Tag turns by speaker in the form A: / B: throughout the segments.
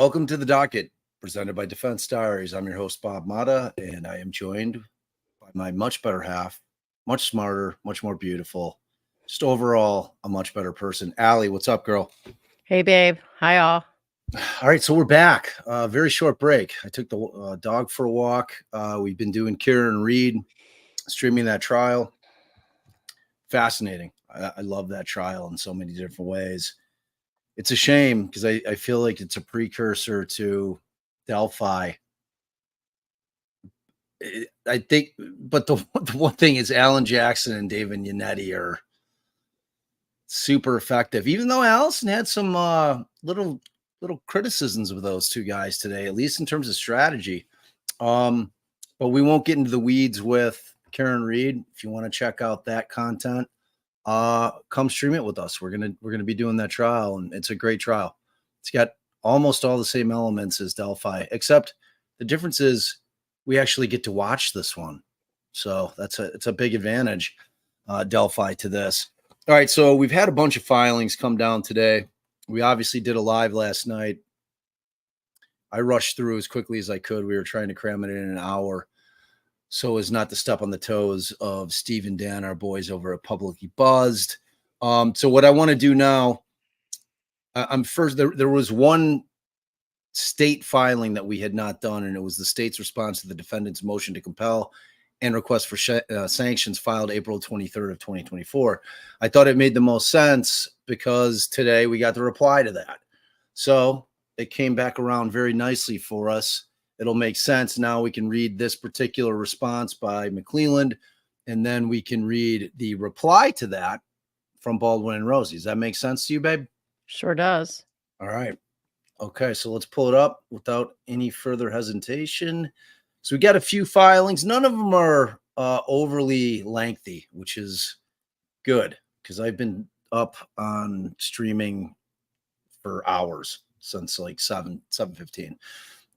A: Welcome to the docket presented by Defense Diaries. I'm your host, Bob Mata, and I am joined by my much better half, much smarter, much more beautiful, just overall a much better person. Allie, what's up, girl?
B: Hey, babe. Hi, all.
A: All right, so we're back. Very short break. I took the dog for a walk. We've been doing Karen Reed, streaming that trial. Fascinating. I love that trial in so many different ways. It's a shame because I feel like it's a precursor to Delphi. I think, but the one thing is Alan Jackson and David Yannetti are super effective, even though Allison had some little criticisms of those two guys today, at least in terms of strategy. But we won't get into the weeds with Karen Reed. If you want to check out that content, come stream it with us. We're gonna be doing that trial, and it's a great trial. It's got almost all the same elements as Delphi, except the difference is we actually get to watch this one. So it's a big advantage, Delphi, to this. All right, so we've had a bunch of filings come down today. We obviously did a live last night. I rushed through as quickly as I could. We were trying to cram it in an hour so as not to step on the toes of Steve and Dan, our boys over at Publicly Buzzed. So what I want to do now, I'm first, there was one state filing that we had not done, and it was the state's response to the defendant's motion to compel and request for sanctions filed April 23rd of 2024. I thought it made the most sense because today we got the reply to that. So it came back around very nicely for us. It'll make sense. Now we can read this particular response by McCleland, and then we can read the reply to that from Baldwin and Rosie. Does that make sense to you, babe?
B: Sure does.
A: All right. Okay, so let's pull it up without any further hesitation. So we got a few filings. None of them are overly lengthy, which is good because I've been up on streaming for hours since like 7:15.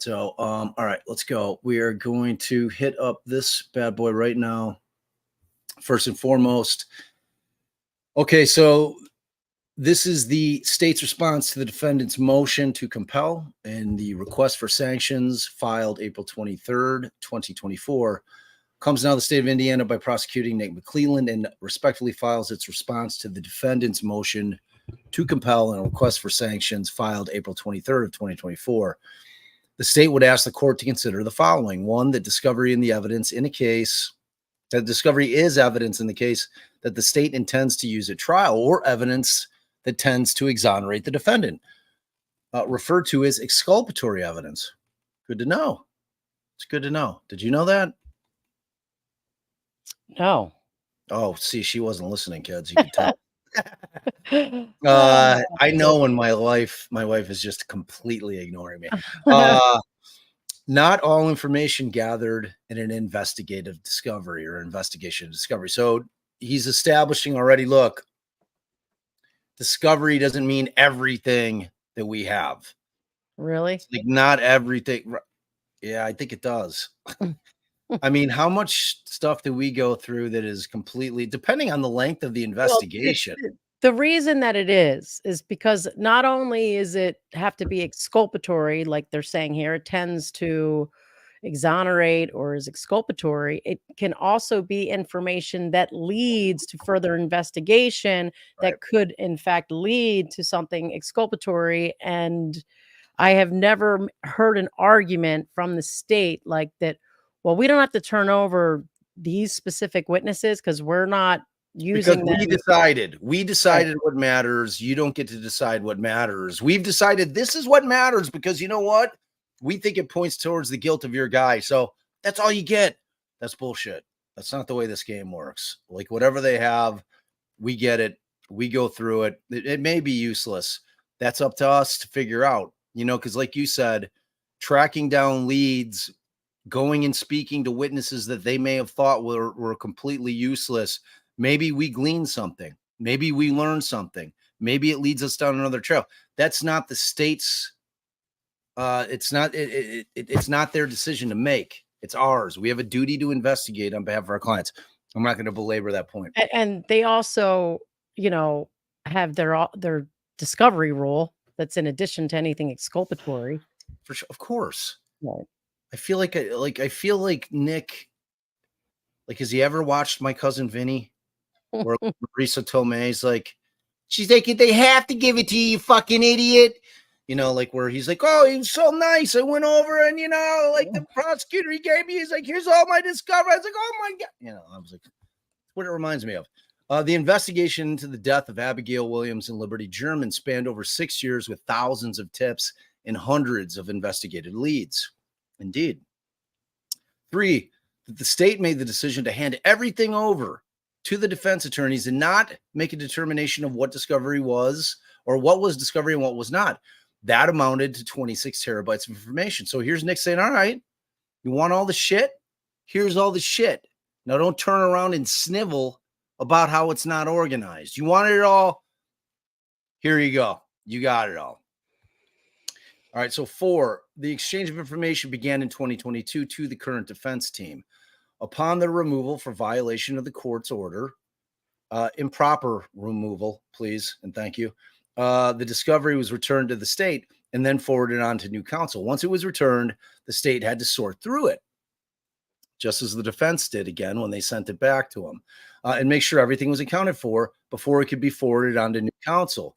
A: So, all right, let's go. We are going to hit up this bad boy right now. First and foremost. Okay, so this is the state's response to the defendant's motion to compel and the request for sanctions filed April 23rd, 2024. Comes now the state of Indiana by prosecuting NickMcCleland and respectfully files its response to the defendant's motion to compel and request for sanctions filed April 23rd of 2024. The state would ask the court to consider the following. One, that discovery in the evidence in a case, that discovery is evidence in the case that the state intends to use at trial or evidence that tends to exonerate the defendant, referred to as exculpatory evidence. Good to know. It's good to know. Did you know that?
B: No.
A: Oh, see, she wasn't listening, kids. You can tell. I know when my wife is just completely ignoring me. Not all information gathered in an investigative discovery or investigation discovery. So he's establishing already, look, discovery doesn't mean everything that we have.
B: Really?
A: It's like not everything. Yeah, I think it does. I mean, how much stuff do we go through that is completely, depending on the length of the investigation?
B: Well, the reason that it is because not only is it have to be exculpatory, like they're saying here, it tends to exonerate or is exculpatory. It can also be information that leads to further investigation that could, in fact, lead to something exculpatory. And I have never heard an argument from the state like that. Well, we don't have to turn over these specific witnesses because we're not using
A: because
B: them.
A: we decided what matters. You don't get to decide what matters. We've decided this is what matters because you know what? We think it points towards the guilt of your guy. So that's all you get. That's bullshit. That's not the way this game works. Like whatever they have, we get it. We go through it. It may be useless. That's up to us to figure out, you know, because like you said, tracking down leads, going and speaking to witnesses that they may have thought were completely useless. Maybe we glean something. Maybe we learn something. Maybe it leads us down another trail. That's not the state's. It's not their decision to make. It's ours. We have a duty to investigate on behalf of our clients. I'm not going to belabor that point.
B: And they also, you know, have their discovery rule that's in addition to anything exculpatory.
A: for sure. Of course.
B: Right.
A: I feel like Nick, like, has he ever watched My Cousin Vinny? Where Marisa Tomei's like, she's like, they have to give it to you, you fucking idiot. You know, like where he's like, oh, he was so nice. I went over and, like the prosecutor, he gave me, he's like, here's all my discovery. I was like, oh my God. I was like, what it reminds me of. The investigation into the death of Abigail Williams and Liberty German spanned over 6 years with thousands of tips and hundreds of investigated leads. Indeed. 3, that the state made the decision to hand everything over to the defense attorneys and not make a determination of what discovery was or what was discovery and what was not. That amounted to 26 terabytes of information. So here's Nick saying, all right, you want all the shit? Here's all the shit. Now don't turn around and snivel about how it's not organized. You wanted it all? Here you go. You got it all. All right, so 4, the exchange of information began in 2022 to the current defense team. Upon their removal for violation of the court's order, improper removal, please, and thank you, the discovery was returned to the state and then forwarded on to new counsel. Once it was returned, the state had to sort through it, just as the defense did again when they sent it back to them, and make sure everything was accounted for before it could be forwarded on to new counsel.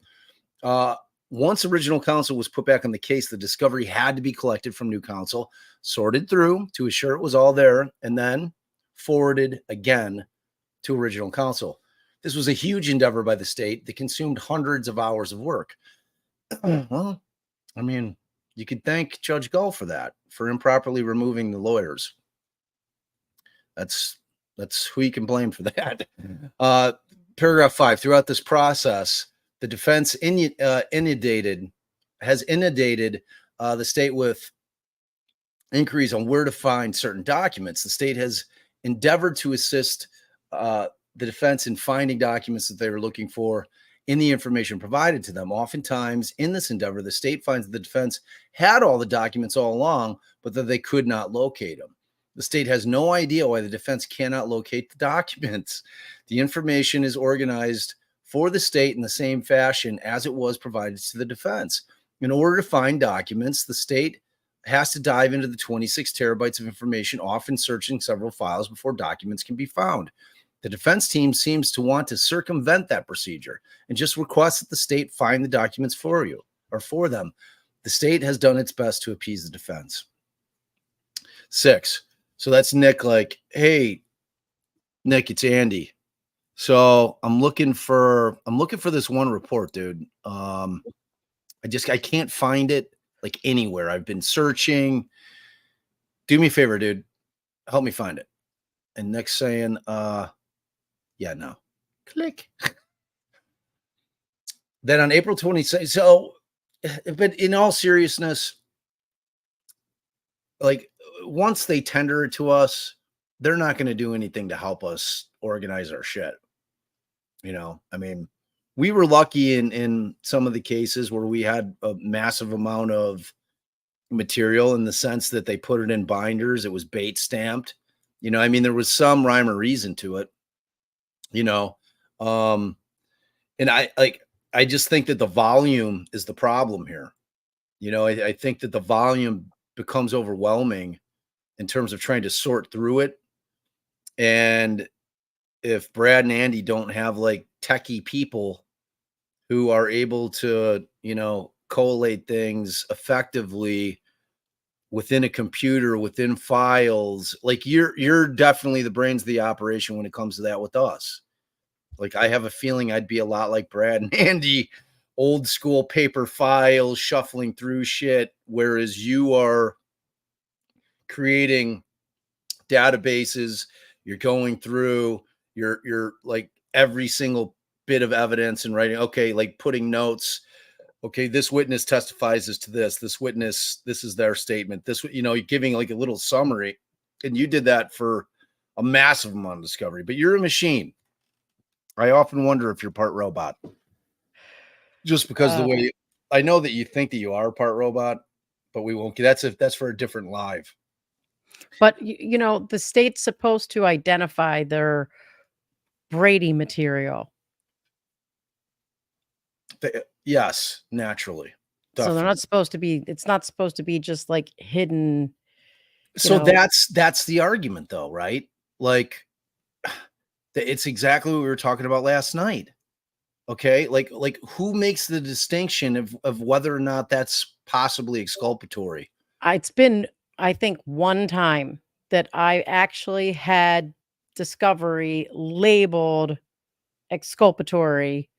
A: Once original counsel was put back on the case, the discovery had to be collected from new counsel, sorted through to assure it was all there, and then forwarded again to original counsel. This was a huge endeavor by the state that consumed hundreds of hours of work. Well, I mean, you could thank Judge Gull for that, for improperly removing the lawyers. That's who you can blame for that. Paragraph 5, throughout this process, the defense has inundated the state with inquiries on where to find certain documents. The state has endeavored to assist the defense in finding documents that they were looking for in the information provided to them. Oftentimes in this endeavor, the state finds that the defense had all the documents all along, but that they could not locate them. The state has no idea why the defense cannot locate the documents. The information is organized for the state in the same fashion as it was provided to the defense. In order to find documents, the state has to dive into the 26 terabytes of information, often searching several files before documents can be found. The defense team seems to want to circumvent that procedure and just request that the state find the documents for you or for them. The state has done its best to appease the defense. 6. So that's Nick like, hey, Nick, it's Andy. So I'm looking for this one report, dude. I can't find it like anywhere. I've been searching. Do me a favor, dude. Help me find it. And Nick's saying, yeah, no. Click. Then on April 26th, so, but in all seriousness, like once they tender it to us, they're not going to do anything to help us organize our shit. I mean, we were lucky in some of the cases where we had a massive amount of material in the sense that they put it in binders. It was bait stamped. I mean, there was some rhyme or reason to it, and I just think that the volume is the problem here. I think that the volume becomes overwhelming in terms of trying to sort through it. And if Brad and Andy don't have like techie people who are able to, collate things effectively within a computer, within files, like you're definitely the brains of the operation when it comes to that with us. Like I have a feeling I'd be a lot like Brad and Andy, old school paper files, shuffling through shit, whereas you are creating databases, you're going through, you're like every single bit of evidence and writing, okay, like putting notes. Okay, this witness testifies as to this witness, this is their statement. This, you're giving like a little summary, and you did that for a massive amount of discovery, but you're a machine. I often wonder if you're part robot, just because the way I know that you think that you are part robot, but we won't. That's for a different live.
B: But the state's supposed to identify their Brady material.
A: Yes, naturally.
B: So they're
A: Definitely.
B: not supposed to be it's not supposed to be just, like, hidden, you
A: So
B: know.
A: that's the argument though, right? Like it's exactly what we were talking about last night. Okay? Like who makes the distinction of whether or not that's possibly exculpatory?
B: It's been, I think, one time that I actually had discovery labeled exculpatory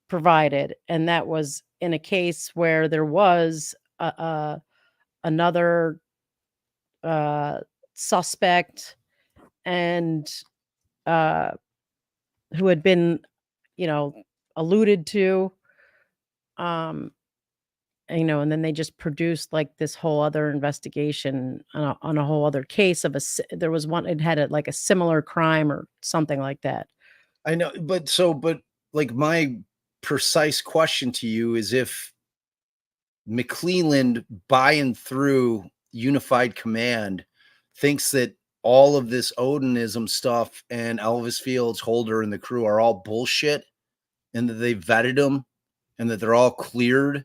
B: provided, and that was in a case where there was another, uh, suspect and, uh, who had been, you know, alluded to, um, and then they just produced, like, this whole other investigation on a whole other case of there was one it had like, a similar crime or something like that.
A: I know, but like my precise question to you is if McCleland by and through unified command thinks that all of this Odinism stuff and Elvis Fields, Holder, and the crew are all bullshit and that they vetted them and that they're all cleared.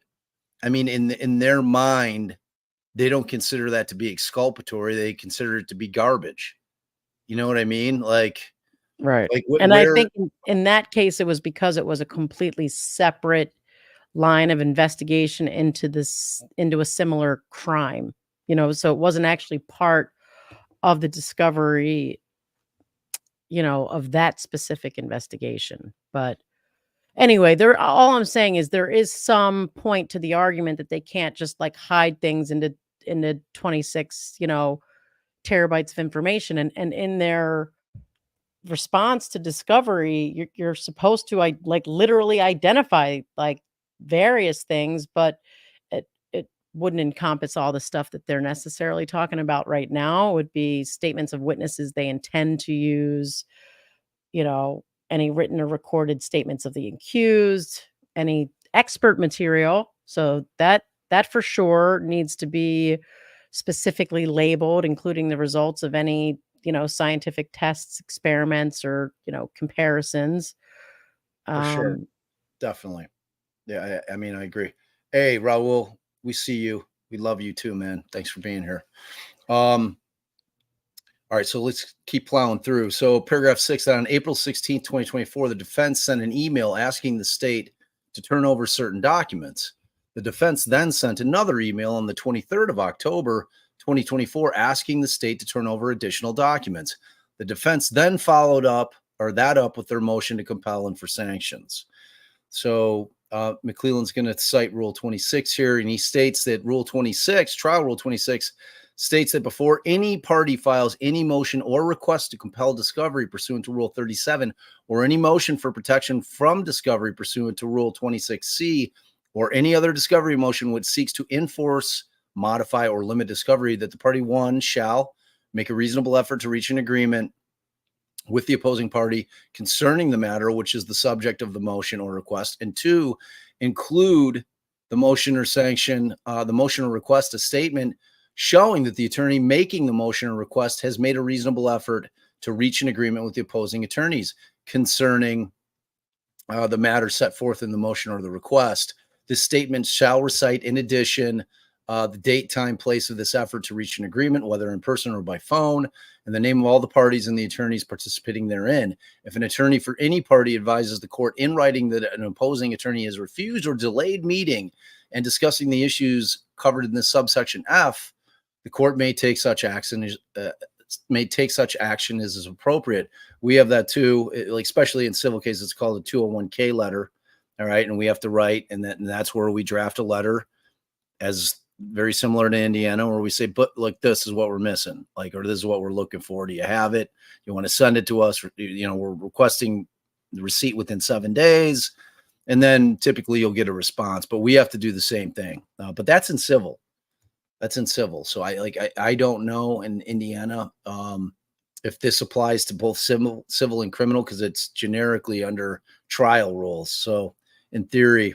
A: I mean, in their mind, they don't consider that to be exculpatory. They consider it to be garbage. You know what I mean?
B: Right.
A: Like
B: And I
A: where
B: think in that case, it was because it was a completely separate line of investigation into a similar crime, so it wasn't actually part of the discovery, of that specific investigation. But anyway, all I'm saying is there is some point to the argument that they can't just like hide things into 26, terabytes of information and in their response to discovery, you're supposed to like literally identify like various things, but it wouldn't encompass all the stuff that they're necessarily talking about right now. It would be statements of witnesses they intend to use, you know, any written or recorded statements of the accused, any expert material. So that for sure needs to be specifically labeled, including the results of any, scientific tests, experiments, or, comparisons.
A: for sure.
B: Um,
A: Definitely. Yeah, I mean, I agree. Hey, Raul, we see you. We love you too, man. Thanks for being here. Um, all right, so let's keep plowing through. So, paragraph 6 on April 16th, 2024, the defense sent an email asking the state to turn over certain documents. The defense then sent another email on the 23rd of October, 2024, asking the state to turn over additional documents. The defense then followed up with their motion to compel and for sanctions. So McCleland's going to cite Rule 26 here, and he states that Trial Rule 26, states that before any party files any motion or request to compel discovery pursuant to Rule 37, or any motion for protection from discovery pursuant to Rule 26C, or any other discovery motion which seeks to enforce, modify, or limit discovery, that the party, one, shall make a reasonable effort to reach an agreement with the opposing party concerning the matter which is the subject of the motion or request, and two, include the motion or request a statement showing that the attorney making the motion or request has made a reasonable effort to reach an agreement with the opposing attorneys concerning the matter set forth in the motion or the request. This statement shall recite, in addition, the date, time, place of this effort to reach an agreement, whether in person or by phone, and the name of all the parties and the attorneys participating therein. If an attorney for any party advises the court in writing that an opposing attorney has refused or delayed meeting and discussing the issues covered in this subsection F, the court may take such action as is appropriate. We have that too, like especially in civil cases, it's called a 201K letter. All right, and we have to write, and that's where we draft a letter, as very similar to Indiana, where we say, but like, this is what we're missing, like, or this is what we're looking for. Do you have it? You want to send it to us? We're requesting the receipt within 7 days, and then typically you'll get a response. But we have to do the same thing. But that's in civil. So I don't know in Indiana if this applies to both civil and criminal, because it's generically under trial rules. So in theory,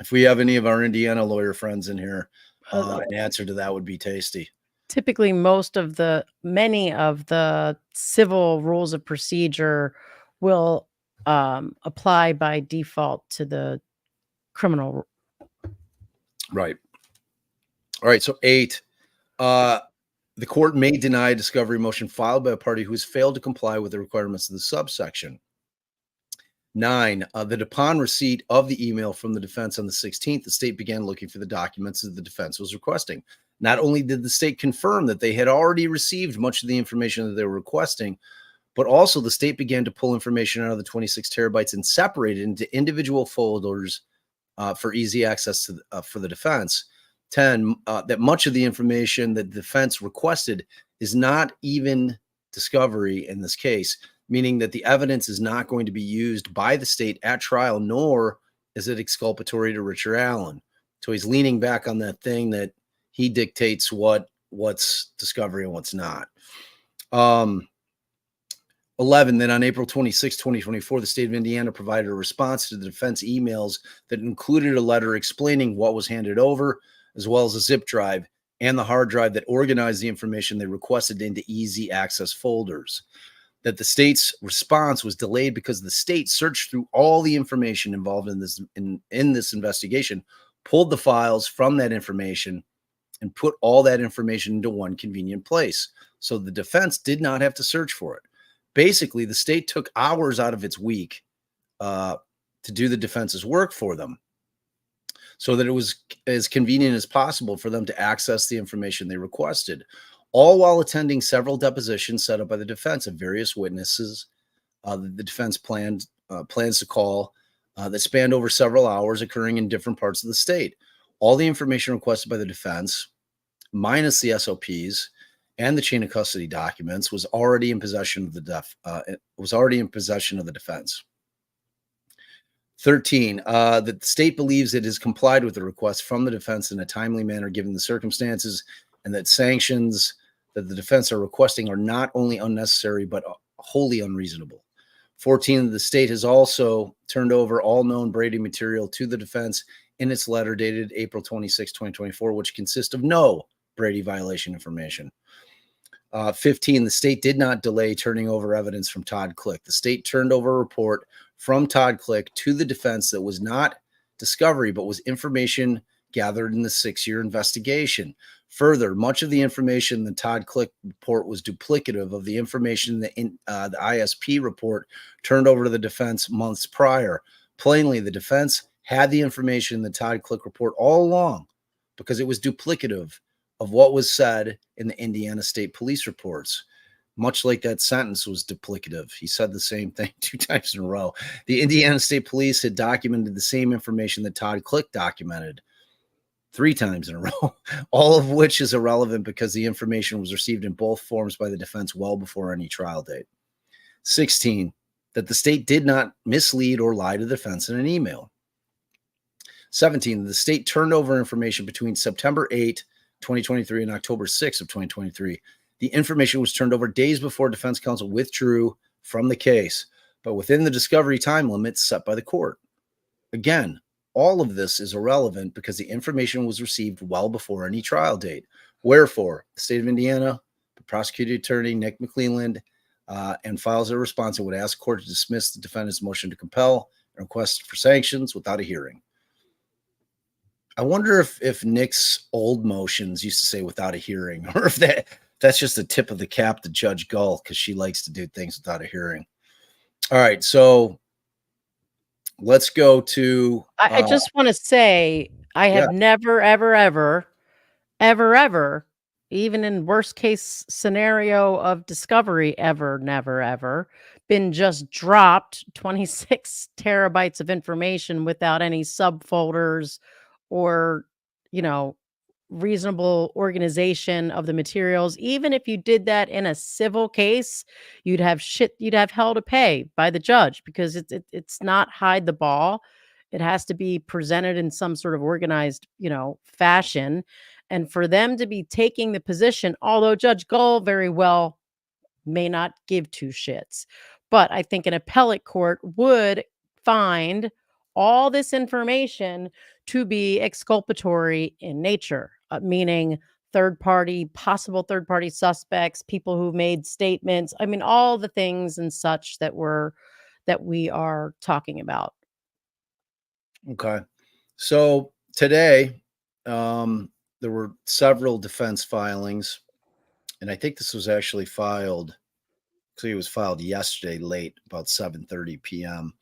A: if we have any of our Indiana lawyer friends in here, an answer to that would be tasty.
B: Typically, many of the civil rules of procedure will apply by default to the criminal
A: Right. All right. So 8, the court may deny a discovery motion filed by a party who has failed to comply with the requirements of the subsection. 9, that upon receipt of the email from the defense on the 16th, the state began looking for the documents that the defense was requesting. Not only did the state confirm that they had already received much of the information that they were requesting, but also the state began to pull information out of the 26 terabytes and separate it into individual folders for easy access to for the defense. 10, that much of the information that the defense requested is not even discovery in this case, meaning that the evidence is not going to be used by the state at trial, nor is it exculpatory to Richard Allen. So he's leaning back on that thing that he dictates what's discovery and what's not. 11, then on April 26, 2024, the state of Indiana provided a response to the defense emails that included a letter explaining what was handed over, as well as a zip drive and the hard drive that organized the information they requested into easy access folders. That the state's response was delayed because the state searched through all the information involved in this investigation, pulled the files from that information, and put all that information into one convenient place. So the defense did not have to search for it. Basically, the state took hours out of its week to do the defense's work for them, so that it was as convenient as possible for them to access the information they requested, all while attending several depositions set up by the defense of various witnesses that the defense plans to call that spanned over several hours, occurring in different parts of the state. All the information requested by the defense, minus the SOPs and the chain of custody documents, was already in possession of the defense. 13, that the state believes it has complied with the request from the defense in a timely manner given the circumstances, and that sanctions that the defense are requesting are not only unnecessary but wholly unreasonable. 14, the state has also turned over all known Brady material to the defense in its letter dated April 26, 2024, which consists of no Brady violation information. 15, the state did not delay turning over evidence from Todd Click. The state turned over a report from Todd Click to the defense that was not discovery, but was information gathered in the 6-year investigation. Further, much of the information in the Todd Click report was duplicative of the information that the ISP report turned over to the defense months prior. Plainly, the defense had the information in the Todd Click report all along because it was duplicative of what was said in the Indiana State Police reports. Much like that sentence was duplicative. He said the same thing 2 times in a row. The Indiana State Police had documented the same information that Todd Click documented 3 times in a row, all of which is irrelevant because the information was received in both forms by the defense well before any trial date. 16, that the state did not mislead or lie to the defense in an email. 17, the state turned over information between September 8, 2023 and October 6 of 2023. The information was turned over days before defense counsel withdrew from the case, but within the discovery time limits set by the court. Again, all of this is irrelevant because the information was received well before any trial date. Wherefore, the state of Indiana, the prosecuting attorney, NickMcCleland, and files a response and would ask court to dismiss the defendant's motion to compel and request for sanctions without a hearing. I wonder if Nick's old motions used to say without a hearing, or if that's just the tip of the cap to Judge Gull because she likes to do things without a hearing. All right, so let's go to.
B: I just want to say I have never, ever, even in worst case scenario of discovery, never been just dropped 26 terabytes of information without any subfolders or, reasonable organization of the materials. Even if you did that in a civil case, you'd have hell to pay by the judge because it's not hide the ball. It has to be presented in some sort of organized, fashion. And for them to be taking the position, although Judge Gull very well may not give 2 shits, but I think an appellate court would find all this information to be exculpatory in nature, meaning possible third party suspects, people who made statements. I mean, all the things and such that we are talking about.
A: Okay. So today, There were several defense filings, and I think this was actually filed. So it was filed yesterday late, about 7:30 p.m.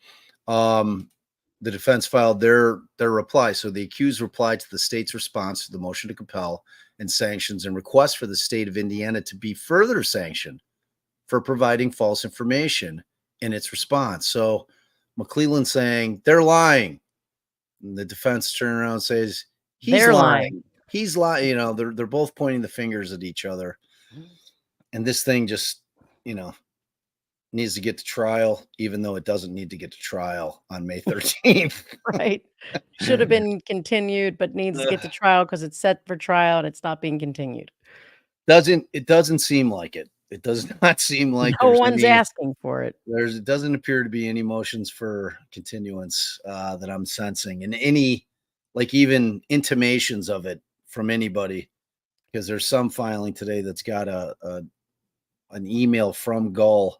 A: The defense filed their reply. So the accused replied to the state's response to the motion to compel and sanctions and request for the state of Indiana to be further sanctioned for providing false information in its response. So McCleland saying they're lying. And the defense turn around and says he's
B: They're lying.
A: lying. He's lying. You know, they're both pointing the fingers at each other. And this thing just, you know, needs to get to trial, even though it doesn't need to get to trial on May 13th.
B: Right. Should have been continued, but needs to get to trial because it's set for trial and it's not being continued.
A: It doesn't seem like it. It does not seem like
B: No
A: there's
B: one's
A: any,
B: asking for it.
A: it doesn't appear to be any motions for continuance that I'm sensing, and any, like, even intimations of it from anybody, because there's some filing today that's got an email from Gull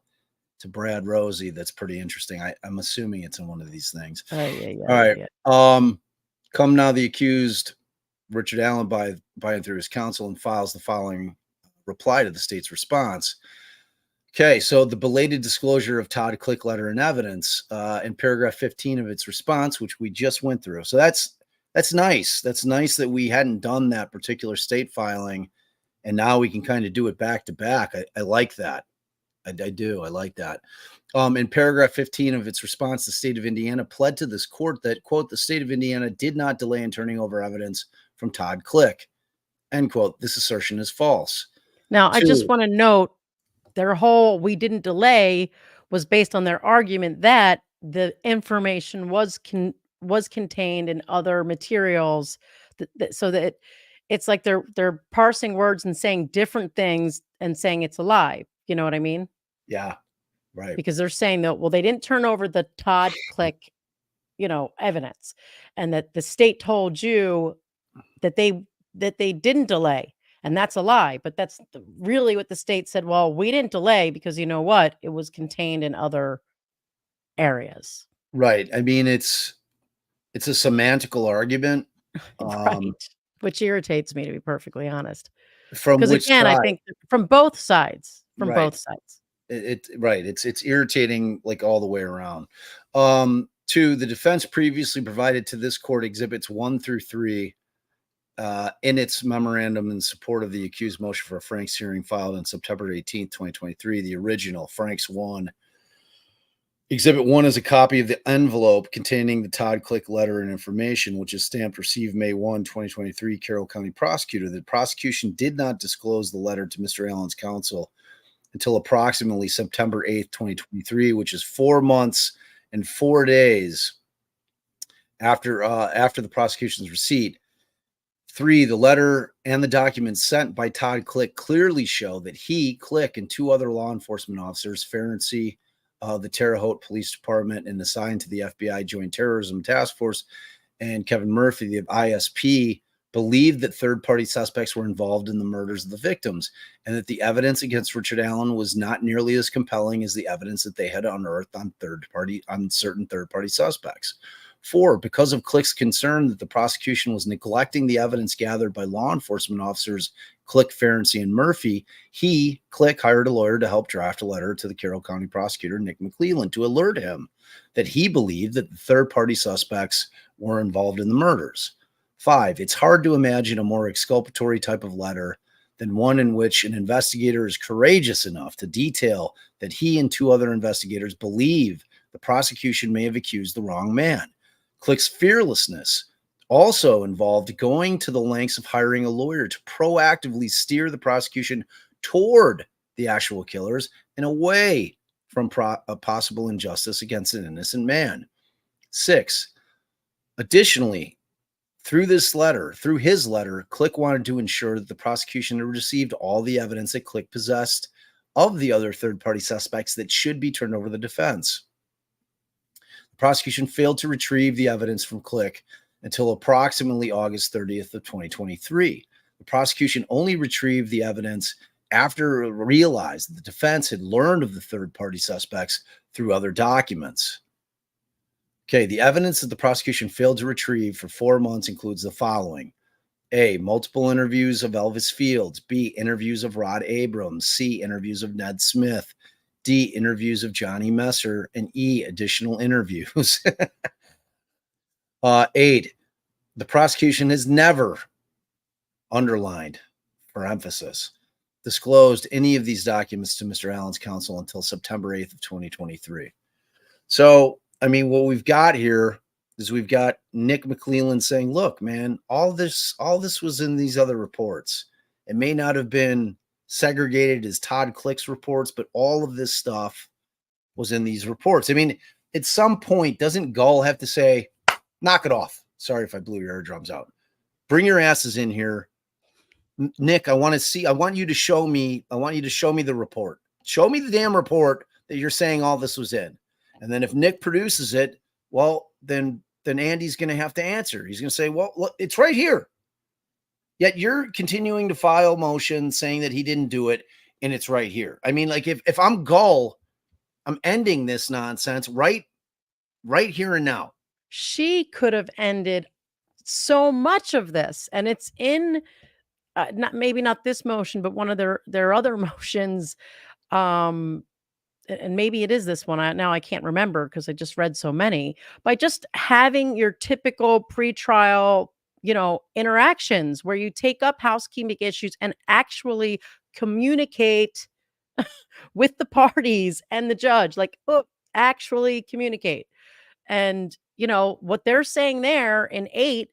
A: to Brad Rosie that's pretty interesting. I'm assuming it's in one of these things.
B: Oh, yeah.
A: All right. Come now the accused, Richard Allen, by and through his counsel, and files the following reply to the state's response. Okay, so the belated disclosure of Todd Click letter and evidence in paragraph 15 of its response, which we just went through. So that's nice. That's nice that we hadn't done that particular state filing, and now we can kind of do it back to back. I like that. I do. I like that. In paragraph 15 of its response, the state of Indiana pled to this court that, quote, the state of Indiana did not delay in turning over evidence from Todd Click, end quote. This assertion is false.
B: Now, I just want to note their whole "we didn't delay" was based on their argument that the information was contained in other materials, so that it's like they're parsing words and saying different things and saying it's a lie. You know what I mean?
A: Yeah, right.
B: Because they're saying that, well, they didn't turn over the Todd Click, evidence, and that the state told you that they didn't delay. And that's a lie, but that's really what the state said. Well, we didn't delay because you know what? It was contained in other areas.
A: Right. I mean, it's a semantical argument.
B: Right. Which irritates me, to be perfectly honest.
A: From
B: Because
A: which
B: again,
A: side?
B: I think from both sides.
A: Right.
B: Both sides.
A: Right. It's irritating, like, all the way around. Two, the defense previously provided to this court exhibits 1 through 3 in its memorandum in support of the accused motion for a Franks hearing filed on September 18th, 2023. The original Franks 1. Exhibit 1 is a copy of the envelope containing the Todd Click letter and information, which is stamped received May 1, 2023, Carroll County prosecutor. The prosecution did not disclose the letter to Mr. Allen's counsel until approximately September 8th, 2023, which is 4 months and 4 days after the prosecution's receipt. 3, the letter and the documents sent by Todd Click clearly show that he, Click, and 2 other law enforcement officers, Ferenczi, the Terre Haute Police Department and assigned to the FBI Joint Terrorism Task Force, and Kevin Murphy, the ISP, believed that third-party suspects were involved in the murders of the victims, and that the evidence against Richard Allen was not nearly as compelling as the evidence that they had unearthed on certain third-party suspects. 4, because of Click's concern that the prosecution was neglecting the evidence gathered by law enforcement officers Click, Ferenczi, and Murphy, he, Click, hired a lawyer to help draft a letter to the Carroll County prosecutor, NickMcCleland, to alert him that he believed that the third-party suspects were involved in the murders. 5, it's hard to imagine a more exculpatory type of letter than one in which an investigator is courageous enough to detail that he and 2 other investigators believe the prosecution may have accused the wrong man. Click's fearlessness also involved going to the lengths of hiring a lawyer to proactively steer the prosecution toward the actual killers and away from a possible injustice against an innocent man. 6, additionally, through his letter, Click wanted to ensure that the prosecution had received all the evidence that Click possessed of the other third-party suspects that should be turned over to the defense. The prosecution failed to retrieve the evidence from Click until approximately August 30th of 2023. The prosecution only retrieved the evidence after it realized that the defense had learned of the third-party suspects through other documents. Okay, the evidence that the prosecution failed to retrieve for 4 months includes the following. A, multiple interviews of Elvis Fields. B, interviews of Rod Abrams. C, interviews of Ned Smith. D, interviews of Johnny Messer. And E, additional interviews. 8, the prosecution has never underlined, for emphasis, disclosed any of these documents to Mr. Allen's counsel until September 8th of 2023. So, I mean, what we've got here is we've got NickMcCleland saying, look, man, all this was in these other reports. It may not have been segregated as Todd Click's reports, but all of this stuff was in these reports. I mean, at some point, doesn't Gull have to say, knock it off? Sorry if I blew your eardrums out. Bring your asses in here. Nick, I want you to show me the report. Show me the damn report that you're saying all this was in. And then if Nick produces it, well, then Andy's going to have to answer. He's going to say, well, look, it's right here. Yet you're continuing to file motions saying that he didn't do it, and it's right here. I mean, like if I'm Gull, I'm ending this nonsense right here and now.
B: She could have ended so much of this, and it's in maybe not this motion, but one of their other motions. And maybe it is this one. Now I can't remember because I just read so many. By just having your typical pretrial, interactions where you take up housekeeping issues and actually communicate with the parties and the judge, actually communicate. And what they're saying there in 8,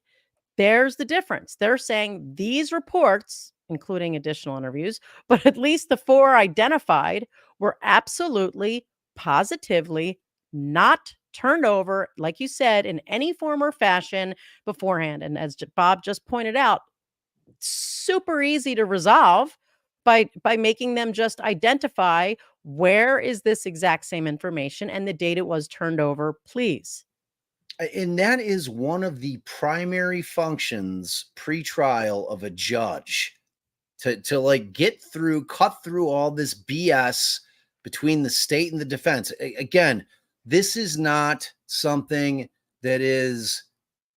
B: there's the difference. They're saying these reports, including additional interviews, but at least the 4 identified were absolutely, positively not turned over, like you said, in any form or fashion beforehand. And as Bob just pointed out, super easy to resolve by making them just identify where is this exact same information and the date it was turned over, please.
A: And that is one of the primary functions pre-trial of a judge, to like cut through all this BS between the state and the defense. Again, this is not something that is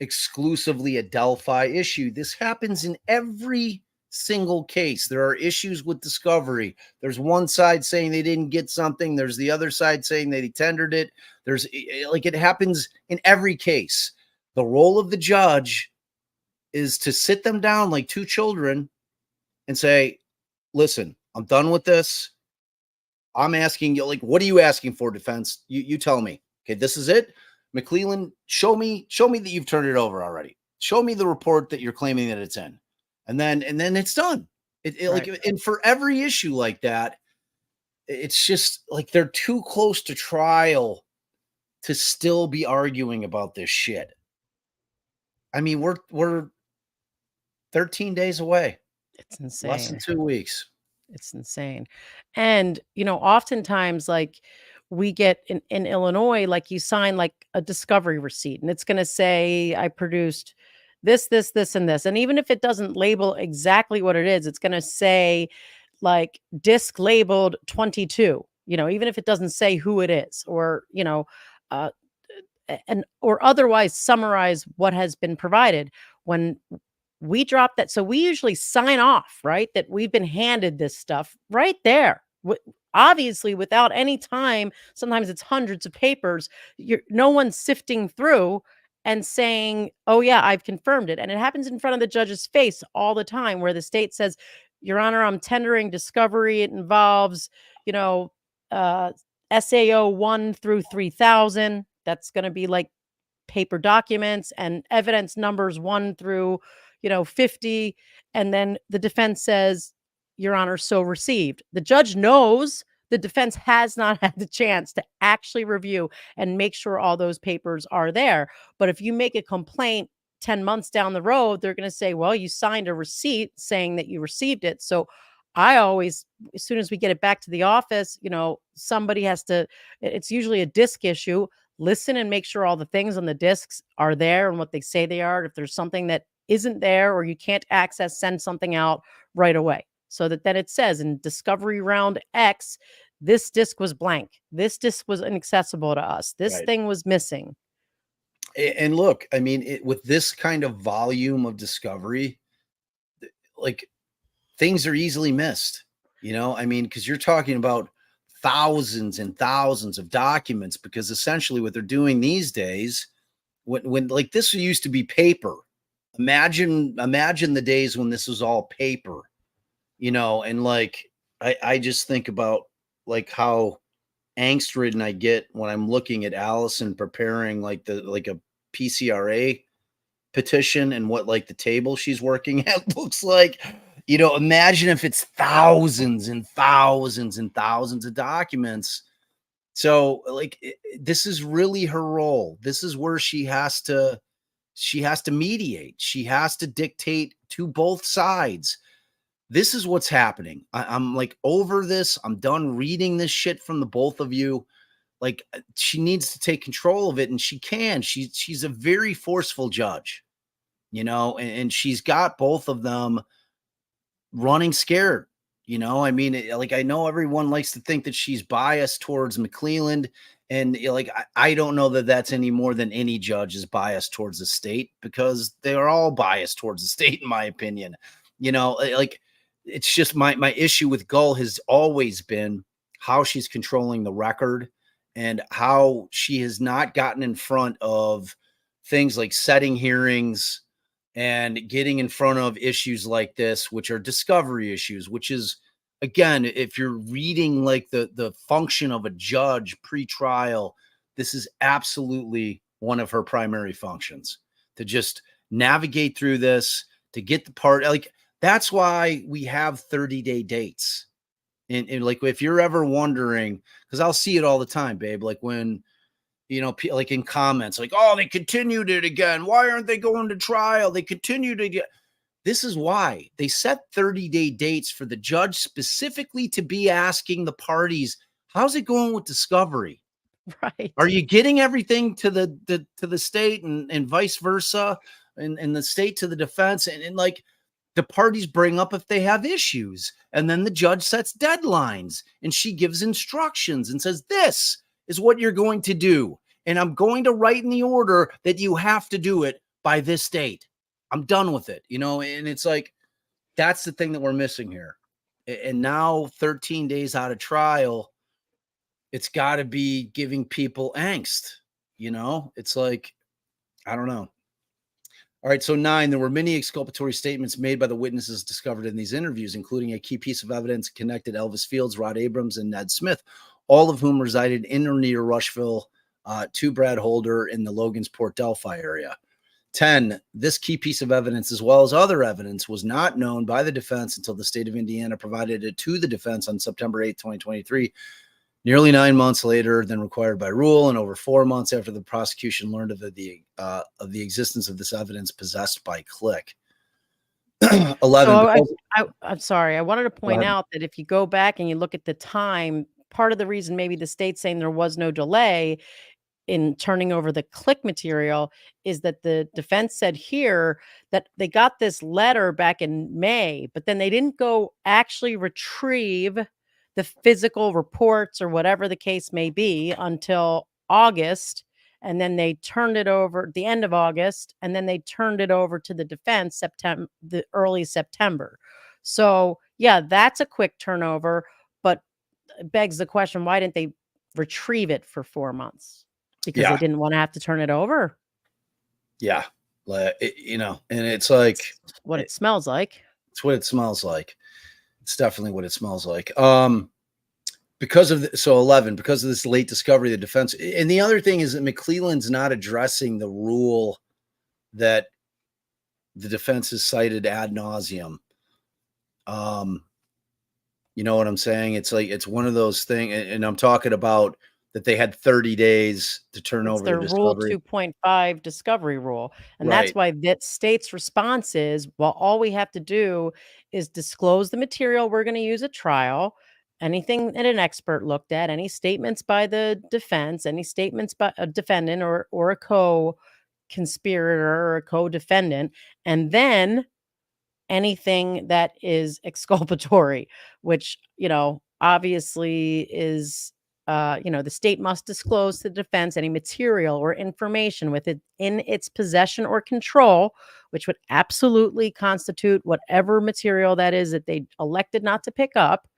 A: exclusively a Delphi issue. This happens in every single case. There are issues with discovery. There's one side saying they didn't get something. There's the other side saying that he tendered it. It happens in every case. The role of the judge is to sit them down like 2 children and say, listen, I'm done with this. I'm asking you, what are you asking for, defense? You tell me. Okay, this is it. McCleland, show me that you've turned it over already. Show me the report that you're claiming that it's in. And then it's done. Right. And for every issue like that, it's just like they're too close to trial to still be arguing about this shit. I mean, we're 13 days away.
B: It's insane.
A: Less than 2 weeks.
B: It's insane. And, oftentimes, we get in Illinois, you sign a discovery receipt, and it's going to say, I produced this, and this. And even if it doesn't label exactly what it is, it's going to say disc labeled 22, even if it doesn't say who it is, or, or otherwise summarize what has been provided. When we drop that, so we usually sign off, right, that we've been handed this stuff right there. Obviously, without any time, sometimes it's hundreds of papers. No one's sifting through and saying, oh yeah, I've confirmed it. And it happens in front of the judge's face all the time, where the state says, Your Honor, I'm tendering discovery. It involves, SAO 1 through 3000. That's going to be paper documents and evidence numbers 1 through 50. And then the defense says, Your Honor, so received. The judge knows the defense has not had the chance to actually review and make sure all those papers are there. But if you make a complaint 10 months down the road, they're going to say, well, you signed a receipt saying that you received it. So I always, as soon as we get it back to the office, somebody has to, it's usually a disc issue, listen and make sure all the things on the discs are there and what they say they are. If there's something that isn't there or you can't access, send something out right away. So that then it says in discovery round X, this disc was blank. This disc was inaccessible to us. This thing was missing.
A: And look, I mean, with this kind of volume of discovery, like things are easily missed, you know? I mean, because you're talking about thousands and thousands of documents, because essentially what they're doing these days, when like this used to be paper. Imagine the days when this was all paper, you know, and like I just think about like how angst ridden I get when I'm looking at Allison preparing like a PCRA petition and what like the table she's working at looks like. You know, imagine if it's thousands and thousands and thousands of documents. So like this is really her role. This is where she has to mediate. She has to dictate to both sides. This is what's happening. I'm like over this. I'm done reading this shit from the both of you. Like she needs to take control of it, and she can. She's a very forceful judge, you know, and she's got both of them running scared. You know, I mean, like I know everyone likes to think that she's biased towards McCleland, and like I don't know that that's any more than any judge is biased towards the state, because they are all biased towards the state, in my opinion. You know, like it's just my issue with Gull has always been how she's controlling the record and how she has not gotten in front of things like setting hearings and getting in front of issues like this, which are discovery issues, which is, again, if you're reading like the function of a judge pre-trial, this is absolutely one of her primary functions, to just navigate through this, to get the part. Like that's why we have 30-day dates. And like if you're ever wondering, because I'll see it all the time, babe, like when you know, like in comments, like, oh, they continued it again. Why aren't they going to trial? They continue to get. This is why they set 30-day dates for the judge specifically to be asking the parties, how's it going with discovery?
B: Right.
A: Are you getting everything to the state and vice versa, and the state to the defense? And like the parties bring up if they have issues, and then the judge sets deadlines and she gives instructions and says, this is what you're going to do. And I'm going to write in the order that you have to do it by this date. I'm done with it, you know? And it's like, that's the thing that we're missing here. And now 13 days out of trial, it's got to be giving people angst, you know? It's like, I don't know. All right, so 9, there were many exculpatory statements made by the witnesses discovered in these interviews, including a key piece of evidence connected Elvis Fields, Rod Abrams, and Ned Smith, all of whom resided in or near Rushville to Brad Holder in the Logansport, Delphi area. 10, this key piece of evidence, as well as other evidence, was not known by the defense until the state of Indiana provided it to the defense on September 8, 2023, nearly 9 months later than required by rule, and over 4 months after the prosecution learned of the existence of this evidence possessed by Click. 11.
B: So I'm sorry. I wanted to point out that if you go back and you look at the time, part of the reason maybe the state's saying there was no delay in turning over the Click material is that the defense said here that they got this letter back in May, but then they didn't go actually retrieve the physical reports or whatever the case may be until August. And then they turned it over at the end of August, and then they turned it over to the defense the early September. So yeah, that's a quick turnover, but it begs the question, why didn't they retrieve it for 4 months? Because they didn't want to have to turn it over.
A: Yeah. You know, and it's like
B: what it smells like.
A: It's what it smells like. It's definitely what it smells like. Because of 11, because of this late discovery, the defense, and the other thing is that McCleland's not addressing the rule that the defense has cited ad nauseum. You know what I'm saying? It's like, it's one of those things, and I'm talking about that they had 30 days to turn over
B: their
A: the
B: Rule
A: discovery.
B: 2.5 discovery rule. And
A: Right.
B: that's why that state's response is, well, all we have to do is disclose the material we're going to use at trial, anything that an expert looked at, any statements by the defense, any statements by a defendant or a co-conspirator or a co-defendant, and then anything that is exculpatory, which, you know, obviously is the state must disclose to the defense any material or information with it in its possession or control, which would absolutely constitute whatever material that is that they elected not to pick up,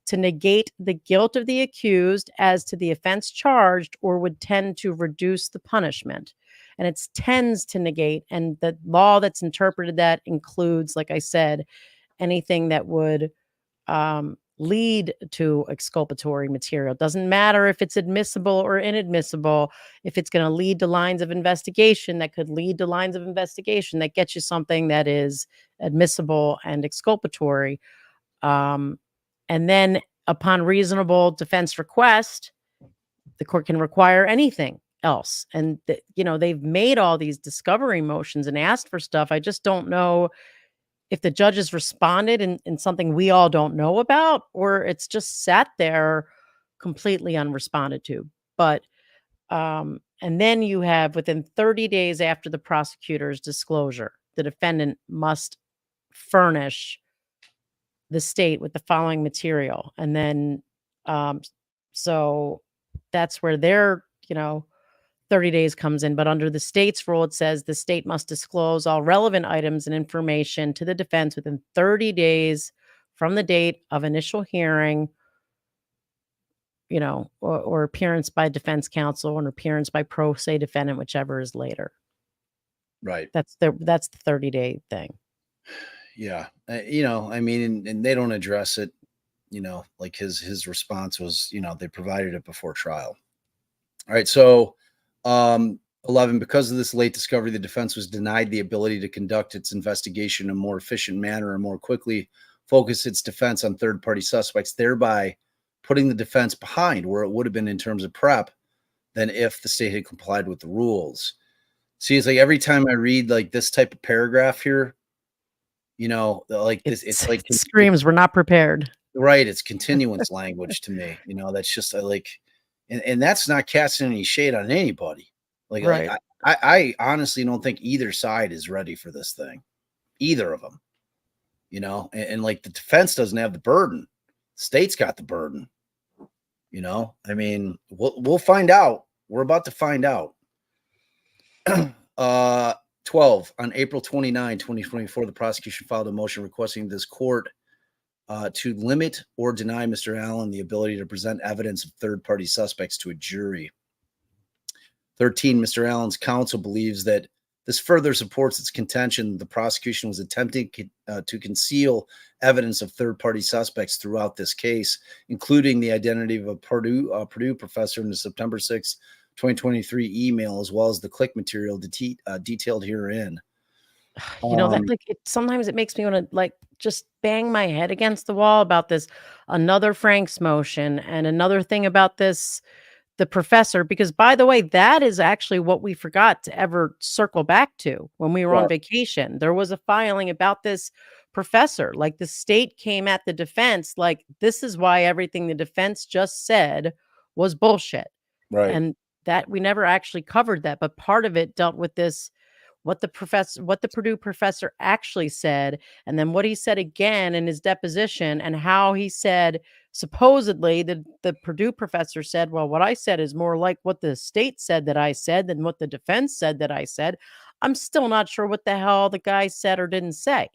B: to negate the guilt of the accused as to the offense charged, or would tend to reduce the punishment. And it's tends to negate. And the law that's interpreted that includes, like I said, anything that would lead to exculpatory material. Doesn't matter if it's admissible or inadmissible. If it's going to lead to lines of investigation, that could lead to lines of investigation that gets you something that is admissible and exculpatory. And then upon reasonable defense request, the court can require anything else. And, they've made all these discovery motions and asked for stuff. I just don't know if the judges responded in something we all don't know about, or it's just sat there completely unresponded to. But, and then you have within 30 days after the prosecutor's disclosure, the defendant must furnish the state with the following material. And then, so that's where their, 30 days comes in. But under the state's rule, it says the state must disclose all relevant items and information to the defense within 30 days from the date of initial hearing, or appearance by defense counsel or appearance by pro se defendant, whichever is later.
A: Right.
B: That's the 30-day thing.
A: Yeah. And they don't address it, like his response was, they provided it before trial. All right. So, 11, because of this late discovery, the defense was denied the ability to conduct its investigation in a more efficient manner and more quickly focus its defense on third-party suspects, thereby putting the defense behind where it would have been in terms of prep than if the state had complied with the rules. See, it's like every time I read like this type of paragraph here, like this, it's like
B: it screams, we're not prepared.
A: Right. It's continuance language to me. That's just like, and that's not casting any shade on anybody. Like,
B: right.
A: I honestly don't think either side is ready for this thing. Either of them, and like the defense doesn't have the burden. State's got the burden. We'll find out. We're about to find out. 12, on April 29, 2024, the prosecution filed a motion requesting this court to limit or deny Mr. Allen the ability to present evidence of third-party suspects to a jury. 13, Mr. Allen's counsel believes that this further supports its contention the prosecution was attempting to conceal evidence of third-party suspects throughout this case, including the identity of a Purdue professor in the September 6, 2023 email, as well as the Click material detailed herein.
B: Sometimes it makes me want to just bang my head against the wall about this, another Frank's motion and another thing about this, the professor, because by the way, that is actually what we forgot to ever circle back to when we were on vacation. There was a filing about this professor. Like the state came at the defense, like this is why everything the defense just said was bullshit.
A: Right.
B: And that we never actually covered that, but part of it dealt with this, what the Purdue professor actually said, and then what he said again in his deposition, and how he said supposedly the Purdue professor said, well, what I said is more like what the state said that I said than what the defense said that I said. I'm still not sure what the hell the guy said or didn't say.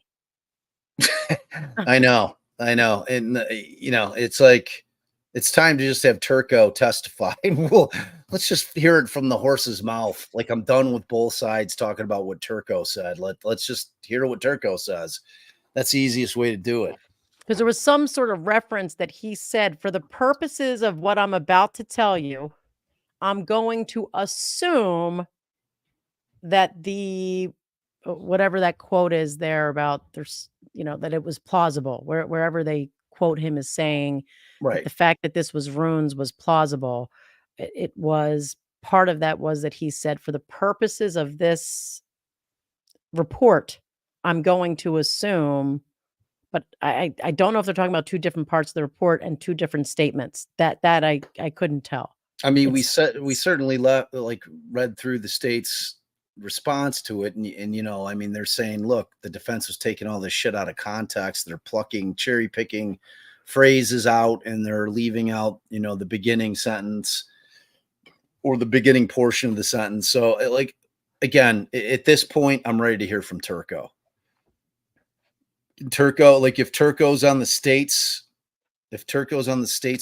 A: I know. And it's like, it's time to just have Turco testify. Well, let's just hear it from the horse's mouth. Like I'm done with both sides talking about what Turco said. Let's just hear what Turco says. That's the easiest way to do it.
B: Because there was some sort of reference that he said, for the purposes of what I'm about to tell you, I'm going to assume that the whatever that quote is there about there's, that it was plausible, wherever they quote him as saying,
A: right,
B: the fact that this was runes was plausible. It was part of that was that he said, for the purposes of this report, I'm going to assume, but I don't know if they're talking about two different parts of the report and two different statements. That I couldn't tell.
A: I mean, we certainly read through the state's response to it, and they're saying, look, the defense was taking all this shit out of context. They're cherry picking phrases out and they're leaving out, the beginning sentence or the beginning portion of the sentence. So, like, again, at this point, I'm ready to hear from Turco. Like if Turco's on the state's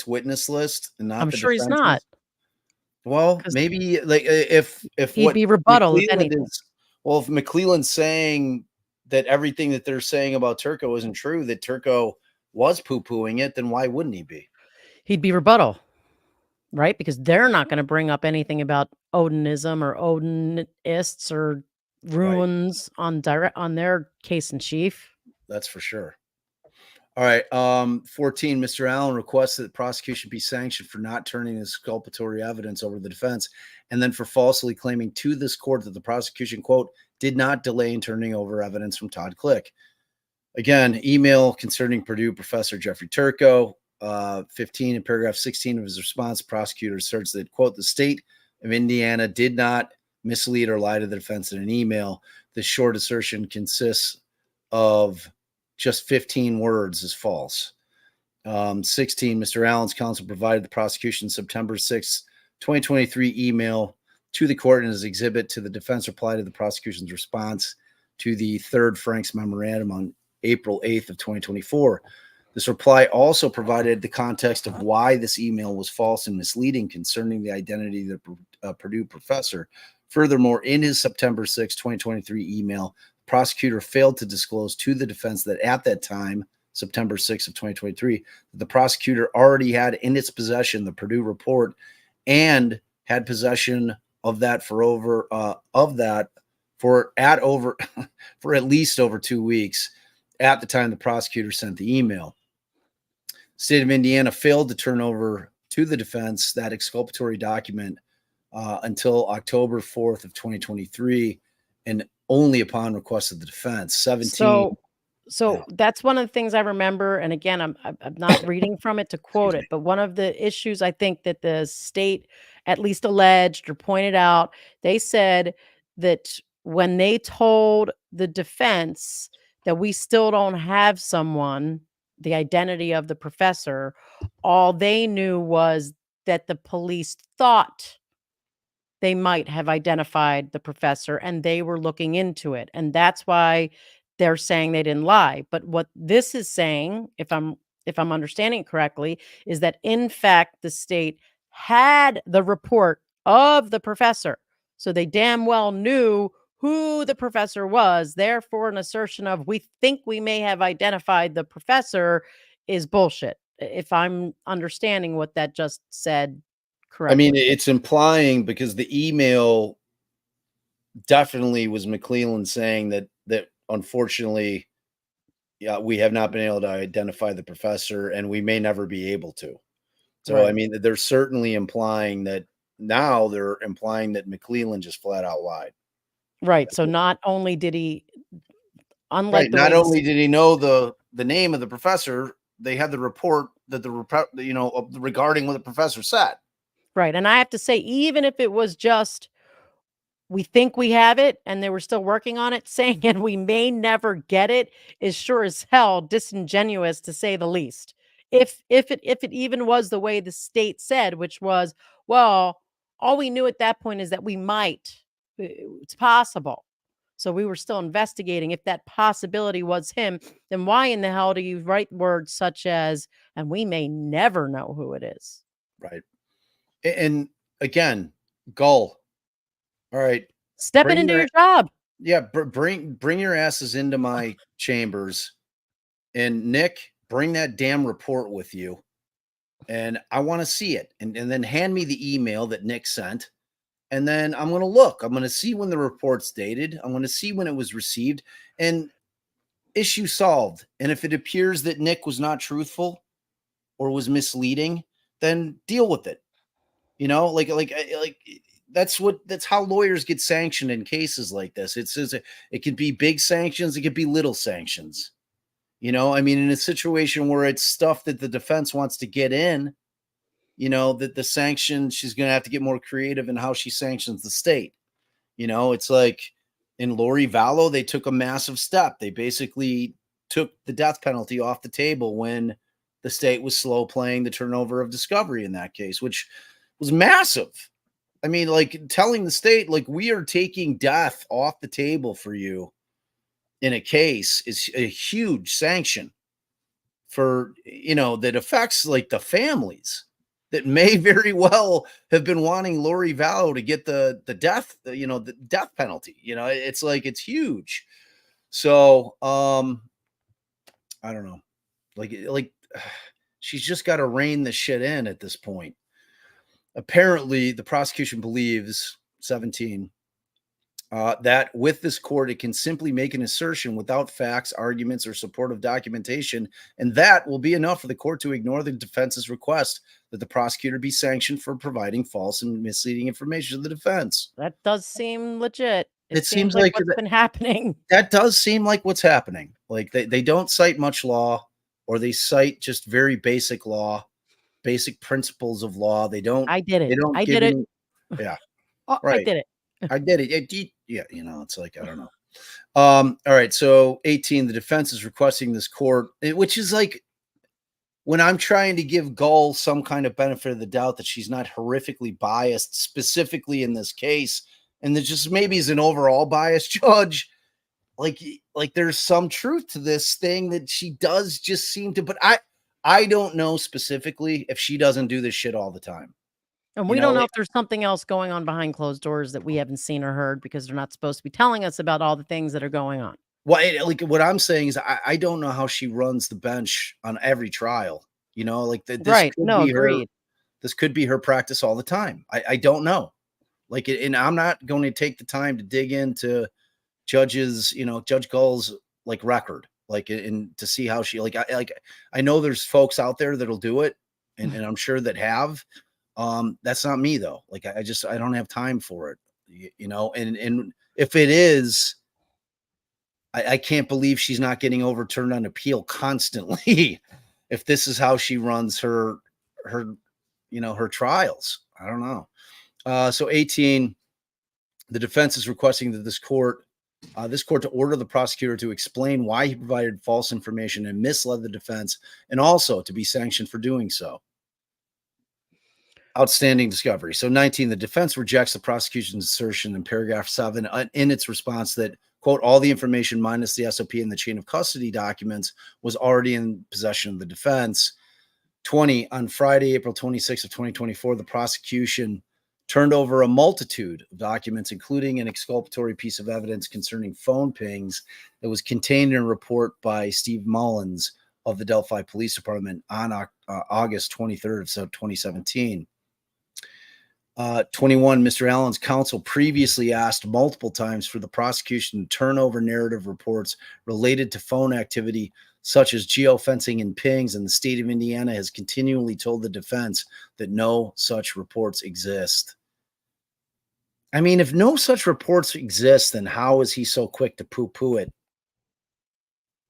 A: witness list and not
B: I'm
A: the
B: sure he's not,
A: defense's, well,
B: 'cause
A: maybe like if
B: he'd
A: what
B: be rebuttal if
A: McCleland
B: anything.
A: is, well, if McCleland's saying that everything that they're saying about Turco isn't true, that Turco was poo-pooing it, then why wouldn't he be?
B: He'd be rebuttal, right? Because they're not gonna bring up anything about Odinism or Odinists or
A: Right.
B: ruins on their case in chief.
A: That's for sure. All right. 14, Mr. Allen requests that the prosecution be sanctioned for not turning exculpatory evidence over to the defense and then for falsely claiming to this court that the prosecution, quote, did not delay in turning over evidence from Todd Click. Again, email concerning Purdue professor Jeffrey Turco. 15, in paragraph 16 of his response, the prosecutor asserts that, quote, the state of Indiana did not mislead or lie to the defense in an email. This short assertion consists of just 15 words is false. 16, Mr. Allen's counsel provided the prosecution September 6, 2023 email to the court and as exhibit to the defense reply to the prosecution's response to the third Frank's memorandum on April 8th of 2024. This reply also provided the context of why this email was false and misleading concerning the identity of the Purdue professor. Furthermore, in his September 6, 2023 email, the prosecutor failed to disclose to the defense that at that time, September 6th of 2023, the prosecutor already had in its possession the Purdue report and had possession of that for at least over 2 weeks at the time the prosecutor sent the email. State of Indiana failed to turn over to the defense that exculpatory document until October 4th of 2023 and only upon request of the defense. 17.
B: So that's one of the things I remember, and again, I'm not reading from it to quote it, but one of the issues I think that the state at least alleged or pointed out, they said that when they told the defense that we still don't have someone, the identity of the professor, all they knew was that the police thought they might have identified the professor and they were looking into it. And that's why they're saying they didn't lie. But what this is saying, if I'm understanding it correctly, is that in fact the state had the report of the professor. So they damn well knew who the professor was. Therefore, an assertion of we think we may have identified the professor is bullshit. If I'm understanding what that just said
A: I mean,
B: correctly.
A: it's implying because the email definitely was McCleland saying that unfortunately, yeah, we have not been able to identify the professor and we may never be able to. So, I
B: Right.
A: mean, they're certainly implying that now they're implying that McCleland just flat out lied.
B: Right, so not only did he
A: Right.
B: unlike the
A: Not
B: way this
A: only did he know the name of the professor, they had the report that regarding what the professor said.
B: right, and I have to say, even if it was just, "We think we have it," and they were still working on it, saying, "And we may never get it," is sure as hell disingenuous, to say the least. If it even was the way the state said, which was, "Well, all we knew at that point is that we might. It's possible." So we were still investigating if that possibility was him, then why in the hell do you write words such as, "And we may never know who it is."
A: Right. And again, Gull. All right.
B: Stepping
A: Bring
B: into
A: your
B: your job.
A: Yeah, bring your asses into my chambers, and Nick, bring that damn report with you, and I want to see it, and then hand me the email that Nick sent, and then I'm going to look. I'm going to see when the report's dated. I'm going to see when it was received, and issue solved. And if it appears that Nick was not truthful or was misleading, then deal with it. That's how lawyers get sanctioned in cases like this. It could be big sanctions, it could be little sanctions. I mean, in a situation where it's stuff that the defense wants to get in, that the sanction, she's going to have to get more creative in how she sanctions the state. It's like in Lori Vallow, they took a massive step. They basically took the death penalty off the table when the state was slow playing the turnover of discovery in that case, which was massive. I mean, like telling the state, like, we are taking death off the table for you in a case is a huge sanction for, that affects like the families that may very well have been wanting Lori Vallow to get the death, the death penalty. It's like, it's huge. So, I don't know. Like she's just got to rein the shit in at this point. Apparently, the prosecution believes 17 that with this court, it can simply make an assertion without facts, arguments, or supportive documentation, and that will be enough for the court to ignore the defense's request that the prosecutor be sanctioned for providing false and misleading information to the defense.
B: That does seem legit.
A: It
B: seems
A: seems
B: like
A: like
B: what's been happening.
A: that does seem like what's happening. Like they don't cite much law, or they cite just very basic law, basic principles of law. They don't.
B: I did it.
A: They don't
B: I
A: give
B: did it.
A: any. Yeah,
B: Oh, I
A: right.
B: did it.
A: I did it. Yeah, it's like, I don't know. All right. So 18, the defense is requesting this court, which is like when I'm trying to give Gull some kind of benefit of the doubt that she's not horrifically biased, specifically in this case, and that just maybe is an overall biased judge. Like there's some truth to this thing that she does just seem to, but I don't know specifically if she doesn't do this shit all the time.
B: And we don't know if there's something else going on behind closed doors that we haven't seen or heard, because they're not supposed to be telling us about all the things that are going on.
A: Well, like what I'm saying is I don't know how she runs the bench on every trial. Like this
B: Right.
A: could
B: No,
A: be
B: agreed.
A: this could be her practice all the time. I don't know. Like, and I'm not going to take the time to dig into Judge Gull's like record, like, and to see how she I know there's folks out there that'll do it, and I'm sure that have. That's not me though. Like I don't have time for it, and if it is, I can't believe she's not getting overturned on appeal constantly. If this is how she runs her trials, I don't know. So 18, the defense is requesting that this court to order the prosecutor to explain why he provided false information and misled the defense, and also to be sanctioned for doing so. Outstanding discovery. So 19, the defense rejects the prosecution's assertion in paragraph 7 in its response that, quote, all the information minus the SOP and the chain of custody documents was already in possession of the defense. 20, on Friday, April 26 of 2024, the prosecution turned over a multitude of documents, including an exculpatory piece of evidence concerning phone pings that was contained in a report by Steve Mullins of the Delphi Police Department on August 23rd of 2017. 21, Mr. Allen's counsel previously asked multiple times for the prosecution to turn over narrative reports related to phone activity, such as geofencing and pings, and the state of Indiana has continually told the defense that no such reports exist. I mean, if no such reports exist, then how is he so quick to poo-poo it?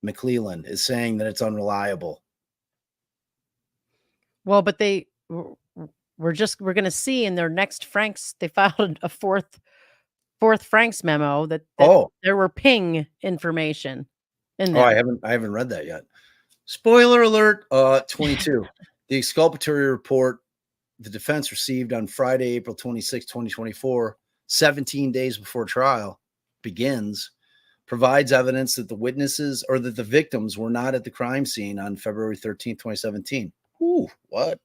A: McCleland is saying that it's unreliable.
B: Well, but we're going to see in their next Franks, they filed a fourth Franks memo that there were ping information in there.
A: I haven't read that yet. Spoiler alert. 22, the exculpatory report the defense received on Friday, April 26, 2024, 17 days before trial begins, provides evidence that the witnesses or that the victims were not at the crime scene on February 13, 2017. Ooh, what?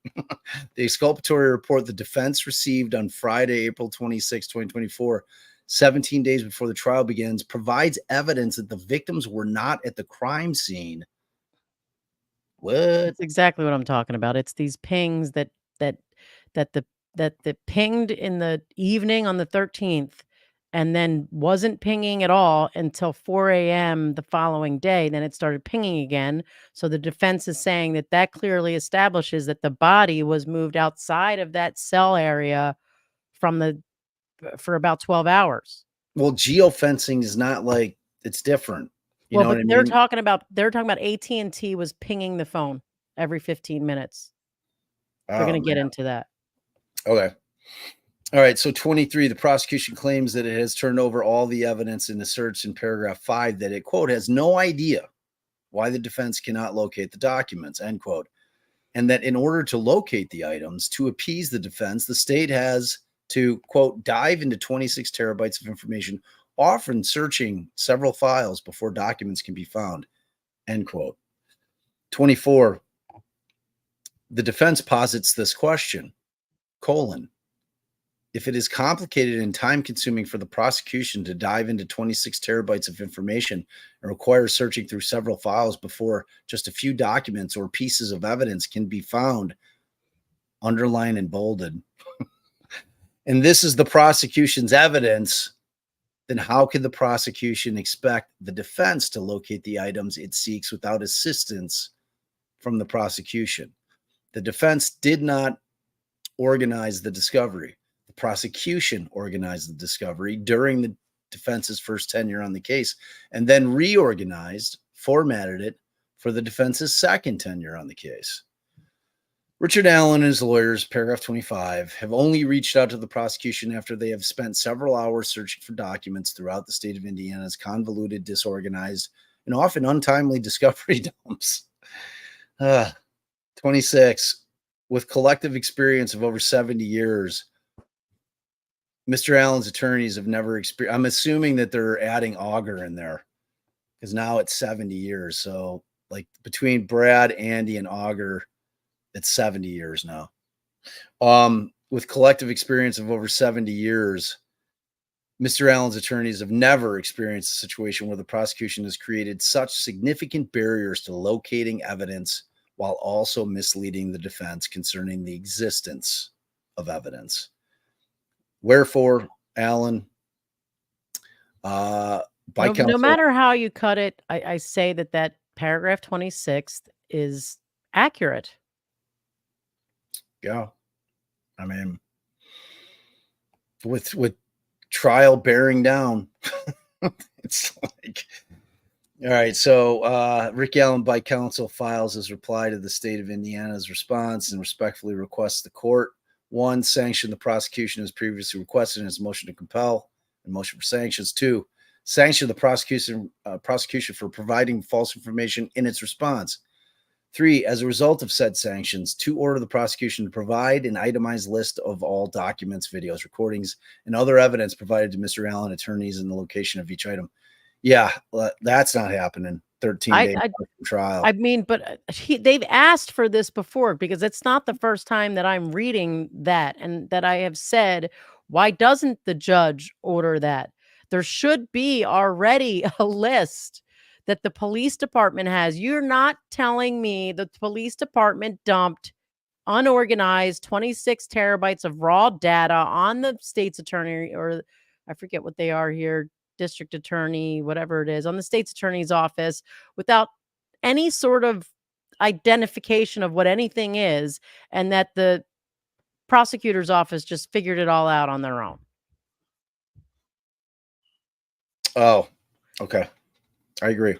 A: The exculpatory report the defense received on Friday, April 26, 2024, 17 days before the trial begins, provides evidence that the victims were not at the crime scene. What?
B: That's exactly what I'm talking about. It's these pings that pinged in the evening on the 13th, and then wasn't pinging at all until 4 a.m. the following day. Then it started pinging again. So the defense is saying that clearly establishes that the body was moved outside of that cell area for about 12 hours.
A: Well, geofencing is not like, it's different. You know what I mean?
B: They're talking about AT&T was pinging the phone every 15 minutes. They're going to get into that.
A: Okay. All right. So 23, the prosecution claims that it has turned over all the evidence and asserts in paragraph 5 that it, quote, has no idea why the defense cannot locate the documents, end quote. and that in order to locate the items to appease the defense, the state has to, quote, dive into 26 terabytes of information, often searching several files before documents can be found, end quote. 24, the defense posits this question, colon, if it is complicated and time-consuming for the prosecution to dive into 26 terabytes of information and requires searching through several files before just a few documents or pieces of evidence can be found, underlined and bolded, and this is the prosecution's evidence, then how can the prosecution expect the defense to locate the items it seeks without assistance from the prosecution? The defense did not organize the discovery. The prosecution organized the discovery during the defense's first tenure on the case, and then reorganized, formatted it for the defense's second tenure on the case. Richard Allen and his lawyers, paragraph 25, have only reached out to the prosecution after they have spent several hours searching for documents throughout the state of Indiana's convoluted, disorganized, and often untimely discovery dumps. 26, with collective experience of over 70 years, Mr. Allen's attorneys have never experienced. I'm assuming that they're adding auger in there because now it's 70 years. So, like between Brad, Andy, and auger, it's 70 years now. With collective experience of over 70 years, Mr. Allen's attorneys have never experienced a situation where the prosecution has created such significant barriers to locating evidence while also misleading the defense concerning the existence of evidence. Wherefore, Allen,
B: no matter how you cut it, I say that paragraph 26 is accurate.
A: Yeah. I mean, with trial bearing down, it's like, all right. So Rick Allen by counsel files his reply to the state of Indiana's response and respectfully requests the court, 1, sanction the prosecution as previously requested in his motion to compel and motion for sanctions. 2, sanction the prosecution for providing false information in its response. 3, as a result of said sanctions, to order the prosecution to provide an itemized list of all documents, videos, recordings, and other evidence provided to Mr. Allen attorneys in the location of each item. Yeah, that's not happening. 13 days trial.
B: I mean, but they've asked for this before because it's not the first time that I'm reading that and that I have said, why doesn't the judge order that? There should be already a list that the police department has. You're not telling me that the police department dumped unorganized 26 terabytes of raw data on the state's attorney, or I forget what they are here, district attorney, whatever it is, on the state's attorney's office without any sort of identification of what anything is, and that the prosecutor's office just figured it all out on their own.
A: Oh, okay. I agree.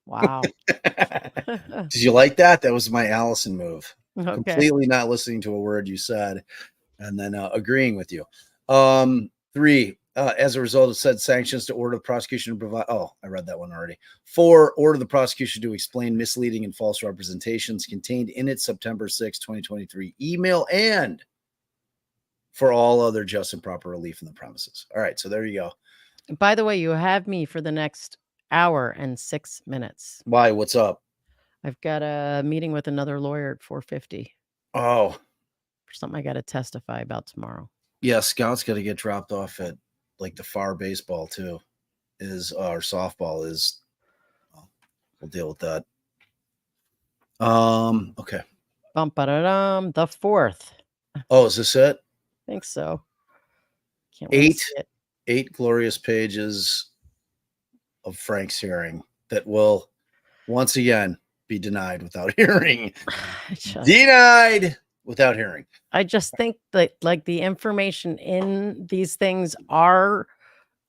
B: Wow.
A: Did you like that? That was my Allison move.
B: Okay.
A: Completely not listening to a word you said and then agreeing with you. 3, as a result of said sanctions, to order the prosecution to provide. Oh, I read that one already. 4, order the prosecution to explain misleading and false representations contained in its September 6, 2023 email and for all other just and proper relief in the premises. All right. So there you go.
B: By the way, you have me for the next hour and 6 minutes.
A: Why? What's up?
B: I've got a meeting with another lawyer at 4:50.
A: Oh,
B: for something I got to testify about tomorrow.
A: Yeah, Scout's got to get dropped off at like the far baseball too. Or softball is. We'll deal with that. Okay.
B: The 4th.
A: Oh, is this it?
B: I think so. Can't wait to see it.
A: 8 glorious pages of Frank's hearing that will once again be denied without hearing. Denied without hearing.
B: I just think that like the information in these things are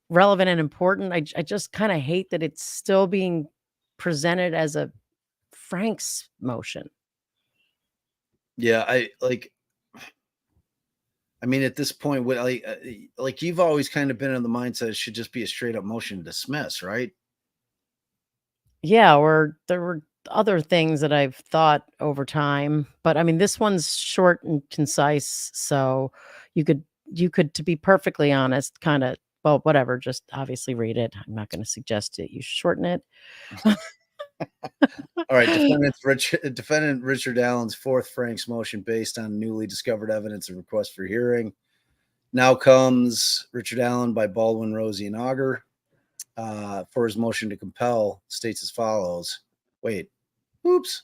B: relevant and important. I just kind of hate that it's still being presented as a Frank's motion.
A: Yeah, I mean, at this point, like you've always kind of been in the mindset it should just be a straight up motion to dismiss, right?
B: Yeah, or there were other things that I've thought over time, but I mean, this one's short and concise, so you could to be perfectly honest, kinda well, whatever, just obviously read it. I'm not gonna suggest that you shorten it.
A: All right, defendant Richard Allen's fourth Frank's motion based on newly discovered evidence and request for hearing. Now comes Richard Allen by Baldwin, Rosie, and Auger for his motion to compel, states as follows. Wait, oops,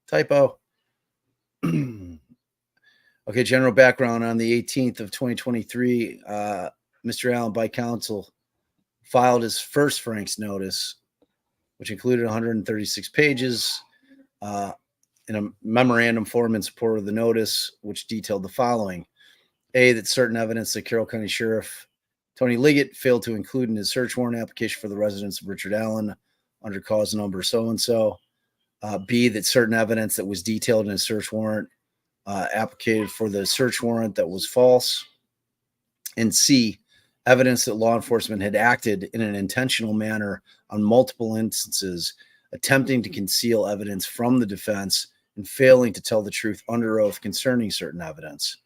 A: typo. Okay, general background. On the 18th of 2023, Mr. Allen by counsel filed his first Frank's notice, which included 136 pages in a memorandum form in support of the notice, which detailed the following. A, that certain evidence that Carroll County Sheriff Tony Liggett failed to include in his search warrant application for the residence of Richard Allen under cause number so-and-so. B, that certain evidence that was detailed in his search warrant applicated for the search warrant that was false. And C, evidence that law enforcement had acted in an intentional manner on multiple instances, attempting to conceal evidence from the defense and failing to tell the truth under oath concerning certain evidence.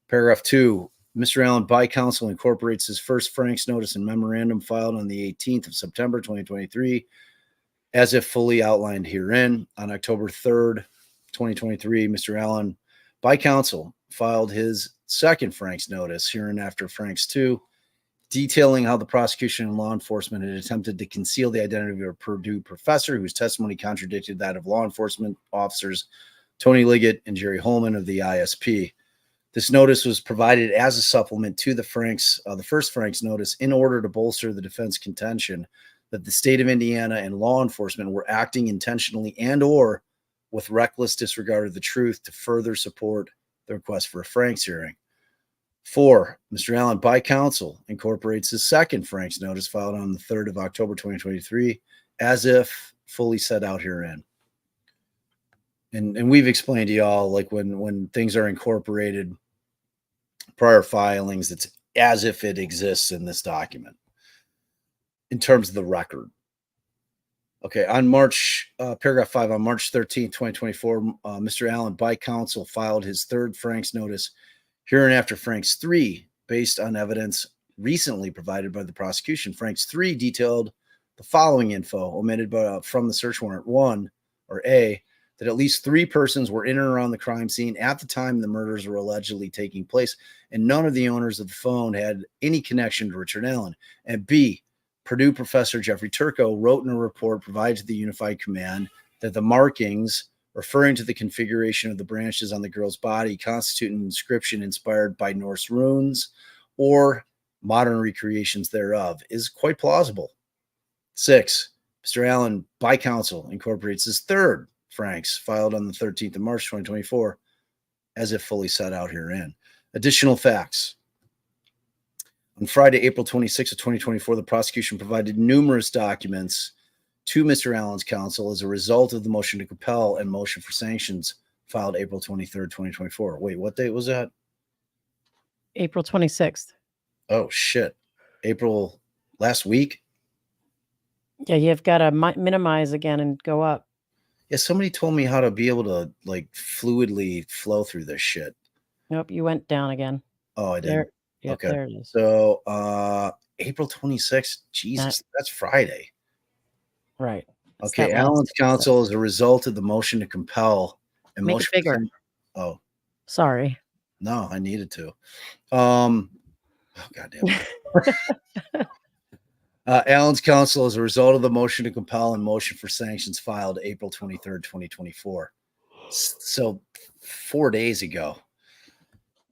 A: Paragraph 2, Mr. Allen by counsel incorporates his first Frank's notice and memorandum filed on the 18th of September 2023 as if fully outlined herein. On October 3rd, 2023, Mr. Allen by counsel filed his second Frank's notice, hereinafter Frank's 2, detailing how the prosecution and law enforcement had attempted to conceal the identity of a Purdue professor whose testimony contradicted that of law enforcement officers Tony Liggett and Jerry Holman of the ISP. This notice was provided as a supplement to the first Frank's notice in order to bolster the defense contention that the state of Indiana and law enforcement were acting intentionally and or with reckless disregard of the truth to further support the request for a Frank's hearing. 4, Mr. Allen by counsel incorporates his second Frank's notice filed on the 3rd of October 2023 as if fully set out herein. And we've explained to y'all, like when things are incorporated, prior filings, it's as if it exists in this document in terms of the record. Okay, on paragraph 5, on March 13th, 2024, Mr. Allen by counsel filed his third Frank's notice, hereinafter Frank's 3, based on evidence recently provided by the prosecution. Frank's 3 detailed the following info omitted from the search warrant. 1, or A, that at least 3 persons were in and around the crime scene at the time the murders were allegedly taking place, and none of the owners of the phone had any connection to Richard Allen. And B, Purdue professor Jeffrey Turco wrote in a report provided to the Unified Command that the markings referring to the configuration of the branches on the girl's body constitute an inscription inspired by Norse runes or modern recreations thereof is quite plausible. 6, Mr. Allen by counsel incorporates his third Frank's filed on the 13th of March 2024 as if fully set out herein. Additional facts. On Friday, April 26th of 2024, the prosecution provided numerous documents to Mr. Allen's counsel as a result of the motion to compel and motion for sanctions filed April 23rd, 2024. Wait, what date was that?
B: April 26th.
A: Oh, shit. April last week?
B: Yeah, you've got to minimize again and go up.
A: Yeah, somebody told me how to be able to like fluidly flow through this shit.
B: Nope, you went down again.
A: Oh, I did.
B: There, yep,
A: okay.
B: There it is.
A: So April 26th. Jesus, that's Friday.
B: Right.
A: Okay. Allen's counsel as a result of the motion to compel and
B: Make
A: motion
B: it bigger.
A: Oh.
B: Sorry.
A: No, I needed to. Oh, goddamn. Allen's counsel as a result of the motion to compel and motion for sanctions filed April 23rd, 2024. So 4 days ago.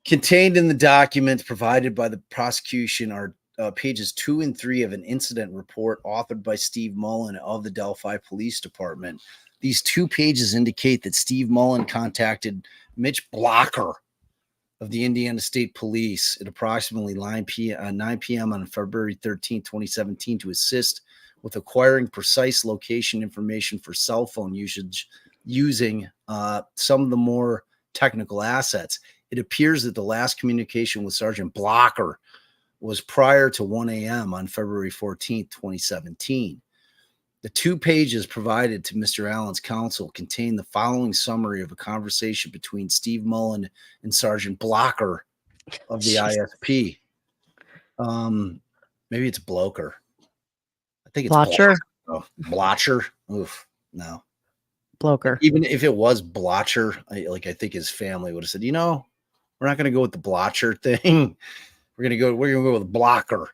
A: Contained in the documents provided by the prosecution are pages 2 and 3 of an incident report authored by Steve Mullen of the Delphi Police Department. These 2 pages indicate that Steve Mullen contacted Mitch Blocker of the Indiana State Police at approximately 9 p.m. on February 13, 2017 to assist with acquiring precise location information for cell phone usage using some of the more technical assets. It appears that the last communication with Sergeant Blocker was prior to 1 a.m. on February 14, 2017. The 2 pages provided to Mr. Allen's counsel contain the following summary of a conversation between Steve Mullen and Sergeant Blocker of the ISP. Maybe it's Bloker. I think it's
B: Blotcher.
A: Oh, Blotcher. Oof, no.
B: Bloker.
A: Even if it was Blotcher, I think his family would have said, we're not going to go with the Blotcher thing. We're going to go with Blocker.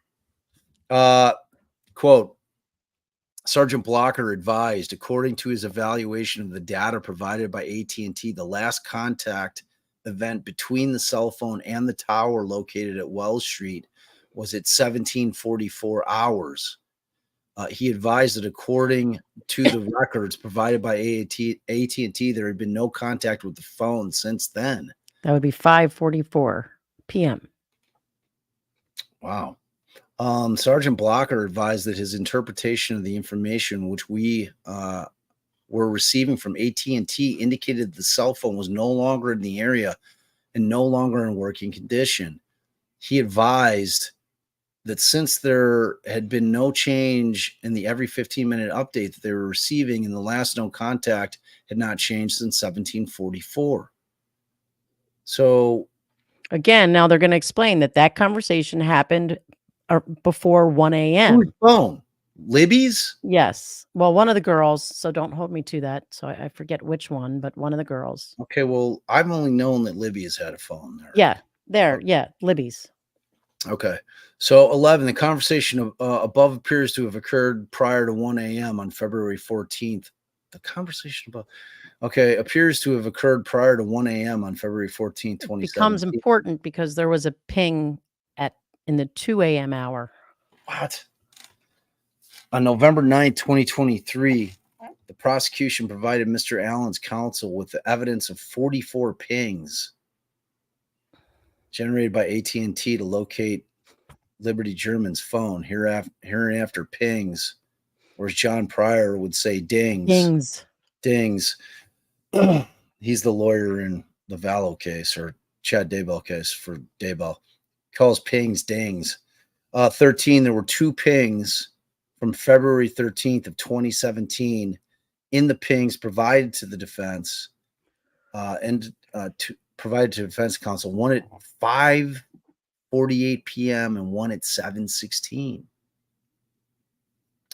A: Quote, Sergeant Blocker advised, according to his evaluation of the data provided by AT&T, the last contact event between the cell phone and the tower located at Wells Street was at 1744 hours. He advised that according to the records provided by AT&T, there had been no contact with the phone since then.
B: That would be 5:44 p.m.
A: Wow. Sergeant Blocker advised that his interpretation of the information which we were receiving from AT&T indicated the cell phone was no longer in the area and no longer in working condition. He advised that since there had been no change in the every 15-minute update that they were receiving, and the last known contact had not changed since 1744. So
B: again, now they're going to explain that conversation happened before 1 a.m.
A: Whose phone? Libby's?
B: Yes. Well, one of the girls, so don't hold me to that. So I forget which one, but one of the girls.
A: Okay, well, I've only known that Libby has had a phone there.
B: Yeah, there. Okay. Yeah, Libby's.
A: Okay. So 11, the conversation above appears to have occurred prior to 1 a.m. on February 14th. The conversation above, appears to have occurred prior to 1 a.m. on February 14th, 2017.
B: It becomes important because there was a ping in the 2 a.m. hour.
A: What? On November 9th, 2023, the prosecution provided Mr. Allen's counsel with the evidence of 44 pings generated by AT&T to locate Liberty German's phone. Hereinafter pings, or as John Pryor would say, dings. Dings. He's the lawyer in the Vallow case, or Chad Daybell case for Daybell. Calls pings dings. 13, there were 2 pings from February 13th of 2017 in the pings provided to the defense and provided to defense counsel, one at 5:48 p.m. and one at 7:16.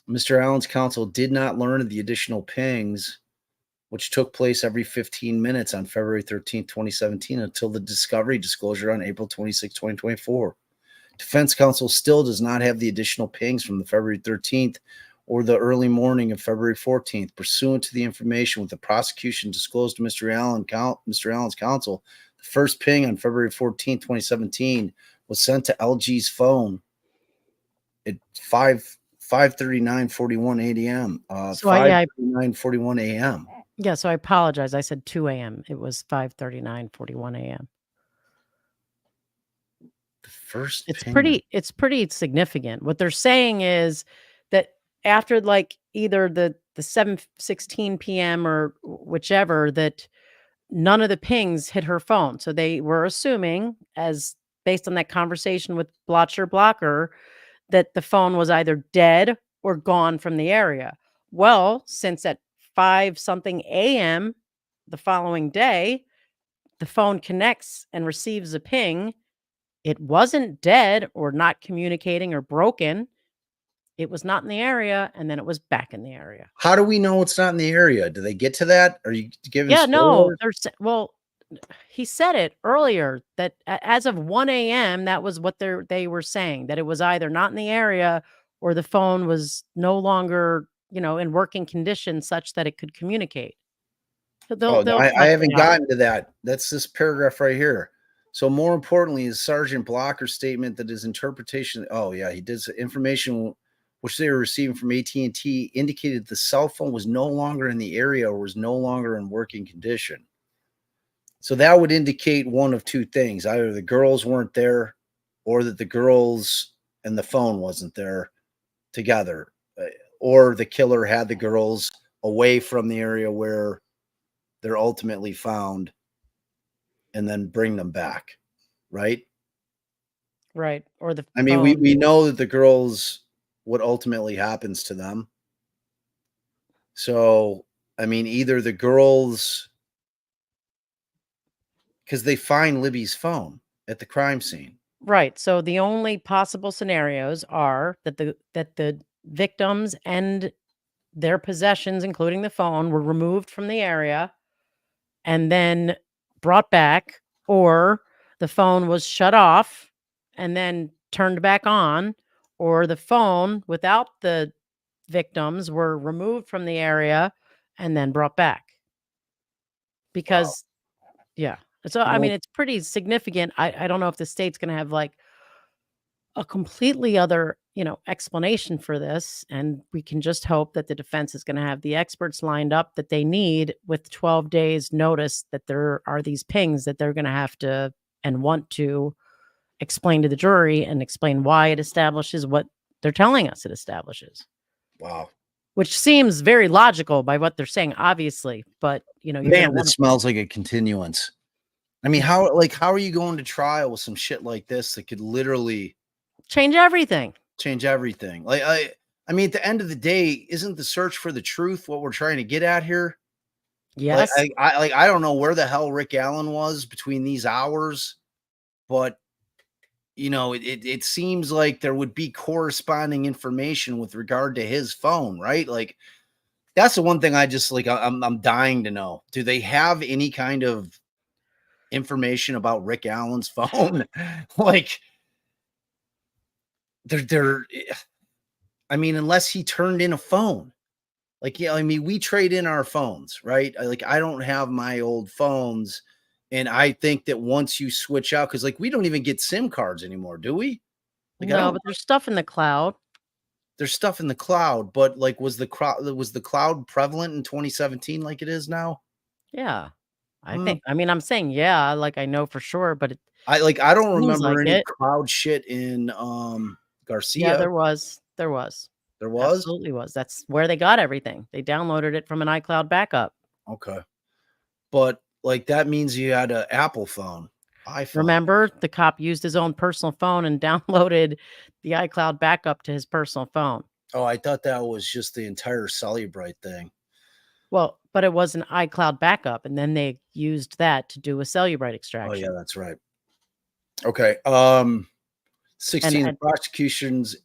A: Mr. Allen's counsel did not learn of the additional pings, which took place every 15 minutes on February 13th, 2017, until the disclosure on April 26, 2024. Defense counsel still does not have the additional pings from the February 13th or the early morning of February 14th. Pursuant to the information with the prosecution disclosed to Mr. Allen's counsel, the first ping on February 14th, 2017 was sent to LG's phone at 5:39:41 a.m. 5:39:41 a.m.
B: Yeah, so I apologize. I said 2 a.m. It was 5:39:41 a.m.
A: The first
B: it's
A: ping.
B: It's pretty significant. What they're saying is that after either the 7:16 p.m. or whichever, that none of the pings hit her phone. So they were assuming, as based on that conversation with Blocker, that the phone was either dead or gone from the area. Well, since at 5-something a.m. the following day, the phone connects and receives a ping, it wasn't dead or not communicating or broken. It was not in the area, and then it was back in the area.
A: How do we know it's not in the area? Do they get to that? Are you giving?
B: Yeah, no. He said it earlier that as of 1 a.m., that was what they were saying, that it was either not in the area or the phone was no longer, in working condition such that it could communicate.
A: I haven't gotten to that. That's this paragraph right here. So more importantly is Sergeant Blocker's statement that his interpretation. He did information which they were receiving from AT&T indicated the cell phone was no longer in the area or was no longer in working condition. So that would indicate one of two things. Either the girls weren't there or that the girls and the phone wasn't there together, or the killer had the girls away from the area where they're ultimately found and then bring them back. Right.
B: Right. Or
A: we know that the girls, what ultimately happens to them So, I mean, either the girls, because they find Libby's phone at the crime scene.
B: Right. So the only possible scenarios are that the victims and their possessions, including the phone, were removed from the area and then brought back, or the phone was shut off and then turned back on, or the phone without the victims were removed from the area and then brought back.
A: Wow.
B: Because yeah. So I mean
A: Well,
B: it's pretty significant. I don't know if the state's going to have like a completely other, explanation for this. And we can just hope that the defense is going to have the experts lined up that they need with 12 days notice that there are these pings that they're going to have to and want to explain to the jury and explain why it establishes what they're telling us it establishes,
A: wow.
B: which seems very logical by what they're saying, obviously. But, you're going to
A: Man, it
B: want to
A: smells like a continuance. I mean, how are you going to trial with some shit like this that could literally
B: change everything.
A: change everything? I mean, at the end of the day, isn't the search for the truth what we're trying to get at here? Like,
B: Yes.
A: I don't know where the hell Rick Allen was between these hours, but it seems like there would be corresponding information with regard to his phone, right? Like, that's the one thing I just like. I'm dying to know. Do they have any kind of information about Rick Allen's phone? Like, they're. I mean, unless he turned in a phone. Like, yeah, I mean, we trade in our phones, right? I don't have my old phones. And I think that once you switch out, because like we don't even get SIM cards anymore, do we? Like, I
B: No,
A: don't.
B: but there's stuff in the cloud.
A: There's stuff in the cloud, but like, was the cloud prevalent in 2017 like it is now?
B: Yeah.
A: Hmm.
B: I'm saying, yeah, like I know for sure, but it
A: I don't
B: seems
A: remember
B: like
A: any
B: it.
A: cloud shit in
B: Yeah,
A: Garcia.
B: there was. There was.
A: There was?
B: Absolutely was. That's where they got everything. They downloaded it from an iCloud backup.
A: Okay. But like that means you had an Apple phone, iPhone.
B: Remember, the cop used his own personal phone and downloaded the iCloud backup to his personal phone.
A: Oh, I thought that was just the entire Cellubrite thing.
B: Well, but it was an iCloud backup, and then they used that to do a Cellubrite
A: Oh yeah,
B: extraction.
A: that's right. Okay.
B: And
A: 16 prosecutions.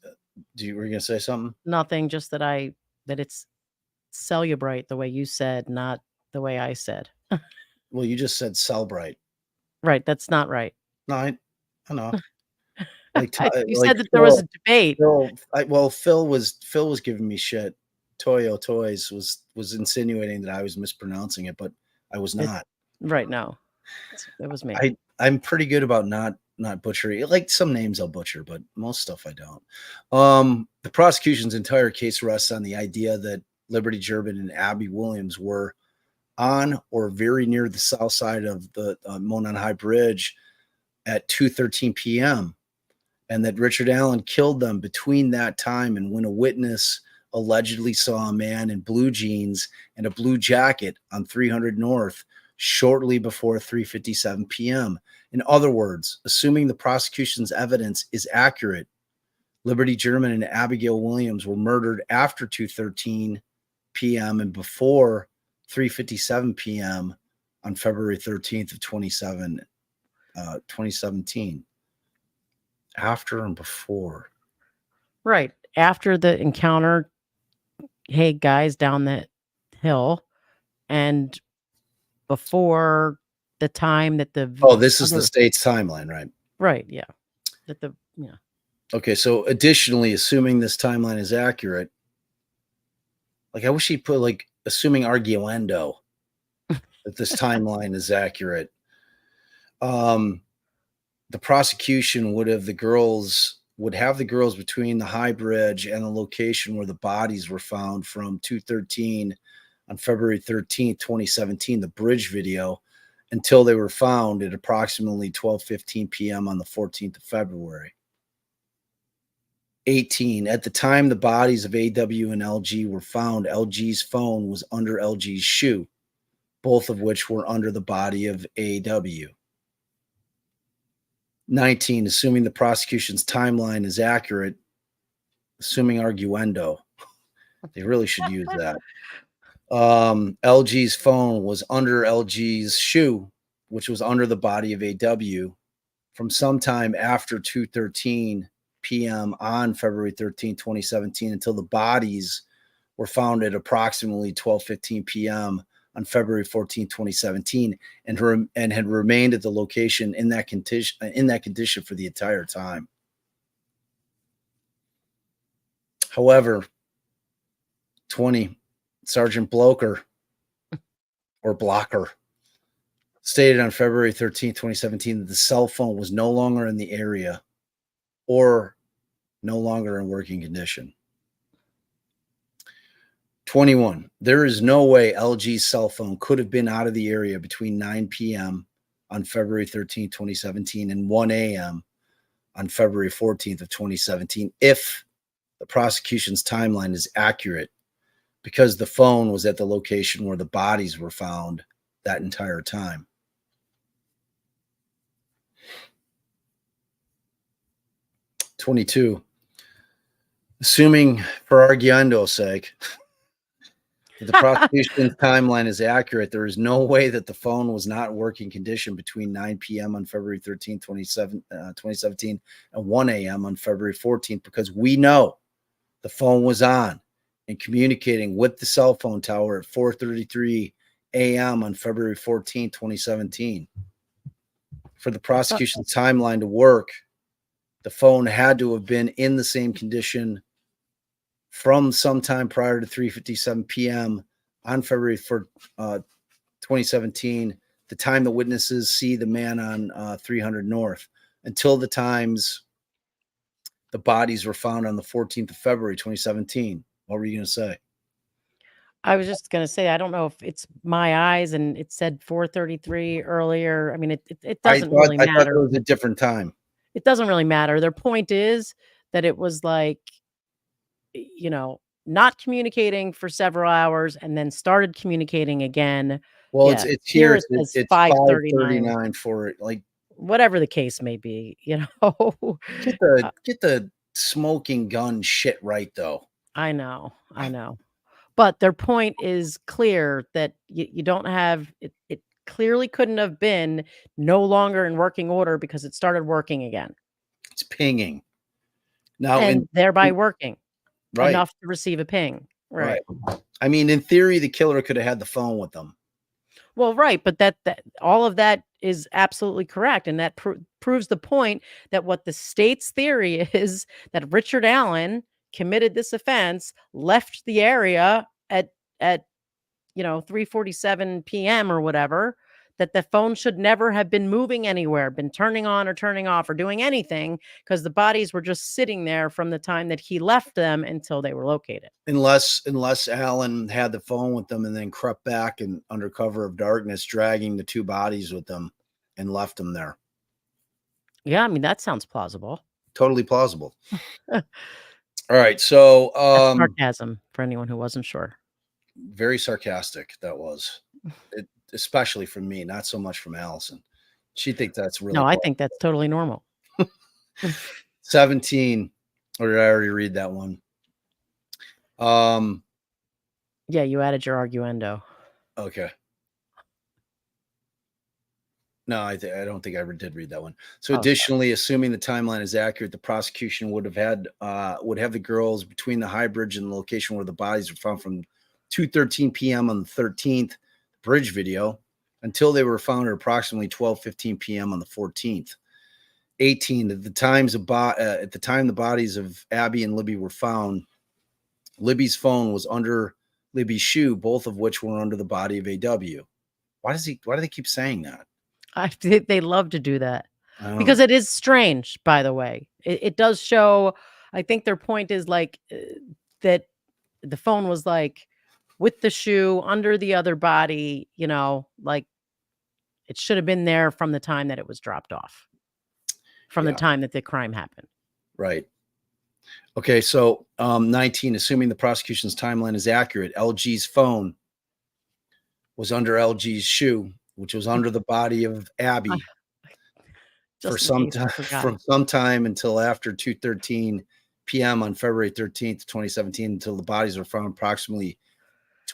A: Were you gonna say something?
B: nothing, just that it's Cellubrite the way you said, not the way I said.
A: Well, you just said Cellbrite.
B: Right, that's not right.
A: No, I know. Like,
B: You
A: like
B: said that there was a debate.
A: Phil was giving me shit. Toyo Toys was insinuating that I was mispronouncing it, but I was
B: It
A: not.
B: right, no. It was me.
A: I'm pretty good about not butchering. Like some names I'll butcher, but most stuff I don't. The prosecution's entire case rests on the idea that Liberty German and Abby Williams were on or very near the south side of the Monon High Bridge at 2:13 p.m. and that Richard Allen killed them between that time and when a witness allegedly saw a man in blue jeans and a blue jacket on 300 North shortly before 3:57 p.m. In other words, assuming the prosecution's evidence is accurate, Liberty German and Abigail Williams were murdered after 2:13 p.m. and before 3:57 p.m. on February 13th of 2017. After and before.
B: Right. After the encounter, hey, guys down the hill, and before the time that the
A: Oh, this is the
B: other
A: state's timeline, right?
B: right, yeah. Yeah.
A: Okay, so additionally, assuming this timeline is accurate, like I wish he put like assuming arguendo that this timeline is accurate. The prosecution would have the girls between the high bridge and the location where the bodies were found from 2:13 on February 13th, 2017, the bridge video, until they were found at approximately 12:15 p.m. on the 14th of February. 18. At the time the bodies of AW and LG were found, LG's phone was under LG's shoe, both of which were under the body of AW. 19. Assuming the prosecution's timeline is accurate, assuming arguendo. They really should use that. LG's phone was under LG's shoe, which was under the body of AW from sometime after 2:13 p.m. on February 13, 2017, until the bodies were found at approximately 12:15 p.m. on February 14, 2017, and had remained at the location in that condition for the entire time. However, 20 Sergeant Blocker or Blocker stated on February 13, 2017, that the cell phone was no longer in the area or no longer in working condition. 21. There is no way LG's cell phone could have been out of the area between 9 p.m. on February 13, 2017 and 1 a.m. on February 14th of 2017 if the prosecution's timeline is accurate, because the phone was at the location where the bodies were found that entire time. "22. Assuming, for arguendo's sake, that the prosecution's timeline is accurate, there is no way that the phone was not in working condition between 9 p.m. on February 13, 2017 and 1 a.m. on February 14th, because we know the phone was on and communicating with the cell phone tower at 4:33 a.m. on February 14, 2017. For the prosecution's timeline to work, the phone had to have been in the same condition from sometime prior to 3:57 p.m. on February 2017, the time the witnesses see the man on 300 North, until the times the bodies were found on the 14th of February 2017. What were you going to say?
B: I was just gonna say, I don't know if it's my eyes and it said 4:33 earlier. I mean, it doesn't really
A: I thought it
B: matter.
A: was a different time.
B: It doesn't really matter. Their point is that it was like, not communicating for several hours and then started communicating again.
A: Well,
B: Yeah,
A: it's
B: here
A: here.
B: it says
A: It's
B: 5:39,
A: 5:39 for it. Like,
B: whatever the case may be,
A: get
B: Uh,
A: the smoking gun shit right, though.
B: I know. But their point is clear that you don't have it. It clearly couldn't have been no longer in working order because it started working again
A: It's pinging now.
B: and thereby working
A: Right,
B: enough to receive a ping.
A: right.
B: Right.
A: I mean, in theory, the killer could have had the phone with them.
B: Well, right, but that all of that is absolutely correct, and that proves the point that what the state's theory is that Richard Allen committed this offense, left the area at 3:47 p.m. or whatever, that the phone should never have been moving anywhere, been turning on or turning off or doing anything, because the bodies were just sitting there from the time that he left them until they were located.
A: Unless Allen had the phone with them and then crept back and under cover of darkness, dragging the two bodies with them and left them there.
B: Yeah, I mean, that sounds plausible.
A: Totally plausible. All right, so
B: That's sarcasm for anyone who wasn't sure.
A: very sarcastic that was. Especially from me, not so much from Allison. She thinks that's really
B: No, I
A: plausible.
B: think that's totally normal.
A: 17, or did I already read that one?
B: Yeah, you added your arguendo.
A: Okay. No, I don't think I ever did read that one. So additionally, assuming the timeline is accurate, the prosecution would have the girls between the High Bridge and the location where the bodies were found from 2:13 p.m. on the 13th bridge video until they were found at approximately 12:15 p.m. on the 14th. 18, at the time the bodies of Abby and Libby were found, Libby's phone was under Libby's shoe, both of which were under the body of AW. Why do they keep saying that?
B: They love to do that because
A: Know.
B: it is strange, by the way. It does show, I think their point is like that the phone was like with the shoe under the other body, like it should have been there from the time that it was dropped off, from the time that the crime happened.
A: Right. Okay, so 19, assuming the prosecution's timeline is accurate, LG's phone was under LG's shoe, which was under the body of Abby for some time, from some time until after 2:13 p.m. on February 13th, 2017, until the bodies were found approximately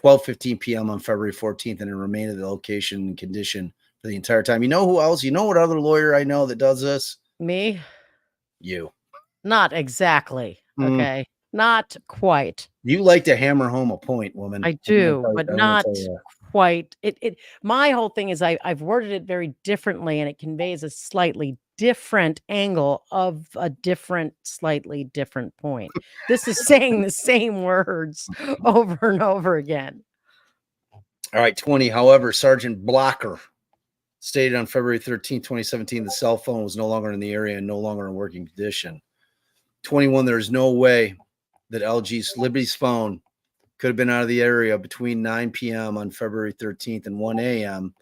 A: 12:15 p.m. on February 14th, and it remained at the location and condition for the entire time. You know who else? You know what other lawyer I know that does this?
B: Me?
A: You.
B: Not exactly.
A: Mm.
B: Okay. Not quite.
A: You like to hammer home a point, woman.
B: I
A: I'm gonna
B: do,
A: tell you,
B: but
A: I'm gonna
B: not
A: tell you
B: quite. My whole thing is I've worded it very differently, and it conveys a slightly different angle of a different, slightly different point. This is saying the same words over and over again.
A: All right, 20. However, Sergeant Blocker stated on February 13th, 2017, the cell phone was no longer in the area and no longer in working condition. 21. There is no way that Liberty's phone could have been out of the area between 9 p.m. on February 13th and 1 a.m.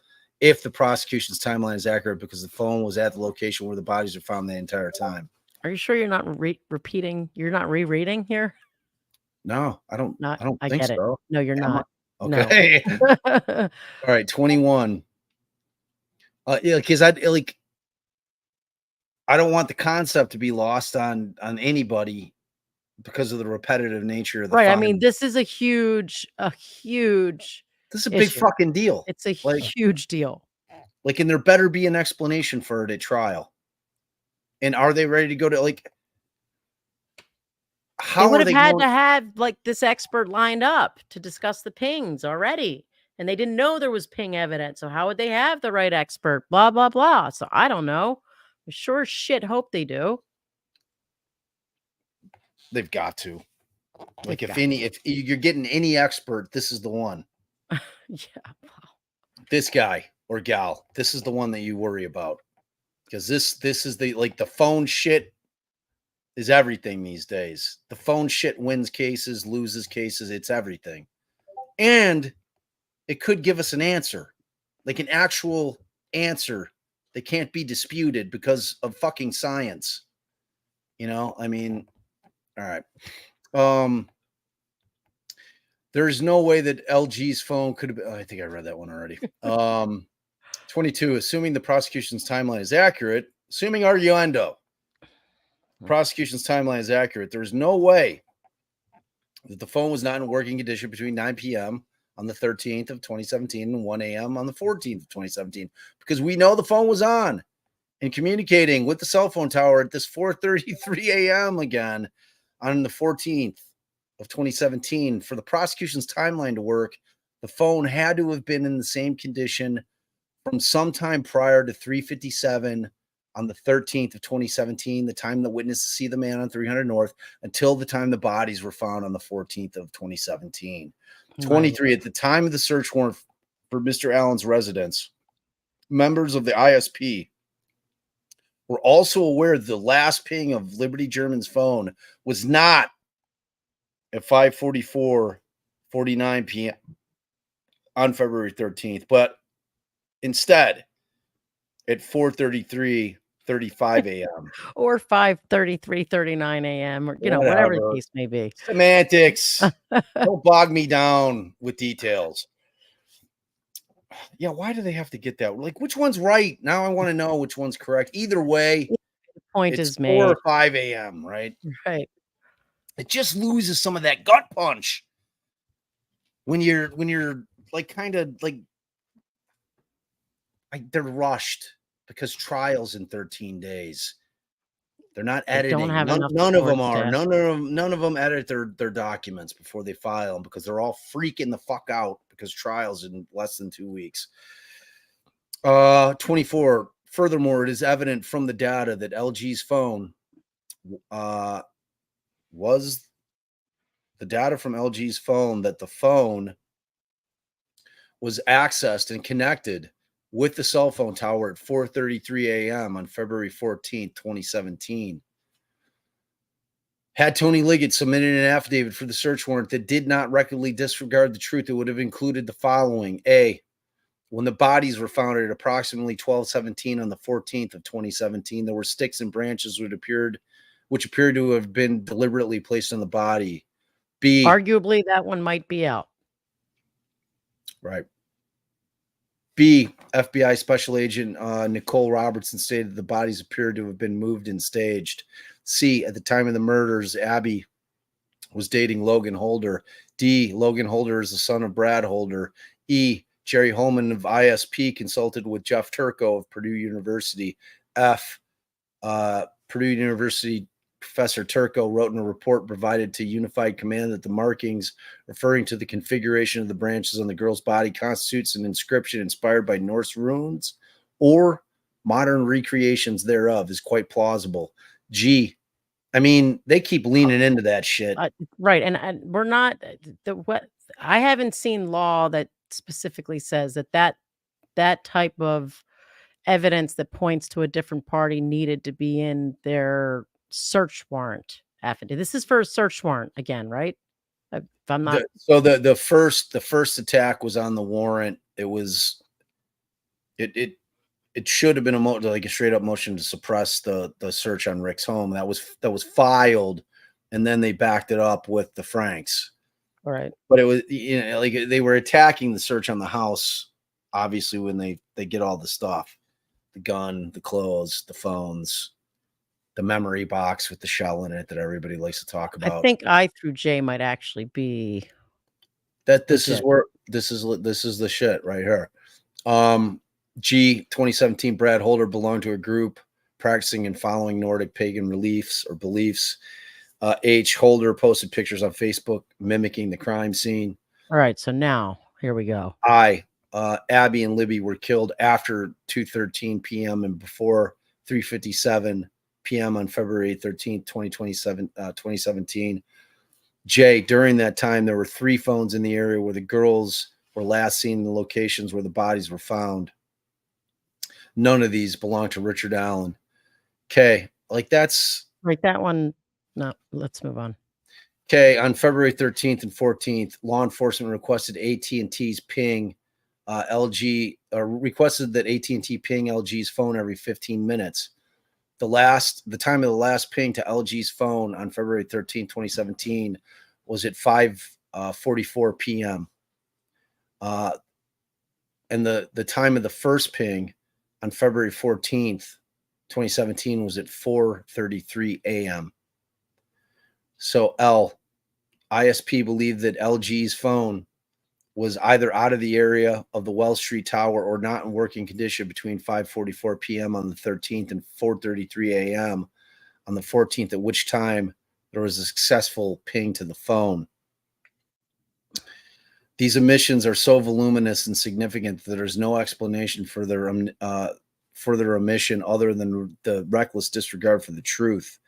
A: if the prosecution's timeline is accurate, because the phone was at the location where the bodies are found the entire time.
B: Are you sure you're not repeating? You're not rereading here?
A: No, I don't
B: I
A: think
B: get it.
A: so.
B: No, you're not.
A: Okay.
B: No.
A: All right, 21. Yeah, because I don't want the concept to be lost on anybody because of the repetitive nature of the
B: Right. I
A: file.
B: mean, this is a huge
A: This is a big
B: issue.
A: fucking deal.
B: It's a huge deal.
A: And there better be an explanation for it at trial. And are they ready to go to
B: They
A: how
B: would
A: are
B: have
A: they
B: had
A: going?
B: to have like this expert lined up to discuss the pings already. And they didn't know there was ping evidence. So how would they have the right expert? Blah, blah, blah. So I don't know. I sure as shit hope they do.
A: They've got to.
B: They've
A: If you're getting any expert, this is the one.
B: Yeah.
A: This guy or gal, this is the one that you worry about. Because this is the phone shit is everything these days. The phone shit wins cases, loses cases, it's everything. And it could give us an answer, like an actual answer that can't be disputed because of fucking science. I mean, all right. There's no way that LG's phone could have been, I think I read that one already. 22, assuming the prosecution's timeline is accurate, assuming arguendo, prosecution's timeline is accurate, there's no way that the phone was not in working condition between 9 p.m. on the 13th of 2017 and 1 a.m. on the 14th of 2017, because we know the phone was on and communicating with the cell phone tower at this 4:33 a.m. again on the 14th of 2017. For the prosecution's timeline to work, the phone had to have been in the same condition from sometime prior to 3:57 on the 13th of 2017, the time the witnesses see the man on 300 North, until the time the bodies were found on the 14th of 2017. 23, at the time of the search warrant for Mr. Allen's residence, members of the ISP were also aware that the last ping of Liberty German's phone was not at 5:44:49 p.m. on February 13th, but instead at 4:33:35 a.m.
B: Or 5:33:39 a.m. or whatever the case may be.
A: Semantics. Don't bog me down with details. Yeah, why do they have to get that? Like, which one's right? Now I want to know which one's correct. Either way,
B: the point
A: it's
B: is
A: 4
B: made.
A: or 5 a.m., right?
B: Right.
A: It just loses some of that gut punch when you're like kind of like they're rushed because trials in 13 days. They're not editing.
B: Don't have enough
A: None of them
B: support
A: are.
B: staff.
A: None of them edit their documents before they file them, because they're all freaking the fuck out because trials in less than 2 weeks. 24. Furthermore, it is evident from the data that LG's phone was the data from LG's phone that the phone was accessed and connected with the cell phone tower at 4:33 a.m. on February 14th, 2017. Had Tony Liggett submitted an affidavit for the search warrant that did not recklessly disregard the truth, it would have included the following. A, when the bodies were found at approximately 12:17 on the 14th of 2017, there were sticks and branches which appeared to have been deliberately placed on the body. B,
B: Arguably, that one might be out.
A: Right. B, FBI Special Agent Nicole Robertson stated the bodies appeared to have been moved and staged. C, at the time of the murders, Abby was dating Logan Holder. D, Logan Holder is the son of Brad Holder. E, Jerry Holman of ISP consulted with Jeff Turco of Purdue University. F, Purdue University Professor Turco wrote in a report provided to Unified Command that the markings referring to the configuration of the branches on the girl's body constitutes an inscription inspired by Norse runes or modern recreations thereof is quite plausible. G, I mean, they keep leaning into that shit.
B: Right, and we're not what I haven't seen law that specifically says that type of evidence that points to a different party needed to be in their search warrant affidavit. This is for a search warrant again, right? If I'm not
A: The first attack was on the warrant. It was it should have been like a straight up motion to suppress the search on Rick's home. That was filed, and then they backed it up with the Franks.
B: all right.
A: But it was like they were attacking the search on the house, obviously when they get all the stuff, the gun, the clothes, the phones, the memory box with the shell in it that everybody likes to talk about.
B: I think I through J might actually be
A: that this is where this is the shit right here. G, 2017, Brad Holder belonged to a group practicing and following Nordic pagan beliefs. H, Holder posted pictures on Facebook mimicking the crime scene.
B: All right, so now here we go.
A: I, Abby and Libby were killed after 2:13 p.m. and before 3:57 p.m. on February 13th, 2017. J, during that time, there were 3 phones in the area where the girls were last seen in the locations where the bodies were found. None of these belong to Richard Allen. Okay, like that's
B: right. That one. No, let's move on.
A: Okay, on February 13th and 14th, law enforcement requested AT&T's ping LG, requested that AT&T ping LG's phone every 15 minutes. The time of the last ping to LG's phone on February 13th, 2017 was at 5:44 p.m. And the time of the first ping on February 14th, 2017 was at 4:33 a.m. So L, ISP believed that LG's phone was either out of the area of the Wells Street Tower or not in working condition between 5:44 p.m. on the 13th and 4:33 a.m. on the 14th, at which time there was a successful ping to the phone. These omissions are so voluminous and significant that there's no explanation for their omission other than the reckless disregard for the truth.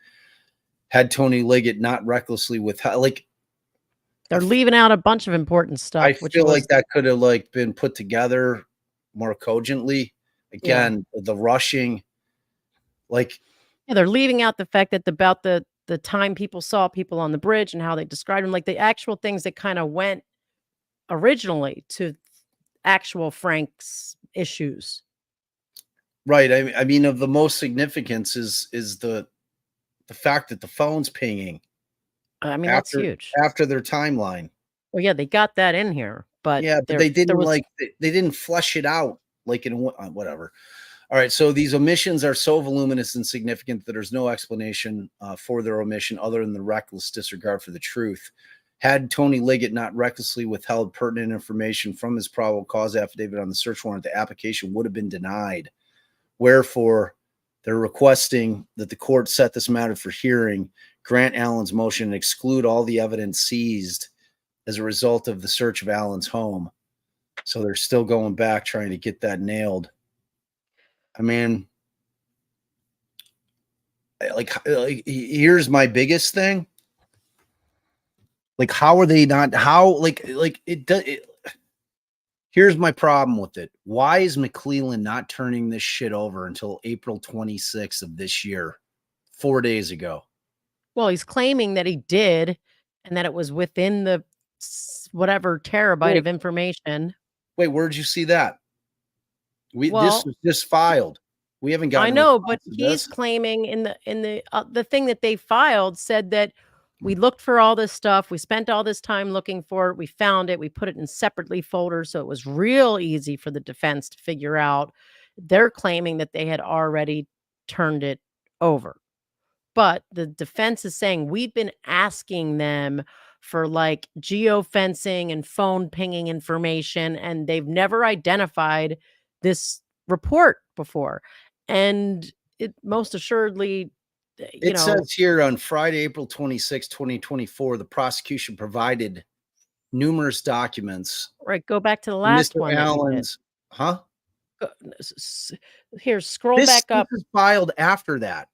A: Had Tony Liggett not recklessly withheld, like
B: they're leaving out a bunch of important stuff.
A: I feel like that could have like been put together more cogently. Again, the rushing, like
B: they're leaving out the fact that about the time people saw people on the bridge and how they described them, like the actual things that kind of went originally to actual Frank's issues.
A: Right. I mean, of the most significance is the fact that the phone's pinging.
B: I mean, that's huge.
A: After their timeline.
B: Well, yeah, they got that in here, but
A: they didn't they didn't flesh it out like in whatever. All right, so these omissions are so voluminous and significant that there's no explanation for their omission other than the reckless disregard for the truth. Had Tony Liggett not recklessly withheld pertinent information from his probable cause affidavit on the search warrant, the application would have been denied. Wherefore, they're requesting that the court set this matter for hearing, grant Allen's motion, and exclude all the evidence seized as a result of the search of Allen's home. So they're still going back trying to get that nailed. I mean, like here's my biggest thing. Like, how are they not? How like it does? Here's my problem with it. Why is McCleland not turning this shit over until April 26th of this year, 4 days ago?
B: Well, he's claiming that he did, and that it was within the whatever terabyte of information.
A: Wait, where'd you see that? This was just filed. We haven't gotten.
B: I know, but he's claiming in the thing that they filed said that we looked for all this stuff. We spent all this time looking for it. We found it. We put it in separately folders, so it was real easy for the defense to figure out. They're claiming that they had already turned it over. but the defense is saying we've been asking them for like geofencing and phone pinging information, and they've never identified this report before. And it most assuredly,
A: It says here on Friday, April 26, 2024, the prosecution provided numerous documents.
B: right, go back to the last
A: Mr.
B: one that you did.
A: Allen's, huh?
B: Here, scroll
A: This
B: back up.
A: is filed after that.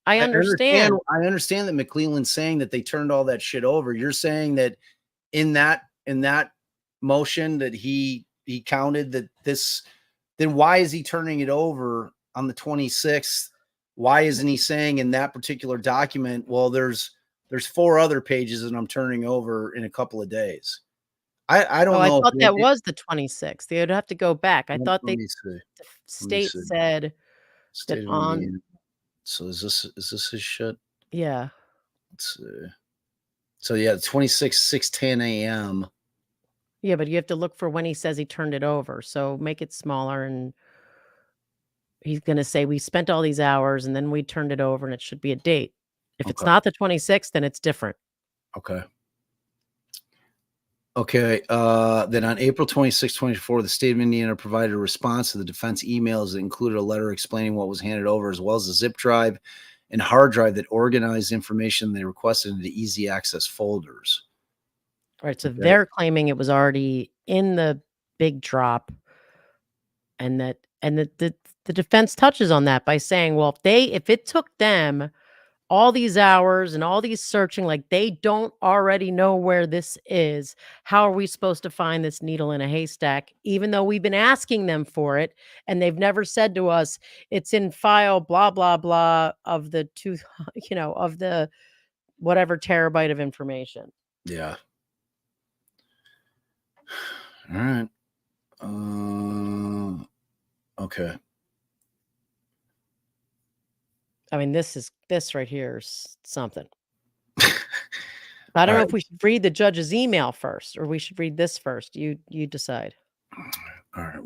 B: I understand.
A: I understand that McCleland's saying that they turned all that shit over. You're saying that in that motion that he counted that this, then why is he turning it over on the 26th? Why isn't he saying in that particular document, well, there's 4 other pages that I'm turning over in a couple of days? I don't know.
B: I thought that was the 26th. They would have to go back. I thought
A: Let
B: the
A: me see.
B: state said
A: State
B: that
A: of
B: on.
A: Indiana. So is this his shit?
B: Yeah.
A: Let's see. So yeah, 26, 6:10 a.m.
B: Yeah, but you have to look for when he says he turned it over. So make it smaller, and he's going to say we spent all these hours and then we turned it over, and it should be a date. If it's not the 26th, then it's different.
A: Okay. Then on April 26, 24, the state of Indiana provided a response to the defense emails that included a letter explaining what was handed over, as well as a zip drive and hard drive that organized information they requested into easy access folders.
B: Right. So they're claiming it was already in the big drop, and the defense touches on that by saying, well, if it took them all these hours and all these searching, like they don't already know where this is, how are we supposed to find this needle in a haystack, even though we've been asking them for it, and they've never said to us it's in file blah blah blah of the of the whatever terabyte of information.
A: Yeah. All right. Okay.
B: I mean, this right here is something. I don't know if we should read the judge's email first, or we should read this first. You decide.
A: All right.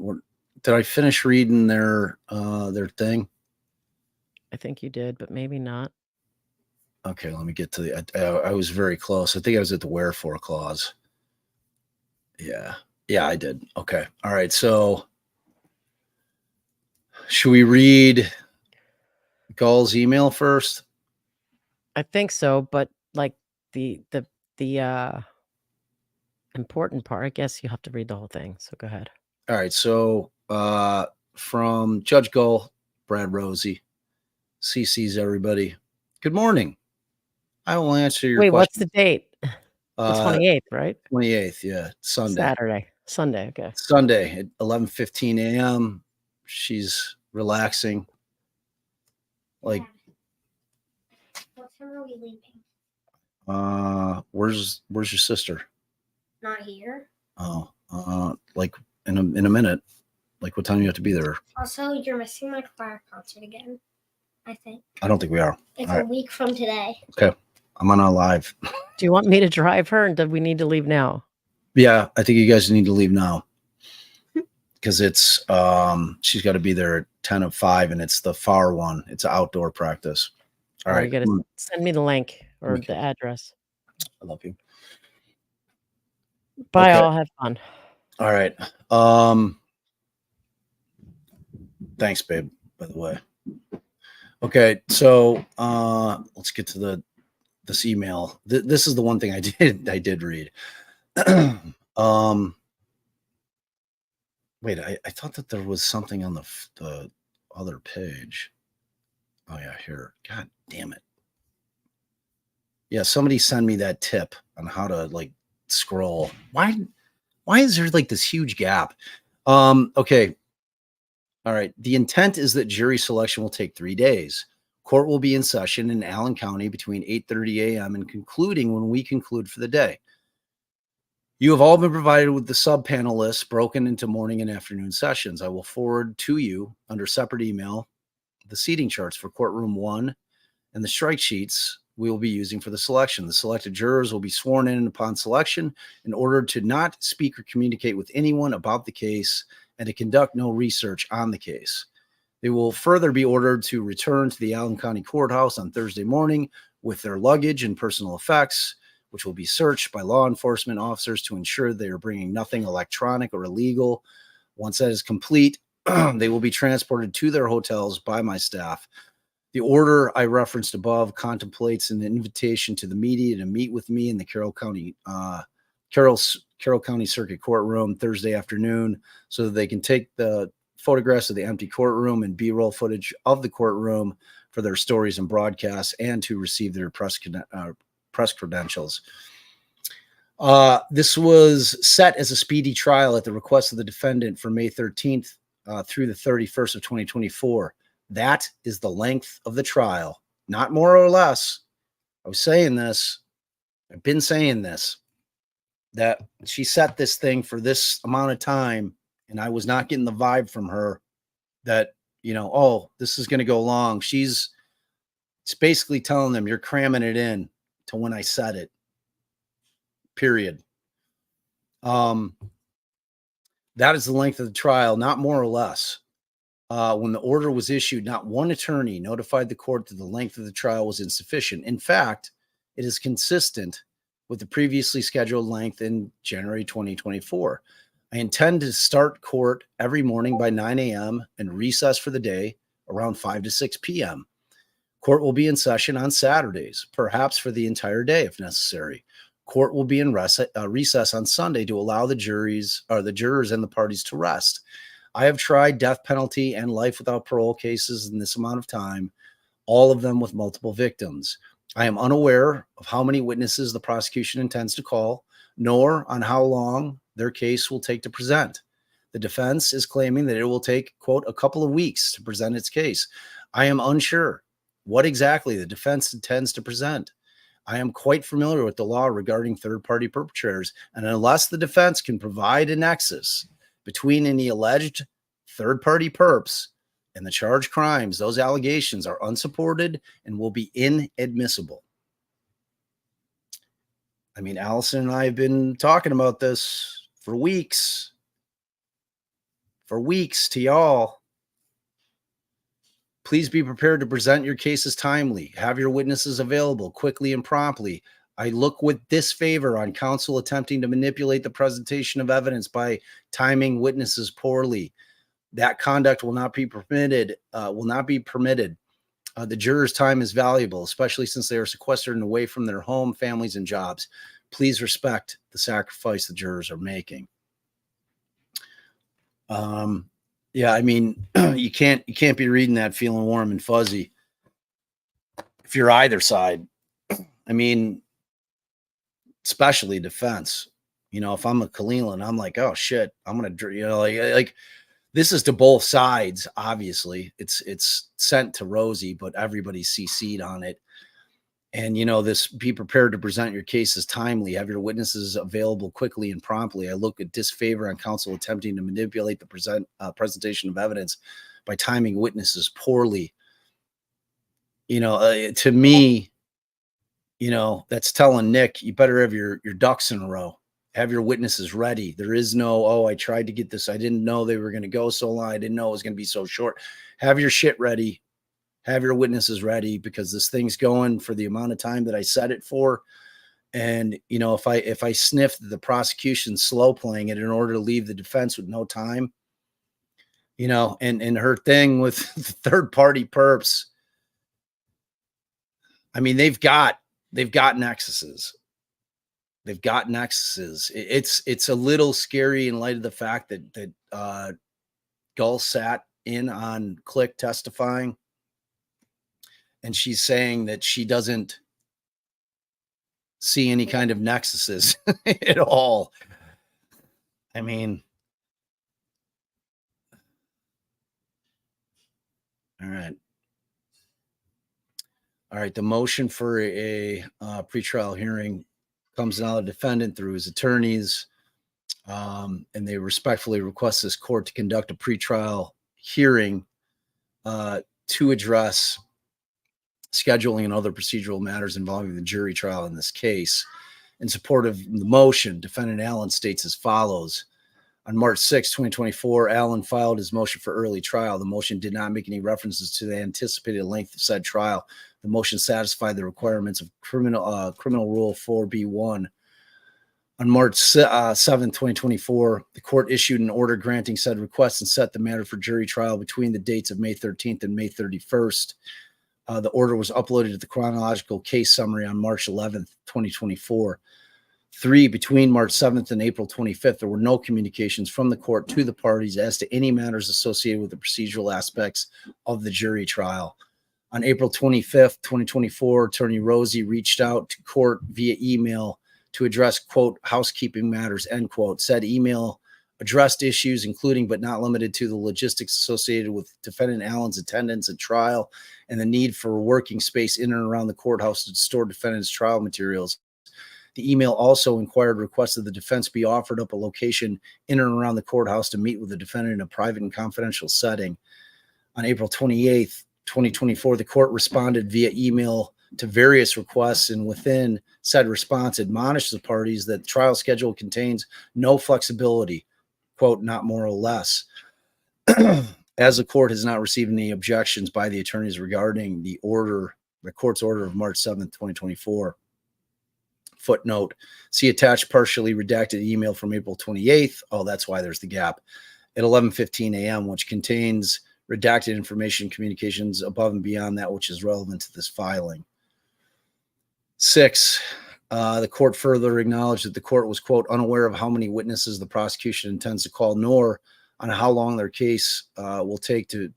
A: Did I finish reading their thing?
B: I think you did, but maybe not.
A: Okay, let me get to the. I was very close. I think I was at the wherefore clause. Yeah, I did. Okay, all right. So, should we read Gull's email first?
B: I think so, but like the important part, I guess you have to read the whole thing. So go ahead.
A: All right. So, from Judge Gull, Brad Rosie, CC's everybody. Good morning. I will answer your question.
B: What's the date? The 28th, right?
A: 28th, yeah. Sunday.
B: Okay.
A: Sunday at 11:15 a.m. She's relaxing. Like,
C: what time are we leaving?
A: Where's your sister?
C: Not here.
A: Oh, like in a minute. Like, what time do you have to be there?
C: Also, you're missing my choir concert again, I think.
A: I don't think we are.
C: It's a week from today.
A: Okay. I'm on a live.
B: Do you want me to drive her, and do we need to leave now?
A: Yeah, I think you guys need to leave now. Because it's she's got to be there at 10:05, and it's the far one. It's an outdoor practice. All right.
B: You got to send me the link or the address.
A: I love you.
B: Bye, all. Have fun.
A: All right. Thanks, babe, by the way. Okay, so let's get to this email. This is the one thing I did read. Wait, I thought that there was something on the other page. Oh yeah, here. God damn it. Yeah, somebody send me that tip on how to like scroll. Why is there like this huge gap? Okay. All right. The intent is that jury selection will take 3 days. Court will be in session in Allen County between 8:30 a.m. and concluding when we conclude for the day. You have all been provided with the sub-panel lists broken into morning and afternoon sessions. I will forward to you under separate email the seating charts for courtroom 1 and the strike sheets we will be using for the selection. The selected jurors will be sworn in upon selection in order to not speak or communicate with anyone about the case and to conduct no research on the case. They will further be ordered to return to the Allen County Courthouse on Thursday morning with their luggage and personal effects, which will be searched by law enforcement officers to ensure they are bringing nothing electronic or illegal. Once that is complete, they will be transported to their hotels by my staff. The order I referenced above contemplates an invitation to the media to meet with me in the Carroll County Circuit Courtroom Thursday afternoon so that they can take the photographs of the empty courtroom and B-roll footage of the courtroom for their stories and broadcasts and to receive their press credentials. This was set as a speedy trial at the request of the defendant for May 13th through the 31st of 2024. That is the length of the trial, not more or less. I was saying this. I've been saying this, that she set this thing for this amount of time, and I was not getting the vibe from her that, oh, this is going to go long. It's basically telling them you're cramming it in to when I said it. Period. That is the length of the trial, not more or less. When the order was issued, not one attorney notified the court that the length of the trial was insufficient. In fact, it is consistent with the previously scheduled length in January 2024. I intend to start court every morning by 9 a.m. and recess for the day around 5 to 6 p.m. Court will be in session on Saturdays, perhaps for the entire day if necessary. Court will be in recess on Sunday to allow the jurors and the parties to rest. I have tried death penalty and life without parole cases in this amount of time, all of them with multiple victims. I am unaware of how many witnesses the prosecution intends to call, nor on how long their case will take to present. The defense is claiming that it will take, quote, a couple of weeks to present its case. I am unsure what exactly the defense intends to present. I am quite familiar with the law regarding third-party perpetrators, and unless the defense can provide a nexus between any alleged third-party perps and the charged crimes, those allegations are unsupported and will be inadmissible. I mean, Allison and I have been talking about this for weeks to y'all. Please be prepared to present your cases timely. Have your witnesses available quickly and promptly. I look with disfavor on counsel attempting to manipulate the presentation of evidence by timing witnesses poorly. That conduct will not be permitted. The jurors' time is valuable, especially since they are sequestered and away from their home, families, and jobs. Please respect the sacrifice the jurors are making. Yeah, I mean, you can't be reading that feeling warm and fuzzy if you're either side. I mean, especially defense. If I'm a McCleland, I'm like, oh shit, I'm gonna, like this is to both sides. Obviously, it's sent to Rosie, but everybody's CC'd on it. And this: be prepared to present your cases timely. Have your witnesses available quickly and promptly. I look at disfavor on counsel attempting to manipulate the presentation of evidence by timing witnesses poorly. To me, that's telling Nick, you better have your ducks in a row. Have your witnesses ready. There is no, oh, I tried to get this. I didn't know they were going to go so long. I didn't know it was going to be so short. Have your shit ready. Have your witnesses ready, because this thing's going for the amount of time that I set it for. And, if I sniff the prosecution slow playing it in order to leave the defense with no time, and her thing with third party perps, I mean, they've got nexuses. They've got nexuses. It's a little scary in light of the fact that Gull sat in on Click testifying, and she's saying that she doesn't see any kind of nexuses at all. I mean, all right. The motion for a pretrial hearing comes now the defendant through his attorneys, and they respectfully request this court to conduct a pretrial hearing to address scheduling and other procedural matters involving the jury trial in this case. In support of the motion, defendant Allen states as follows: On March 6, 2024, Allen filed his motion for early trial. The motion did not make any references to the anticipated length of said trial. The motion satisfied the requirements of criminal rule 4B1. On March 7, 2024, the court issued an order granting said request and set the matter for jury trial between the dates of May 13th and May 31st. The order was uploaded to the chronological case summary on March 11th, 2024. 3, between March 7th and April 25th, there were no communications from the court to the parties as to any matters associated with the procedural aspects of the jury trial. On April 25th, 2024, Attorney Rosie reached out to court via email to address, quote, housekeeping matters, end quote. Said email addressed issues, including but not limited to the logistics associated with defendant Allen's attendance at trial and the need for a working space in and around the courthouse to store defendant's trial materials. The email also requested the defense be offered up a location in and around the courthouse to meet with the defendant in a private and confidential setting. On April 28th, 2024, the court responded via email to various requests, and within said response admonished the parties that the trial schedule contains no flexibility, quote, not more or less. As the court has not received any objections by the attorneys regarding the court's order of March 7th, 2024. Footnote, see attached partially redacted email from April 28th. Oh, that's why there's the gap. At 11:15 a.m., which contains redacted information communications above and beyond that which is relevant to this filing. 6, the court further acknowledged that the court was, quote, unaware of how many witnesses the prosecution intends to call, nor on how long their case will take to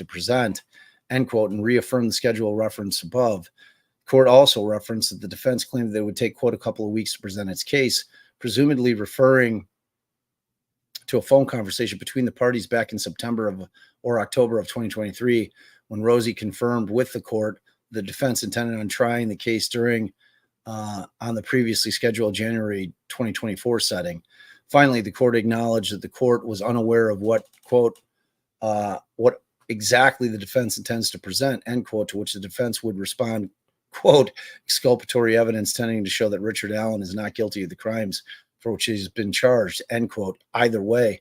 A: present, end quote, and reaffirmed the schedule reference above. Court also referenced that the defense claimed that it would take, quote, a couple of weeks to present its case, presumably referring to a phone conversation between the parties back in September or October of 2023, when Rosie confirmed with the court the defense intended on trying the case on the previously scheduled January 2024 setting. Finally, the court acknowledged that the court was unaware of what, quote, what exactly the defense intends to present, end quote, to which the defense would respond, quote, exculpatory evidence tending to show that Richard Allen is not guilty of the crimes for which he's been charged, end quote. Either way,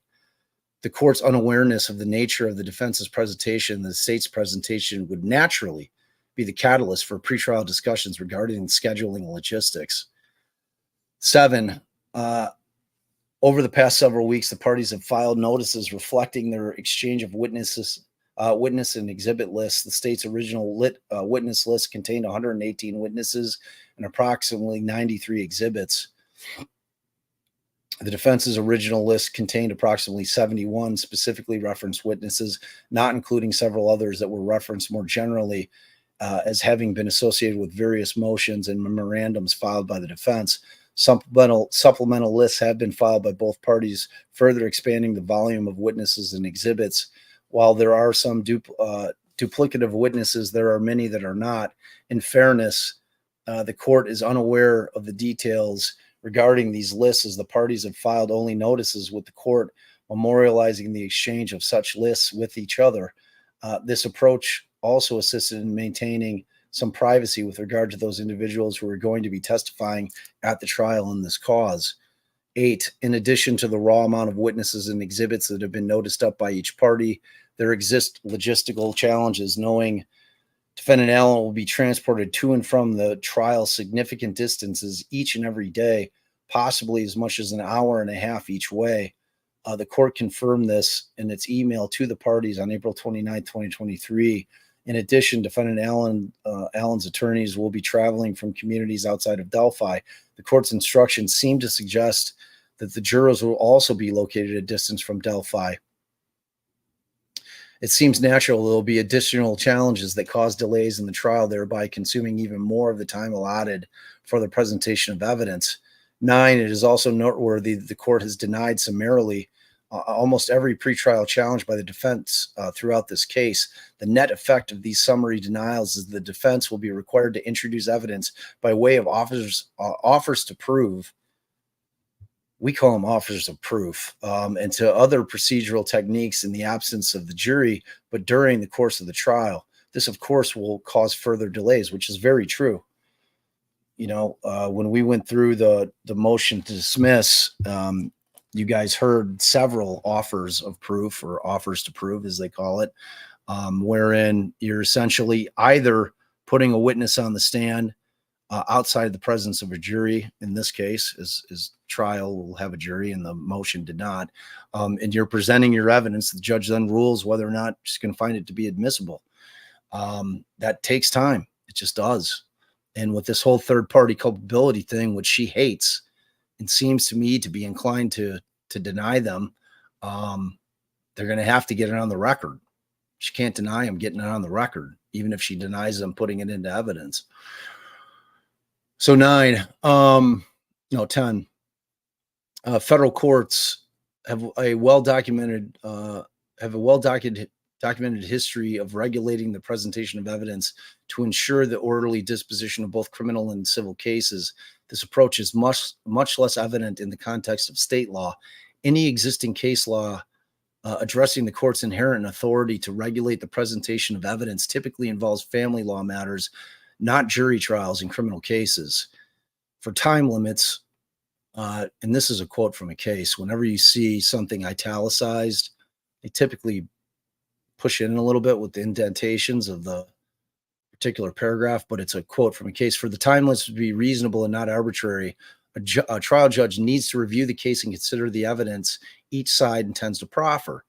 A: the court's unawareness of the nature of the defense's presentation, the state's presentation, would naturally be the catalyst for pretrial discussions regarding scheduling and logistics. 7, over the past several weeks, the parties have filed notices reflecting their exchange of witness and exhibit lists. The state's original witness list contained 118 witnesses and approximately 93 exhibits. The defense's original list contained approximately 71 specifically referenced witnesses, not including several others that were referenced more generally as having been associated with various motions and memorandums filed by the defense. Supplemental lists have been filed by both parties, further expanding the volume of witnesses and exhibits. While there are some duplicative witnesses, there are many that are not. In fairness, the court is unaware of the details regarding these lists, as the parties have filed only notices with the court memorializing the exchange of such lists with each other. This approach also assisted in maintaining some privacy with regard to those individuals who are going to be testifying at the trial in this cause. 8, in addition to the raw amount of witnesses and exhibits that have been noticed up by each party, there exist logistical challenges, knowing defendant Allen will be transported to and from the trial significant distances each and every day, possibly as much as an hour and a half each way. The court confirmed this in its email to the parties on April 29, 2023. In addition, defendant Allen's attorneys will be traveling from communities outside of Delphi. The court's instructions seem to suggest that the jurors will also be located a distance from Delphi. It seems natural there will be additional challenges that cause delays in the trial, thereby consuming even more of the time allotted for the presentation of evidence. 9, it is also noteworthy that the court has denied summarily almost every pretrial challenge by the defense throughout this case. The net effect of these summary denials is the defense will be required to introduce evidence by way of offers to prove. We call them offers of proof, and to other procedural techniques in the absence of the jury, but during the course of the trial. This, of course, will cause further delays, which is very true. You know, when we went through the motion to dismiss, You guys heard several offers of proof, or offers to prove, as they call it, wherein you're essentially either putting a witness on the stand outside the presence of a jury. In this case, is trial will have a jury, and the motion did not. And you're presenting your evidence. The judge then rules whether or not she's going to find it to be admissible. That takes time. It just does. And with this whole third-party culpability thing, which she hates, it seems to me to be inclined to deny them, they're going to have to get it on the record. She can't deny them getting it on the record, even if she denies them putting it into evidence. So 10. Federal courts have a well-documented history of regulating the presentation of evidence to ensure the orderly disposition of both criminal and civil cases. This approach is much less evident in the context of state law. Any existing case law addressing the court's inherent authority to regulate the presentation of evidence typically involves family law matters, not jury trials in criminal cases. For time limits, and this is a quote from a case, whenever you see something italicized, they typically push in a little bit with the indentations of the particular paragraph, but it's a quote from a case. For the time limits to be reasonable and not arbitrary, a trial judge needs to review the case and consider the evidence each side intends to proffer.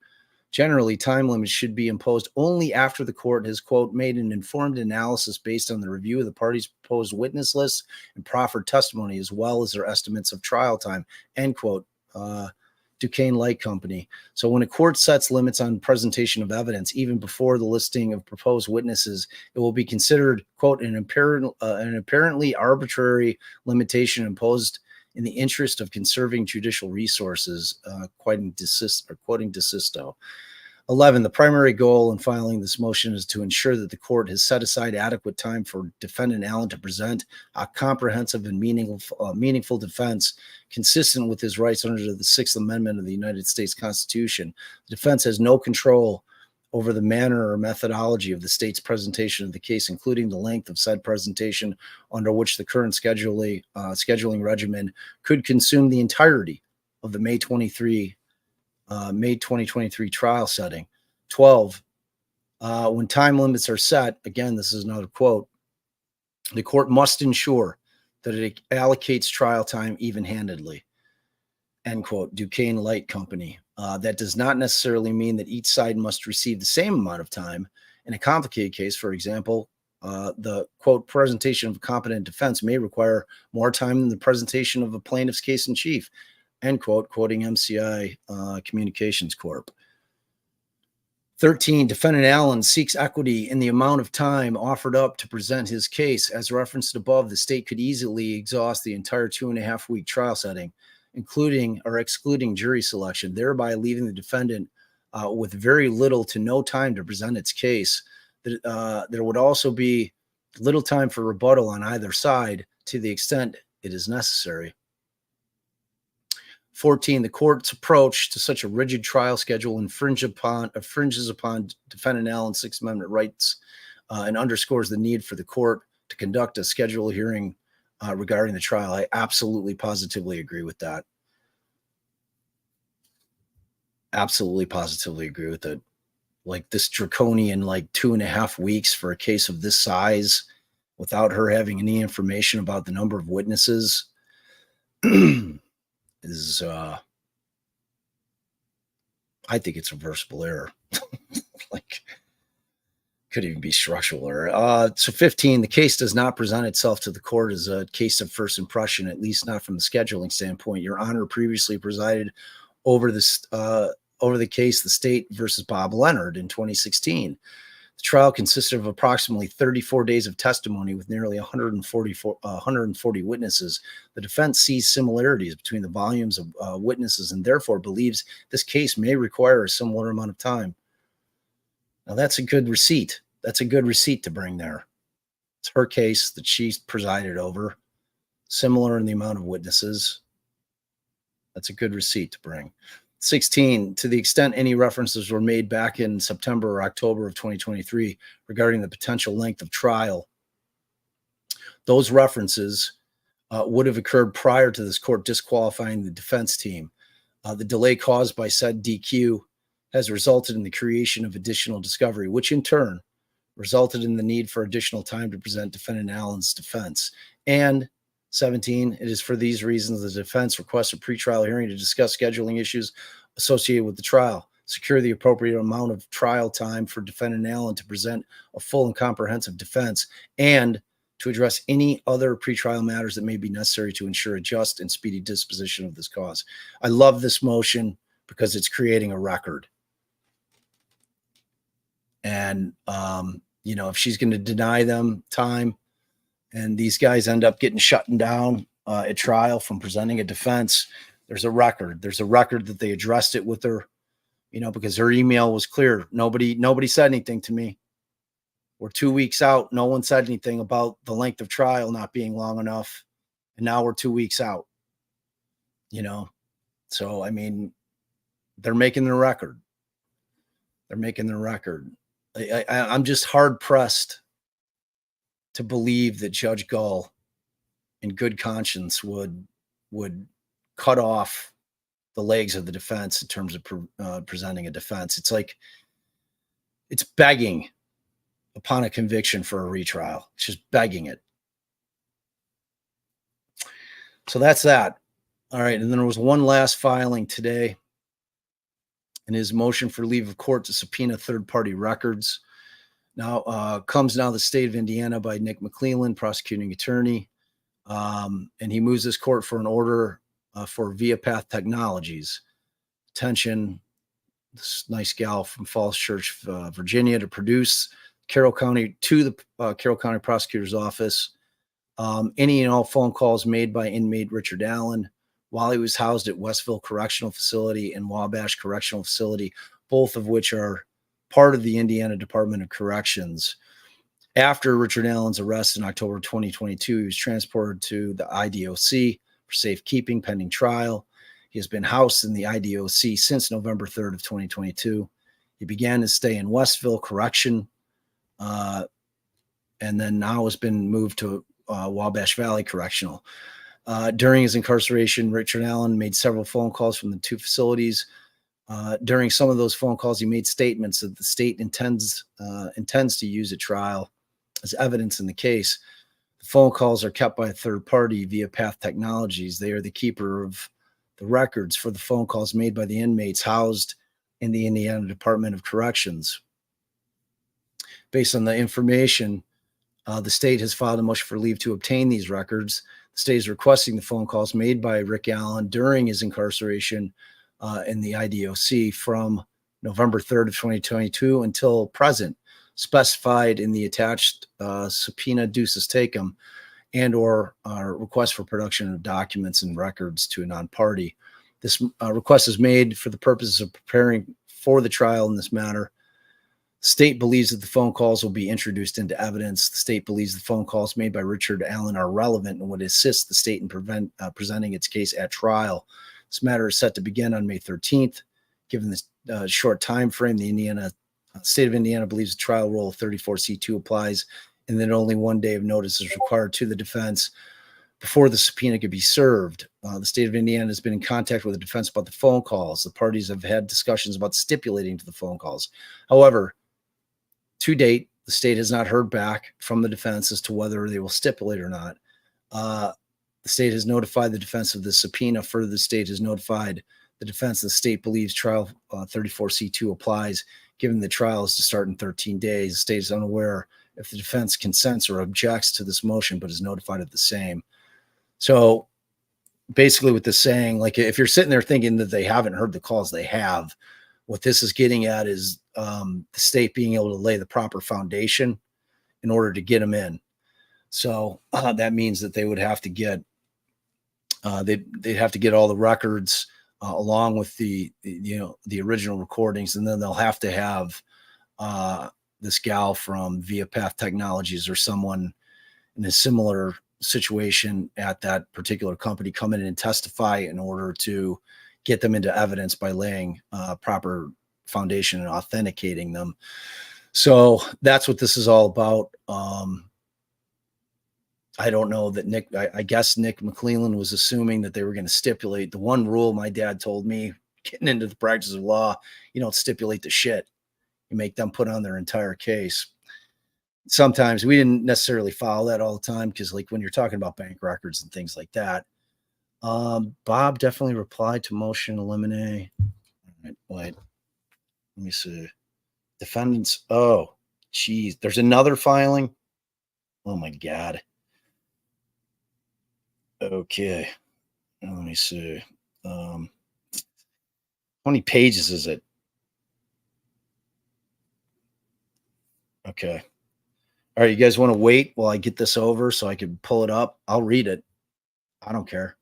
A: Generally, time limits should be imposed only after the court has, quote, made an informed analysis based on the review of the parties' proposed witness lists and proffered testimony, as well as their estimates of trial time, end quote. Duquesne Light Company. So when a court sets limits on presentation of evidence, even before the listing of proposed witnesses, it will be considered, quote, an apparently arbitrary limitation imposed in the interest of conserving judicial resources, quoting DeSisto. 11, the primary goal in filing this motion is to ensure that the court has set aside adequate time for defendant Allen to present a comprehensive and meaningful defense consistent with his rights under the Sixth Amendment of the United States Constitution. The defense has no control over the manner or methodology of the state's presentation of the case, including the length of said presentation, under which the current scheduling regimen could consume the entirety of the May 2023 trial setting. 12, when time limits are set, again, this is another quote, the court must ensure that it allocates trial time even-handedly, end quote, Duquesne Light Company. That does not necessarily mean that each side must receive the same amount of time. In a complicated case, for example, the, quote, presentation of a competent defense may require more time than the presentation of a plaintiff's case in chief, end quote, quoting MCI Communications Corp. 13, defendant Allen seeks equity in the amount of time offered up to present his case. As referenced above, the state could easily exhaust the entire 2.5-week trial setting, including or excluding jury selection, thereby leaving the defendant with very little to no time to present its case. There would also be little time for rebuttal on either side to the extent it is necessary. 14, the court's approach to such a rigid trial schedule infringes upon defendant Allen's Sixth Amendment rights and underscores the need for the court to conduct a scheduled hearing regarding the trial. I absolutely, positively agree with that. Absolutely, positively agree with it. Like this draconian, 2.5 weeks for a case of this size without her having any information about the number of witnesses is, I think it's reversible error. Could even be structural error. So 15, the case does not present itself to the court as a case of first impression, at least not from the scheduling standpoint. Your Honor previously presided over this, over the case, the State versus Bob Leonard in 2016. The trial consisted of approximately 34 days of testimony with nearly 140 witnesses. The defense sees similarities between the volumes of witnesses and therefore believes this case may require a similar amount of time. Now, that's a good receipt. That's a good receipt to bring there. It's her case that she presided over, similar in the amount of witnesses. That's a good receipt to bring. 16, to the extent any references were made back in September or October of 2023 regarding the potential length of trial, those references would have occurred prior to this court disqualifying the defense team. The delay caused by said DQ has resulted in the creation of additional discovery, which in turn resulted in the need for additional time to present defendant Allen's defense. And 17, it is for these reasons the defense requests a pretrial hearing to discuss scheduling issues associated with the trial, secure the appropriate amount of trial time for defendant Allen to present a full and comprehensive defense, and to address any other pretrial matters that may be necessary to ensure a just and speedy disposition of this cause. I love this motion because it's creating a record. And, if she's going to deny them time and these guys end up getting shut down at trial from presenting a defense, there's a record. There's a record that they addressed it with her, because her email was clear. Nobody said anything to me. We're 2 weeks out. No one said anything about the length of trial not being long enough. And now we're 2 weeks out, So, they're making the record. They're making the record. I'm just hard pressed to believe that Judge Gull, in good conscience, would cut off the legs of the defense in terms of presenting a defense. It's like it's begging upon a conviction for a retrial. It's just begging it. So that's that. All right. And then there was one last filing today. And his motion for leave of court to subpoena third-party records. Now comes now the state of Indiana by NickMcCleland, prosecuting attorney. And he moves this court for an order for Via Path Technologies. Attention, this nice gal from Falls Church, Virginia, to produce Carroll County to the Carroll County Prosecutor's Office any and all phone calls made by inmate Richard Allen while he was housed at Westville Correctional Facility and Wabash Correctional Facility, both of which are part of the Indiana Department of Corrections. After Richard Allen's arrest in October 2022, he was transported to the IDOC for safekeeping pending trial. He has been housed in the IDOC since November 3rd of 2022. He began his stay in Westville Correction, and then now has been moved to Wabash Valley Correctional. During his incarceration, Richard Allen made several phone calls from the two facilities. During some of those phone calls, he made statements that the state intends to use at trial as evidence in the case. The phone calls are kept by a third party, Via Path Technologies. They are the keeper of the records for the phone calls made by the inmates housed in the Indiana Department of Corrections. Based on the information, the state has filed a motion for leave to obtain these records. The state is requesting the phone calls made by Rick Allen during his incarceration in the IDOC from November 3rd of 2022 until present, specified in the attached subpoena ducis tecum and or request for production of documents and records to a non-party. This request is made for the purposes of preparing for the trial in this matter. The state believes that the phone calls will be introduced into evidence. The state believes the phone calls made by Richard Allen are relevant and would assist the state in presenting its case at trial. This matter is set to begin on May 13th. Given the short time frame, the state of Indiana believes the trial rule of 34C2 applies, and that only 1 day of notice is required to the defense before the subpoena could be served. The state of Indiana has been in contact with the defense about the phone calls. The parties have had discussions about stipulating to the phone calls. However, to date, the state has not heard back from the defense as to whether they will stipulate or not. The state has notified the defense of the subpoena. Further, the state has notified the defense the state believes trial 34C2 applies, given the trial is to start in 13 days. The state is unaware if the defense consents or objects to this motion, but is notified of the same. So basically what this saying, like if you're sitting there thinking that they haven't heard the calls, they have. What this is getting at is the state being able to lay the proper foundation in order to get them in. So that means that they would have to get they'd have to get all the records along with the original recordings, and then they'll have to have this gal from Via Path Technologies or someone in a similar situation at that particular company come in and testify in order to get them into evidence by laying proper foundation and authenticating them. So that's what this is all about. I don't know that I guess NickMcCleland was assuming that they were going to stipulate the one rule my dad told me getting into the practice of law. You don't stipulate the shit. You make them put on their entire case. Sometimes we didn't necessarily follow that all the time because, like, when you're talking about bank records and things like that, Bob definitely replied to motion eliminate. Wait, let me see. Defendants. Oh, geez. There's another filing. Oh, my God. Okay. Let me see. How many pages is it? Okay. All right. You guys want to wait while I get this over so I can pull it up? I'll read it. I don't care.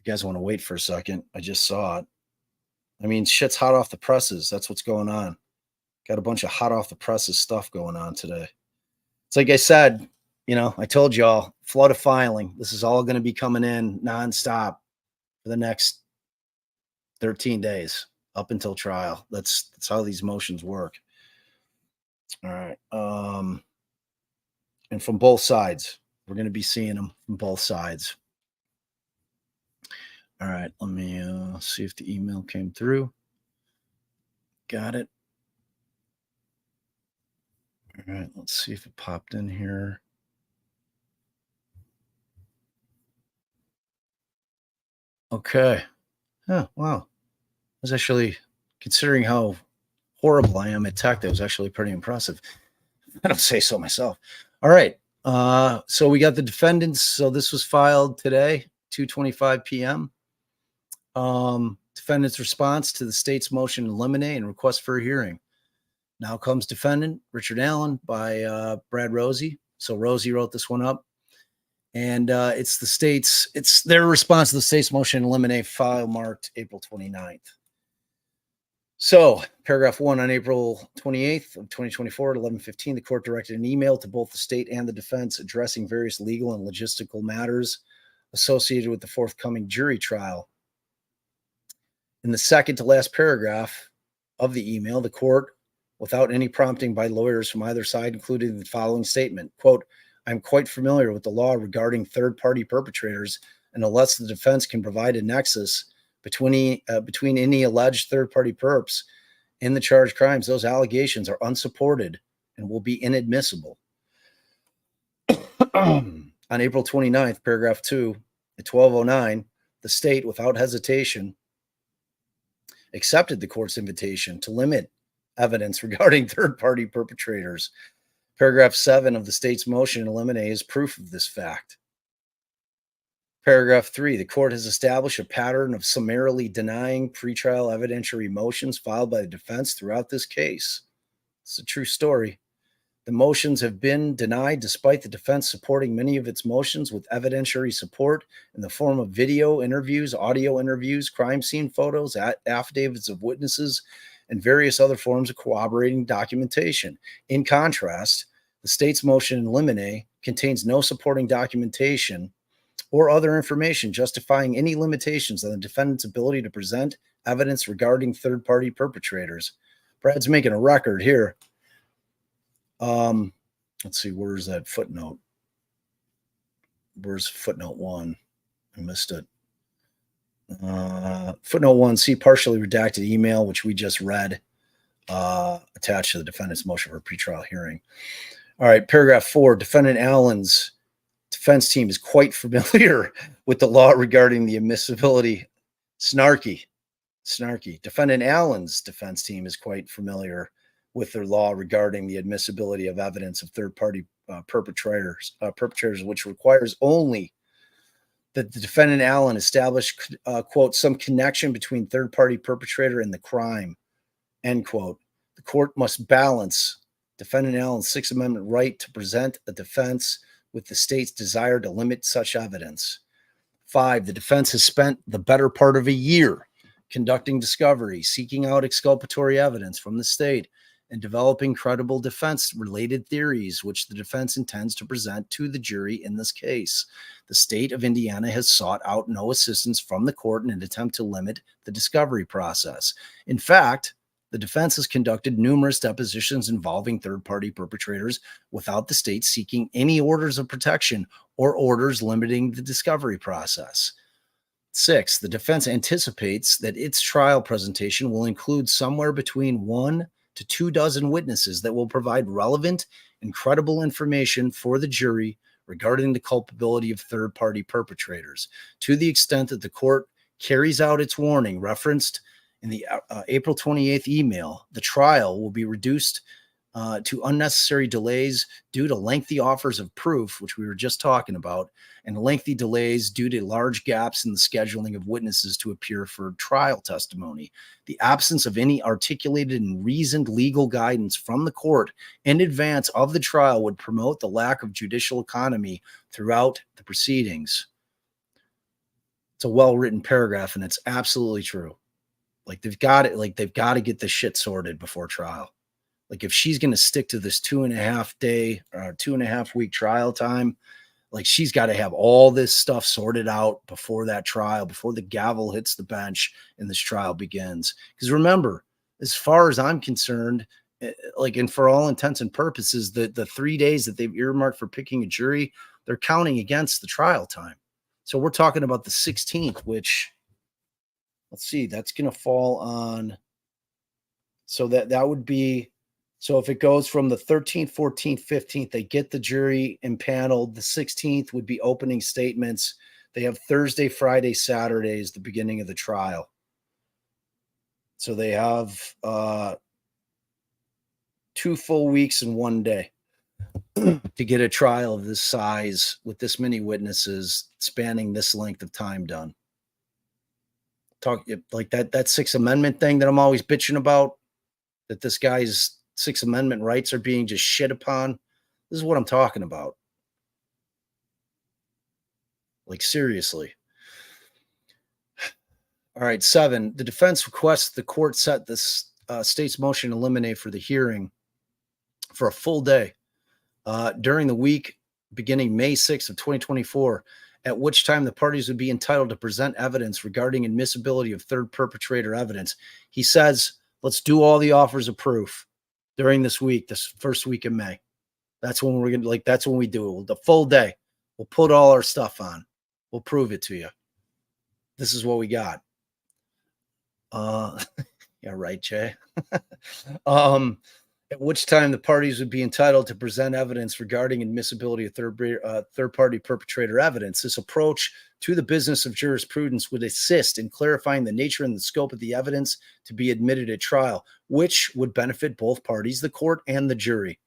A: You guys want to wait for a second? I just saw it. I mean, shit's hot off the presses. That's what's going on. Got a bunch of hot off the presses stuff going on today. It's like I said, I told y'all, flood of filing. This is all going to be coming in nonstop for the next 13 days up until trial. That's how these motions work. All right. And from both sides, we're going to be seeing them from both sides. All right. Let me see if the email came through. Got it. All right. Let's see if it popped in here. Okay. Oh, wow. I was actually, considering how horrible I am at tech, that was actually pretty impressive. I don't say so myself. All right. So we got the defendants. So this was filed today, 2:25 p.m. Defendant's response to the state's motion to eliminate and request for a hearing. Now comes defendant Richard Allen by Brad Rosie. So Rosie wrote this one up. And it's their response to the state's motion to eliminate, file marked April 29th. So paragraph 1, on April 28th of 2024 at 11:15, the court directed an email to both the state and the defense addressing various legal and logistical matters associated with the forthcoming jury trial. In the second to last paragraph of the email, the court, without any prompting by lawyers from either side, included the following statement, quote, "I'm quite familiar with the law regarding third-party perpetrators, and unless the defense can provide a nexus between any alleged third-party perps in the charged crimes, those allegations are unsupported and will be inadmissible." On April 29th, paragraph 2, at 12:09, the state, without hesitation, accepted the court's invitation to limit evidence regarding third-party perpetrators. Paragraph 7 of the state's motion to eliminate is proof of this fact. Paragraph 3, the court has established a pattern of summarily denying pretrial evidentiary motions filed by the defense throughout this case. It's a true story. The motions have been denied despite the defense supporting many of its motions with evidentiary support in the form of video interviews, audio interviews, crime scene photos, affidavits of witnesses, and various other forms of corroborating documentation. In contrast, the state's motion in limine contains no supporting documentation or other information justifying any limitations on the defendant's ability to present evidence regarding third-party perpetrators. Brad's making a record here. Let's see, where's that footnote? Where's footnote 1? I missed it. Footnote 1, see partially redacted email, which we just read, attached to the defendant's motion for a pretrial hearing. All right, paragraph 4, defendant Allen's defense team is quite familiar with the law regarding the admissibility. Snarky. Defendant Allen's defense team is quite familiar with their law regarding the admissibility of evidence of third-party perpetrators, which requires only that the defendant Allen establish, quote, some connection between third-party perpetrator and the crime, end quote. The court must balance defendant Allen's Sixth Amendment right to present a defense with the state's desire to limit such evidence. 5, the defense has spent the better part of a year conducting discovery, seeking out exculpatory evidence from the state, and developing credible defense-related theories, which the defense intends to present to the jury in this case. The state of Indiana has sought out no assistance from the court in an attempt to limit the discovery process. In fact, The defense has conducted numerous depositions involving third-party perpetrators without the state seeking any orders of protection or orders limiting the discovery process. 6, the defense anticipates that its trial presentation will include somewhere between 1 to 2 dozen witnesses that will provide relevant and credible information for the jury regarding the culpability of third-party perpetrators. To the extent that the court carries out its warning referenced in the April 28th email, the trial will be reduced to unnecessary delays due to lengthy offers of proof, which we were just talking about, and lengthy delays due to large gaps in the scheduling of witnesses to appear for trial testimony. The absence of any articulated and reasoned legal guidance from the court in advance of the trial would promote the lack of judicial economy throughout the proceedings. It's a well-written paragraph, and it's absolutely true. Like they've got to get this shit sorted before trial. Like if she's going to stick to this 2.5 day or 2.5 week trial time, like she's got to have all this stuff sorted out before that trial, before the gavel hits the bench and this trial begins. Because remember, as far as I'm concerned, like, and for all intents and purposes, the 3 days that they've earmarked for picking a jury, they're counting against the trial time. So we're talking about the 16th, which, let's see, that's going to fall on. So that would be, so if it goes from the 13th, 14th, 15th, they get the jury impaneled. The 16th would be opening statements. They have Thursday, Friday, Saturday is the beginning of the trial. So they have 2 full weeks and 1 day to get a trial of this size with this many witnesses spanning this length of time done. Talk like that Sixth Amendment thing that I'm always bitching about, that this guy's Sixth Amendment rights are being just shit upon. This is what I'm talking about. Like, seriously. All right, 7. The defense requests the court set this state's motion to eliminate for the hearing for a full day during the week beginning May 6th of 2024, at which time the parties would be entitled to present evidence regarding admissibility of third perpetrator evidence. He says, let's do all the offers of proof during this week, this first week in May. That's when we're going to, that's when we do it. The full day. We'll put all our stuff on. We'll prove it to you. This is what we got. Yeah, right, Jay. At which time the parties would be entitled to present evidence regarding admissibility of third-party perpetrator evidence. This approach to the business of jurisprudence would assist in clarifying the nature and the scope of the evidence to be admitted at trial, which would benefit both parties, the court and the jury.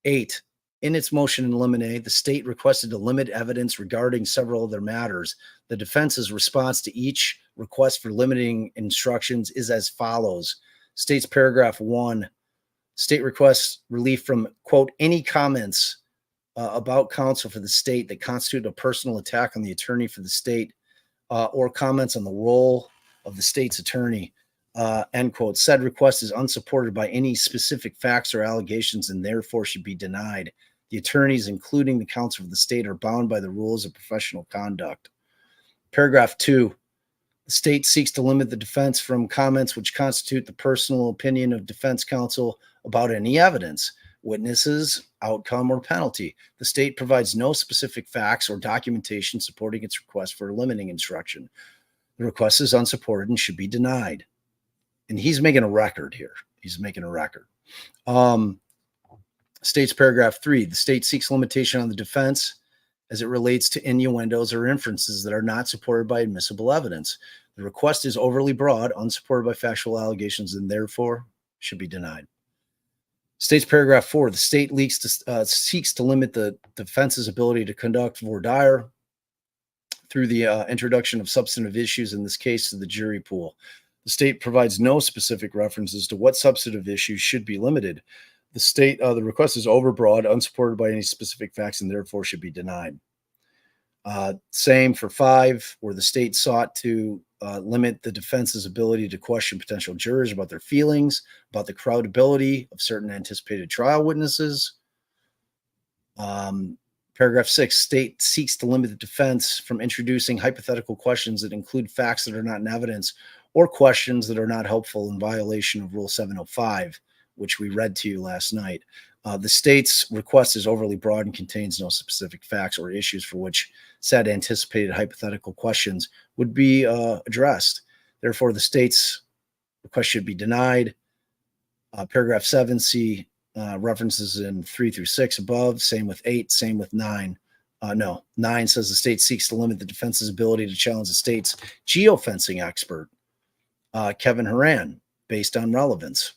A: 8. In its motion in limine, the state requested to limit evidence regarding several other matters. The defense's response to each request for limiting instructions is as follows. State's paragraph 1. State requests relief from, quote, any comments about counsel for the state that constitute a personal attack on the attorney for the state or comments on the role of the state's attorney, end quote. Said request is unsupported by any specific facts or allegations and therefore should be denied. The attorneys, including the counsel for the state, are bound by the rules of professional conduct. Paragraph 2. The state seeks to limit the defense from comments which constitute the personal opinion of defense counsel about any evidence, witnesses, outcome, or penalty. The state provides no specific facts or documentation supporting its request for a limiting instruction. The request is unsupported and should be denied. And he's making a record here. He's making a record. State's paragraph 3. The state seeks limitation on the defense as it relates to innuendos or inferences that are not supported by admissible evidence. The request is overly broad, unsupported by factual allegations, and therefore should be denied. State's paragraph 4. The state seeks to limit the defense's ability to conduct voir dire through the introduction of substantive issues, in this case, to the jury pool. The state provides no specific references to what substantive issues should be limited. The request is overbroad, unsupported by any specific facts, and therefore should be denied. Same for 5, where the state sought to limit the defense's ability to question potential jurors about their feelings, about the credibility of certain anticipated trial witnesses. Paragraph 6, state seeks to limit the defense from introducing hypothetical questions that include facts that are not in evidence or questions that are not helpful in violation of Rule 705, which we read to you last night. The state's request is overly broad and contains no specific facts or issues for which said anticipated hypothetical questions would be addressed. Therefore, the state's request should be denied. Paragraph 7C references in 3 through 6 above, same with 8, same with 9. No, 9 says the state seeks to limit the defense's ability to challenge the state's geofencing expert, Kevin Horan, based on relevance.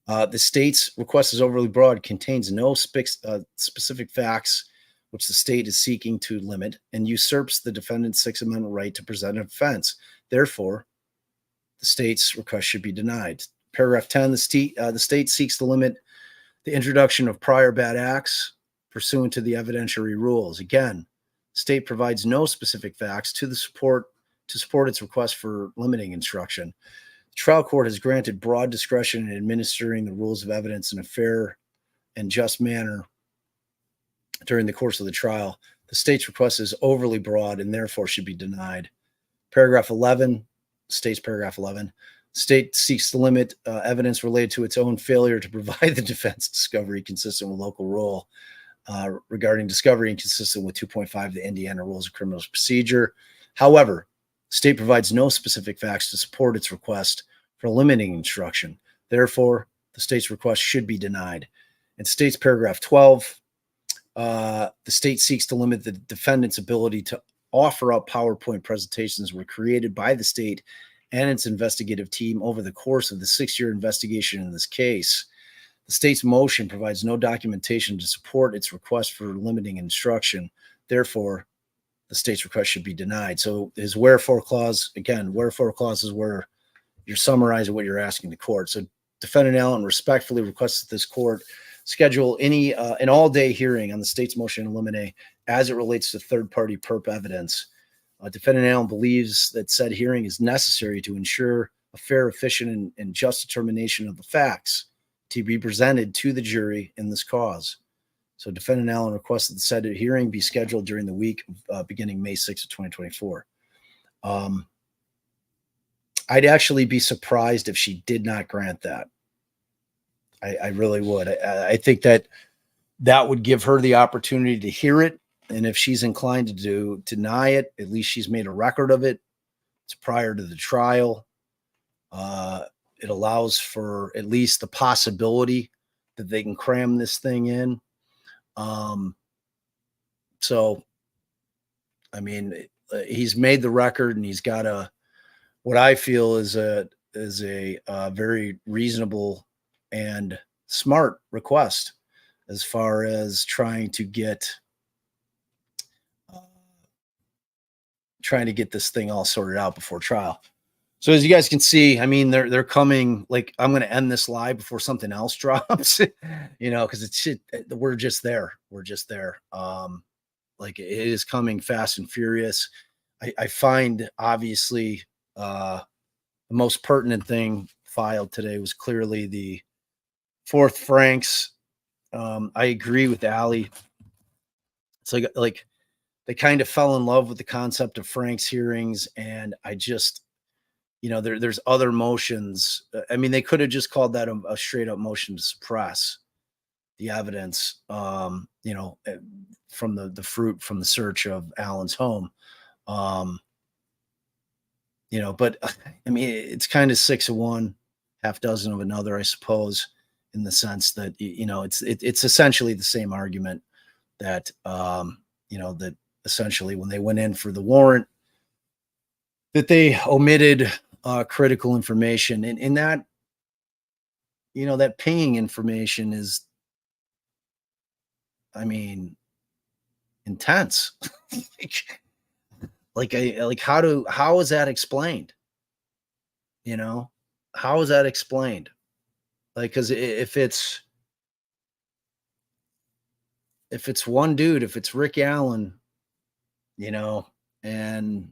A: The state's request is overly broad, contains no specific facts which the state is seeking to limit, and usurps the defendant's Sixth Amendment right to present a defense. Therefore, the state's request should be denied. Paragraph 10, the state seeks to limit the introduction of prior bad acts pursuant to the evidentiary rules. Again, the state provides no specific facts to support its request for limiting instruction. The trial court has granted broad discretion in administering the rules of evidence in a fair and just manner during the course of the trial. The state's request is overly broad and therefore should be denied. Paragraph 11, state's paragraph 11. State seeks to limit evidence related to its own failure to provide the defense discovery consistent with local rule regarding discovery and consistent with 2.5 of the Indiana Rules of Criminal Procedure. However, state provides no specific facts to support its request for limiting instruction. Therefore, the state's request should be denied. In state's paragraph 12, the state seeks to limit the defendant's ability to offer up PowerPoint presentations were created by the state and its investigative team over the course of the 6-year investigation in this case. The state's motion provides no documentation to support its request for limiting instruction. Therefore, the state's request should be denied. So his wherefore clause, again, wherefore clause is where you're summarizing what you're asking the court. So defendant Allen respectfully requests that this court schedule an all-day hearing on the state's motion to eliminate as it relates to third-party perp evidence. Defendant Allen believes that said hearing is necessary to ensure a fair, efficient, and just determination of the facts to be presented to the jury in this cause. So defendant Allen requests that the said hearing be scheduled during the week beginning May 6th of 2024. I'd actually be surprised if she did not grant that. I really would. I think that would give her the opportunity to hear it. And if she's inclined to deny it, at least she's made a record of it. It's prior to the trial. It allows for at least the possibility that they can cram this thing in. So, I mean, he's made the record, and he's got what I feel is a very reasonable and smart request as far as trying to get this thing all sorted out before trial. So as you guys can see, I mean, they're coming, like, I'm going to end this live before something else drops, because we're just there. We're just there. Like, it is coming fast and furious. I find, obviously, the most pertinent thing filed today was clearly the fourth Franks. I agree with Allie. It's like they kind of fell in love with the concept of Frank's hearings, and I just, there's other motions. I mean, they could have just called that a straight up motion to suppress the evidence, from the fruit from the search of Allen's home. But I mean, it's kind of 6 of one, half dozen of another, I suppose, in the sense that, it's essentially the same argument that, that essentially when they went in for the warrant, that they omitted critical information, and that, that pinging information is, I mean, intense. How is that explained? How is that explained? Like, because if it's one dude, if it's Rick Allen, and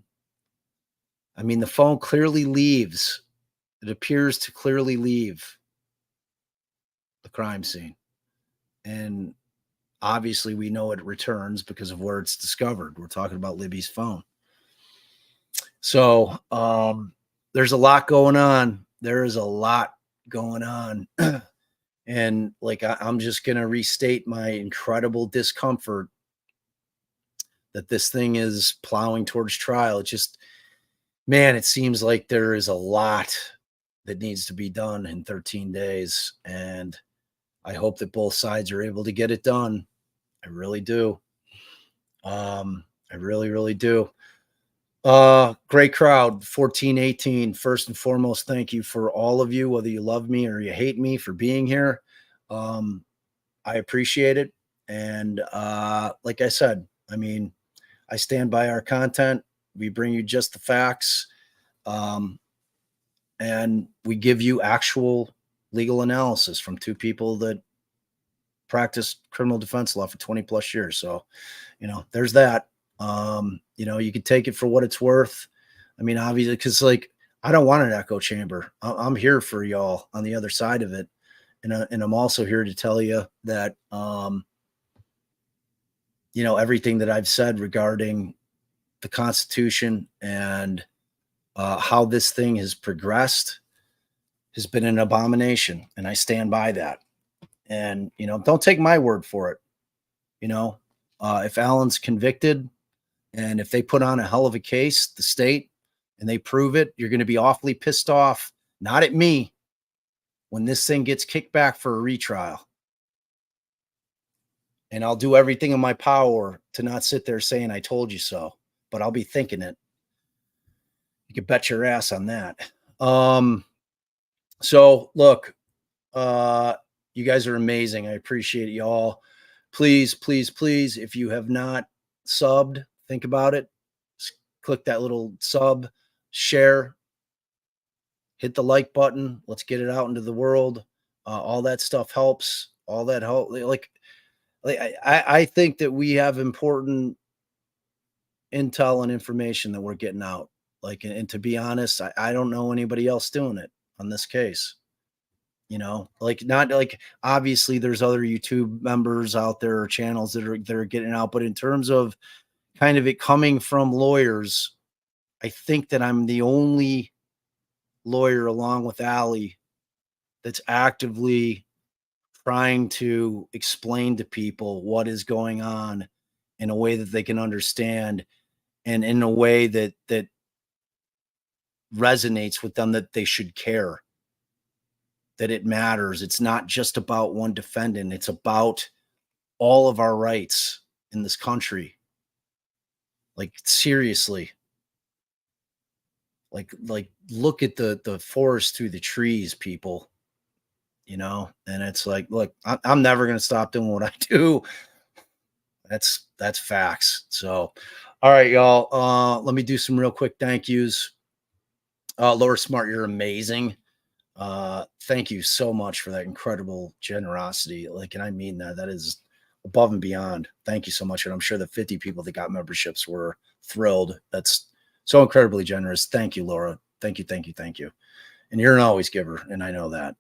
A: I mean, the phone clearly leaves. It appears to clearly leave the crime scene. And obviously we know it returns because of where it's discovered. We're talking about Libby's phone. So there's a lot going on. There is a lot going on. And like, I'm just going to restate my incredible discomfort that this thing is plowing towards trial. It just, man, it seems like there is a lot that needs to be done in 13 days. And I hope that both sides are able to get it done. I really do. I really, really do. Great crowd, 1418. First and foremost, thank you for all of you, whether you love me or you hate me, for being here. I appreciate it. And like I said, I mean, I stand by our content. We bring you just the facts. And we give you actual legal analysis from two people that practiced criminal defense law for 20 plus years. So, you know, there's that. You know, you can take it for what it's worth. I mean, obviously, because like, I don't want an echo chamber. I'm here for y'all on the other side of it. And I'm also here to tell you that, you know, everything that I've said regarding the Constitution and how this thing has progressed has been an abomination. And I stand by that. And, you know, don't take my word for it. You know, if Alan's convicted and if they put on a hell of a case, the state, and they prove it, you're going to be awfully pissed off, not at me, when this thing gets kicked back for a retrial. And I'll do everything in my power to not sit there saying, I told you so, but I'll be thinking it. You can bet your ass on that. So look, you guys are amazing. I appreciate you all. Please, please, please, if you have not subbed, think about it. Just click that little sub, share, hit the like button. Let's get it out into the world. All that stuff helps. All that help. Like I think that we have important intel and information that we're getting out. Like, and to be honest, I don't know anybody else doing it on this case. You know, like, not like, obviously there's other YouTube members out there or channels that are getting out, but in terms of kind of it coming from lawyers, I think that I'm the only lawyer, along with Allie, that's actively trying to explain to people what is going on in a way that they can understand, and in a way that resonates with them, that they should care, that it matters. It's not just about one defendant. It's about all of our rights in this country. Like, seriously. Like look at the forest through the trees, people. You know, and it's like, look, I'm never going to stop doing what I do. That's facts. So, all right, y'all. Let me do some real quick thank yous. Laura Smart, you're amazing. Thank you so much for that incredible generosity. Like, and I mean that. That is above and beyond. Thank you so much. And I'm sure the 50 people that got memberships were thrilled. That's so incredibly generous. Thank you, Laura. Thank you, thank you, thank you. And you're an always giver, and I know that.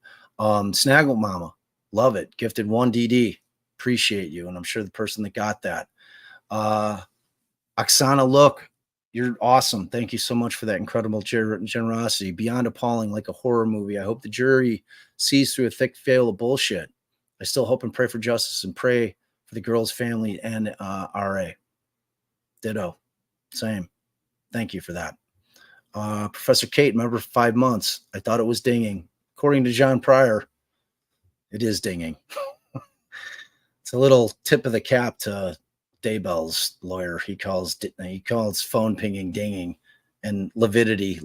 A: Snaggle Mama, love it. Gifted 1 DD. Appreciate you. And I'm sure the person that got that. Oksana, look, you're awesome. Thank you so much for that incredible generosity. Beyond appalling, like a horror movie. I hope the jury sees through a thick veil of bullshit. I still hope and pray for justice, and pray for the girl's family and RA. Ditto. Same. Thank you for that. Professor Kate, member for 5 months. I thought it was dinging. According to John Pryor, it is dinging. It's a little tip of the cap to Daybell's lawyer. He calls phone pinging dinging, and lapidity.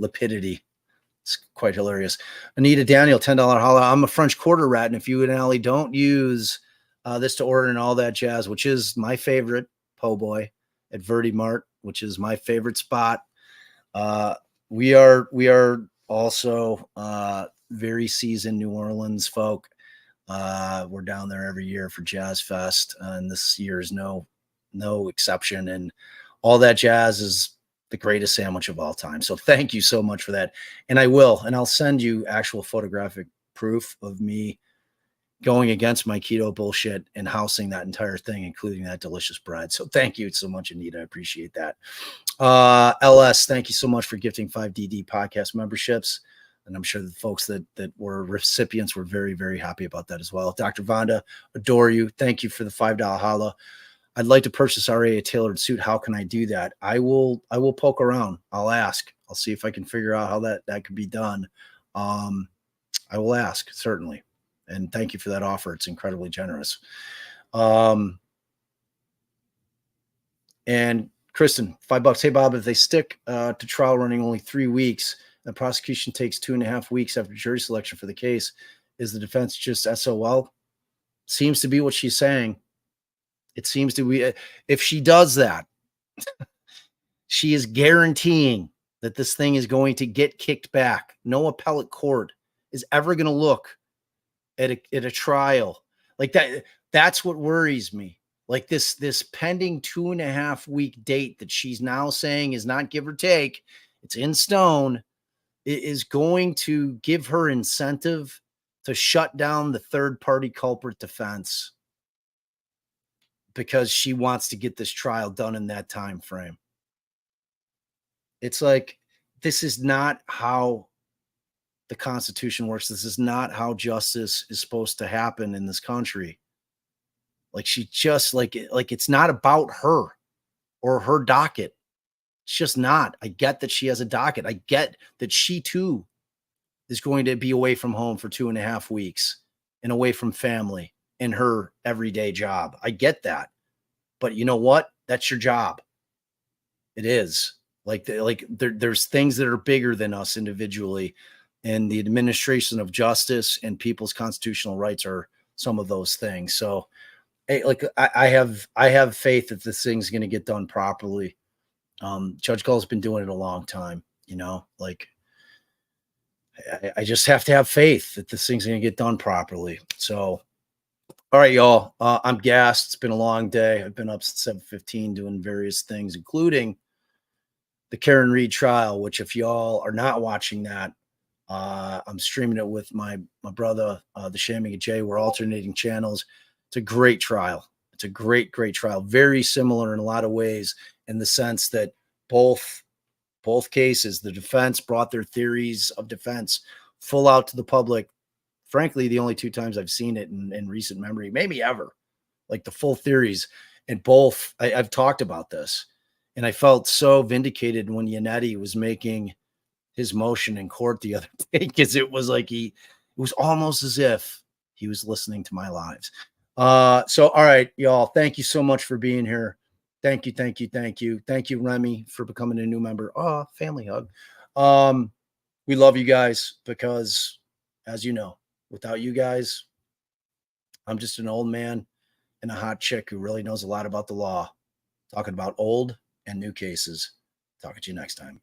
A: It's quite hilarious. Anita Daniel, $10 holla. I'm a French Quarter rat, and if you and Allie don't use this to order and all that jazz, which is my favorite po' boy at Verdi Mart, which is my favorite spot. We are also very seasoned New Orleans folk. We're down there every year for Jazz Fest, and this year is no exception. And all that jazz is the greatest sandwich of all time. So thank you so much for that. And I'll send you actual photographic proof of me going against my keto bullshit and housing that entire thing, including that delicious bread. So thank you so much, Anita. I appreciate that. LS, thank you so much for gifting 5DD podcast memberships. And I'm sure the folks that were recipients were very, very happy about that as well. Dr. Vonda, adore you. Thank you for the $5 holla. I'd like to purchase RA a tailored suit. How can I do that? I will poke around. I'll ask. I'll see if I can figure out how that could be done. I will ask, certainly. And thank you for that offer. It's incredibly generous. And Kristen, $5. Hey, Bob, if they stick to trial running only 3 weeks, the prosecution takes 2.5 weeks after jury selection for the case, is the defense just SOL? Seems to be what she's saying. It seems to be. If she does that, she is guaranteeing that this thing is going to get kicked back. No appellate court is ever going to look at a trial like that. That's what worries me. Like this pending 2.5 week date that she's now saying is not give or take, it's in stone, it is going to give her incentive to shut down the third party culprit defense because she wants to get this trial done in that time frame. It's like, this is not how the Constitution works. This is not how justice is supposed to happen in this country. Like, she just like it's not about her or her docket. It's just not. I get that she has a docket. I get that she too is going to be away from home for 2.5 weeks and away from family in her everyday job. I get that. But you know what? That's your job. It is. There's things that are bigger than us individually, and the administration of justice and people's constitutional rights are some of those things. So, hey, I have faith that this thing's going to get done properly. Judge Gull's been doing it a long time, I just have to have faith that this thing's going to get done properly. So, all right, y'all, I'm gassed. It's been a long day. I've been up since 7:15 doing various things, including the Karen Reed trial, which if y'all are not watching that, I'm streaming it with my brother, the Shaming of Jay. We're alternating channels. It's a great trial. It's a great trial. Very similar in a lot of ways, in the sense that both cases, the defense brought their theories of defense full out to the public. Frankly, the only 2 times I've seen it in recent memory, maybe ever, like the full theories. And both, I've talked about this, and I felt so vindicated when Yannetti was making his motion in court the other day, because it was like it was almost as if he was listening to my lives. So, all right, y'all, thank you so much for being here. Thank you. Thank you, Remy, for becoming a new member. Oh, family hug. We love you guys because, as you know, without you guys, I'm just an old man and a hot chick who really knows a lot about the law, talking about old and new cases. Talking to you next time.